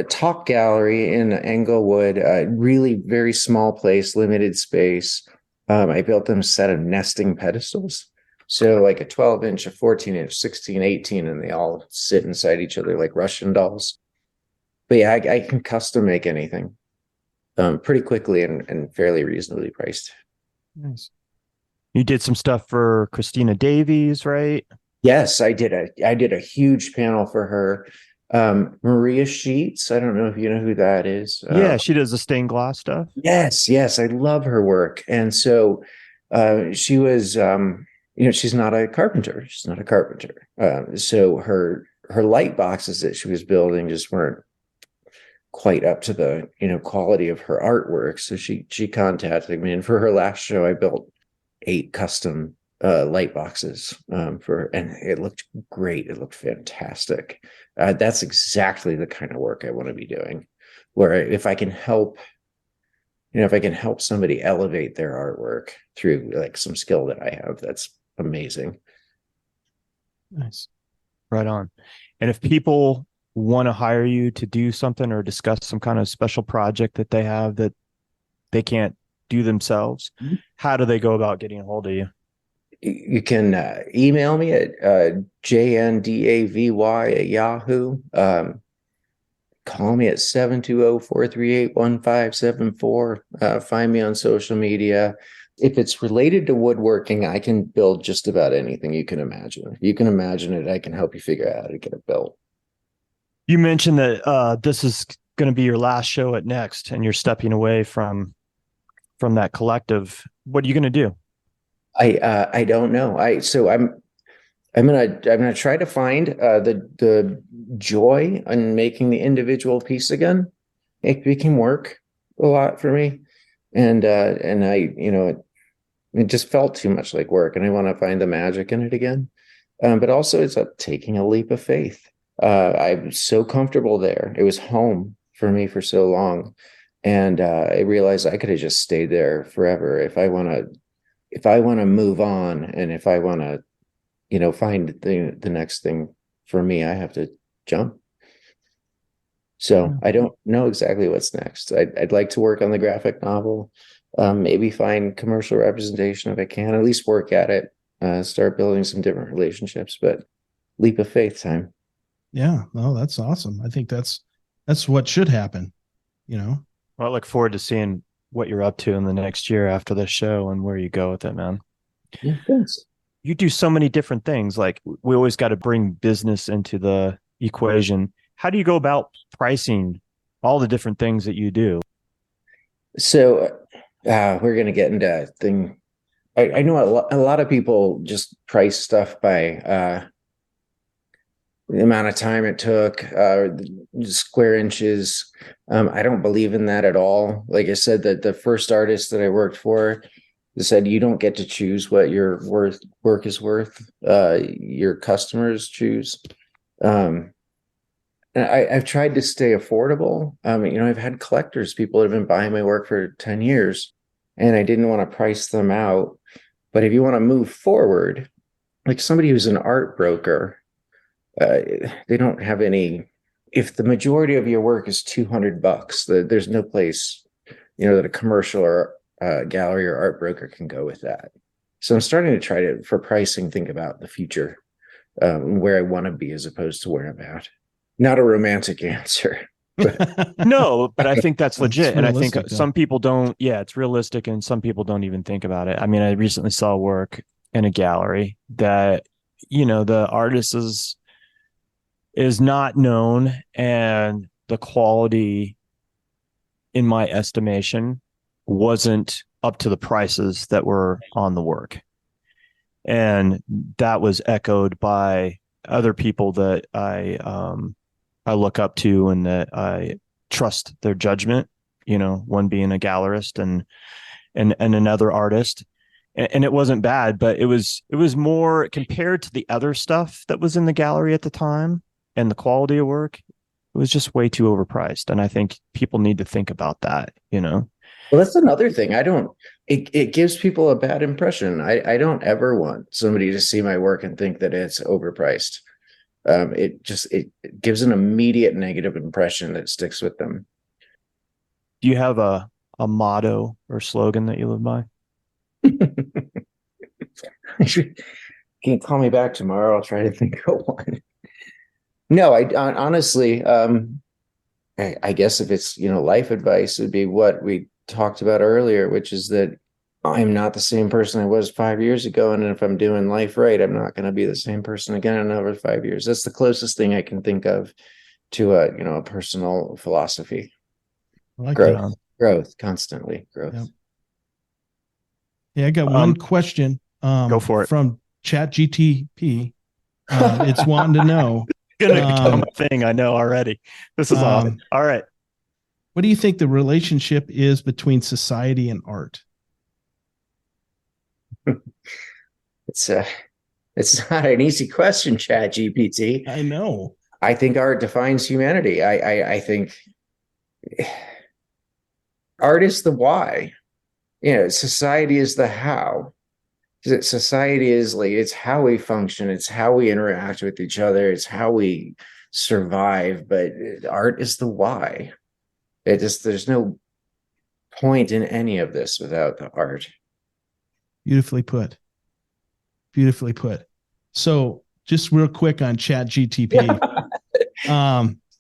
Top Gallery in Englewood. Really very small place, limited space. I built them a set of nesting pedestals. So like a 12-inch, a 14-inch, 16, 18, and they all sit inside each other like Russian dolls. But yeah, I can custom make anything. pretty quickly and fairly reasonably priced. Nice. You did some stuff for Christina Davies, right? Yes, I did a huge panel for her. Maria Sheets. I don't know if you know who that is. Yeah, she does the stained glass stuff. Yes, I love her work. And so she was, she's not a carpenter. She's not a carpenter. So her light boxes that she was building just weren't quite up to the quality of her artwork. So she contacted me, and for her last show, I built 8 custom light boxes for, and it looked great. It looked fantastic. That's exactly the kind of work I want to be doing, where if I can help somebody elevate their artwork through like some skill that I have, that's amazing. Nice. Right on. And if people want to hire you to do something or discuss some kind of special project that they have that they can't do themselves, how do they go about getting a hold of you? You can email me at jndavy@yahoo. Call me at 720-438-1574. Find me on social media. If it's related to woodworking, I can build just about anything you can imagine. If you can imagine it, I can help you figure out how to get it built. You mentioned that this is going to be your last show at Next, and you're stepping away from that collective. What are you going to do? I don't know. I'm gonna try to find the joy in making the individual piece again. It can work a lot for me, and it just felt too much like work, and I want to find the magic in it again. But also, it's taking a leap of faith. I'm so comfortable there. It was home for me for so long, and I realized I could have just stayed there forever. If I want to move on, and if I want to find the next thing for me, I have to jump. So I don't know exactly what's next. I'd like to work on the graphic novel, maybe find commercial representation if I can, at least work at it, start building some different relationships, but leap of faith time. Yeah, no, that's awesome. I think that's what should happen, Well, I look forward to seeing what you're up to in the next year after this show and where you go with it, man. Yeah, thanks. You do so many different things. Like, we always got to bring business into the equation. How do you go about pricing all the different things that you do? So we're going to get into a thing. I know a lot of people just price stuff by the amount of time it took, square inches. I don't believe in that at all. Like I said, that the first artist that I worked for said, you don't get to choose what your work is worth. Your customers choose. And I've tried to stay affordable. I've had collectors, people that have been buying my work for 10 years, and I didn't want to price them out. But if you want to move forward, like somebody who's an art broker, they don't have any. If the majority of your work is $200, there's no place, that a commercial or gallery or art broker can go with that. So I'm starting to try to, for pricing, think about the future, where I want to be as opposed to where I'm at. Not a romantic answer. No, but I think that's legit. And I think though. some people don't. Yeah, it's realistic. And some people don't even think about it. I mean, I recently saw work in a gallery that, the artist is not known, and the quality, in my estimation, wasn't up to the prices that were on the work. And that was echoed by other people that I look up to and that I trust their judgment, one being a gallerist and another artist. And it wasn't bad, but it was more compared to the other stuff that was in the gallery at the time and the quality of work. It was just way too overpriced. And I think people need to think about that, Well, that's another thing. It gives people a bad impression. I don't ever want somebody to see my work and think that it's overpriced. It gives an immediate negative impression that sticks with them. Do you have a motto or slogan that you live by? Can you call me back tomorrow? I'll try to think of one. No, I honestly, I guess if it's, life advice, would be what we talked about earlier, which is that I'm not the same person I was 5 years ago. And if I'm doing life right, I'm not going to be the same person again in another 5 years. That's the closest thing I can think of to a personal philosophy. I like Growth, that. growth, constantly growth. Yep. Yeah, I got one question. Go for it. From ChatGTP. It's wanting to know. Gonna become a thing. I know already. This is awesome. All right. What do you think the relationship is between society and art? It's not an easy question, ChatGPT. I know. I think art defines humanity. I think art is the why. Society is the how. Society is like, it's how we function, it's how we interact with each other, it's how we survive. But art is the why. There's no point in any of this without the art. Beautifully put. Beautifully put. So just real quick on ChatGTP.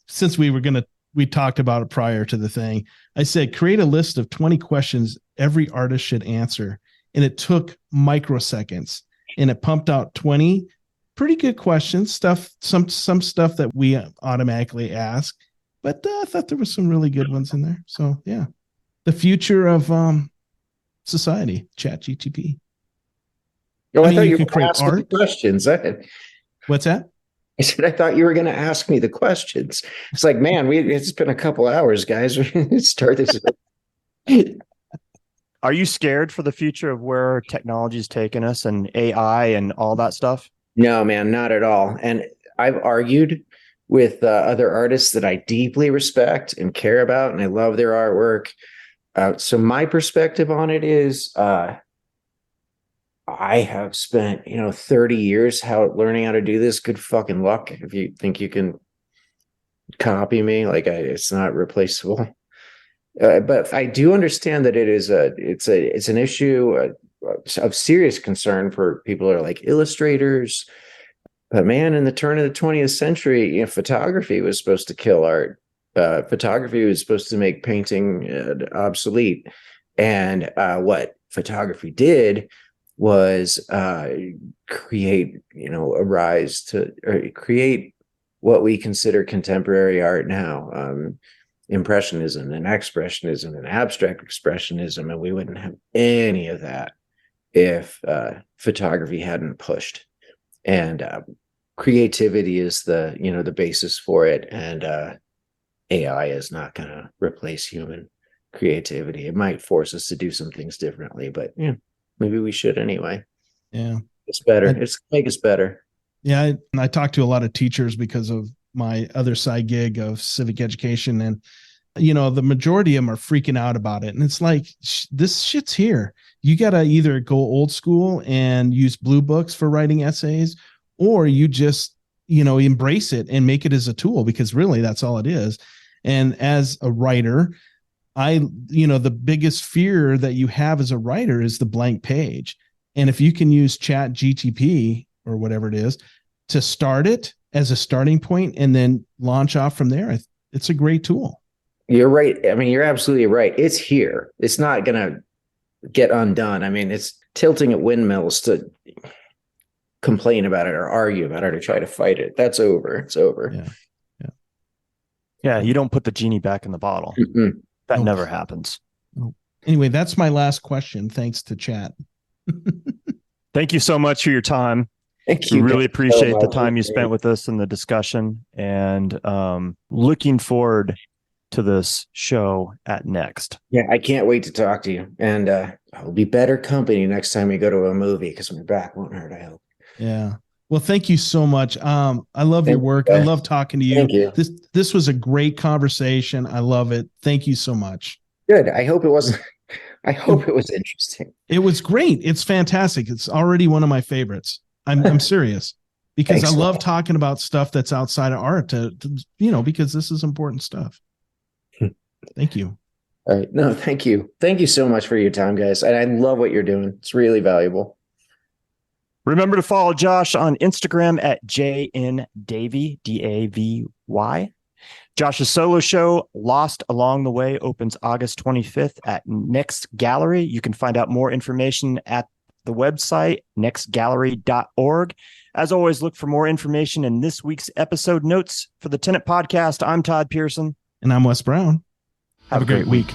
Since we talked about it prior to the thing, I said, create a list of 20 questions every artist should answer. And it took microseconds, and it pumped out 20 pretty good questions, some stuff that we automatically ask, but I thought there was some really good ones in there. So yeah, the future of society, ChatGTP. I thought you were going to ask me the questions. What's that? I said, I thought you were going to ask me the questions. It's like, man, it's been a couple hours, guys. We start this. Are you scared for the future of where technology is taking us and AI and all that stuff? No, man, not at all. And I've argued with other artists that I deeply respect and care about, and I love their artwork. So my perspective on it is, I have spent, 30 years learning how to do this. Good fucking luck if you think you can copy me. It's not replaceable. But I do understand that it's an issue of serious concern for people who are like illustrators. But man, in the turn of the 20th century, photography was supposed to kill art. Photography was supposed to make painting obsolete. And what photography did was create, create what we consider contemporary art now. Impressionism and expressionism and abstract expressionism, and we wouldn't have any of that if photography hadn't pushed. And creativity is the basis for it, and AI is not going to replace human creativity. It might force us to do some things differently, but maybe we should anyway. Yeah, it's better. It's make us better. Yeah, I talked to a lot of teachers because of my other side gig of civic education, and the majority of them are freaking out about it. And it's like, this shit's here. You got to either go old school and use blue books for writing essays, or you just embrace it and make it as a tool, because really that's all it is. And as a writer, the biggest fear that you have as a writer is the blank page. And if you can use ChatGTP or whatever it is to start it as a starting point and then launch off from there, it's a great tool. You're right. I mean, you're absolutely right. It's here. It's not going to get undone. I mean, it's tilting at windmills to complain about it or argue about it or try to fight it. That's over. It's over. Yeah. You don't put the genie back in the bottle. Mm-mm. That never happens. Anyway, that's my last question. Thanks to chat. Thank you so much for your time. Thank you. We really appreciate the time you spent with us and the discussion, and looking forward to this show at Next. Yeah, I can't wait to talk to you, and I'll be better company next time we go to a movie, because my back won't hurt, I hope. Yeah. Well, thank you so much. I love your work. I love talking to you. Thank you. This was a great conversation. I love it. Thank you so much. Good. I hope it was interesting. It was great. It's fantastic. It's already one of my favorites. I'm serious, because I love talking about stuff that's outside of art because this is important stuff. Thank you. All right. No, thank you. Thank you so much for your time, guys. And I love what you're doing. It's really valuable. Remember to follow Josh on Instagram at JNDavy, Davy. Josh's solo show, Lost Along the Way, opens August 25th at Next Gallery. You can find out more information at the website, nextgallery.org. As always, look for more information in this week's episode notes. For the Tenet Podcast, I'm Todd Pearson. And I'm Wes Brown. Have a great week.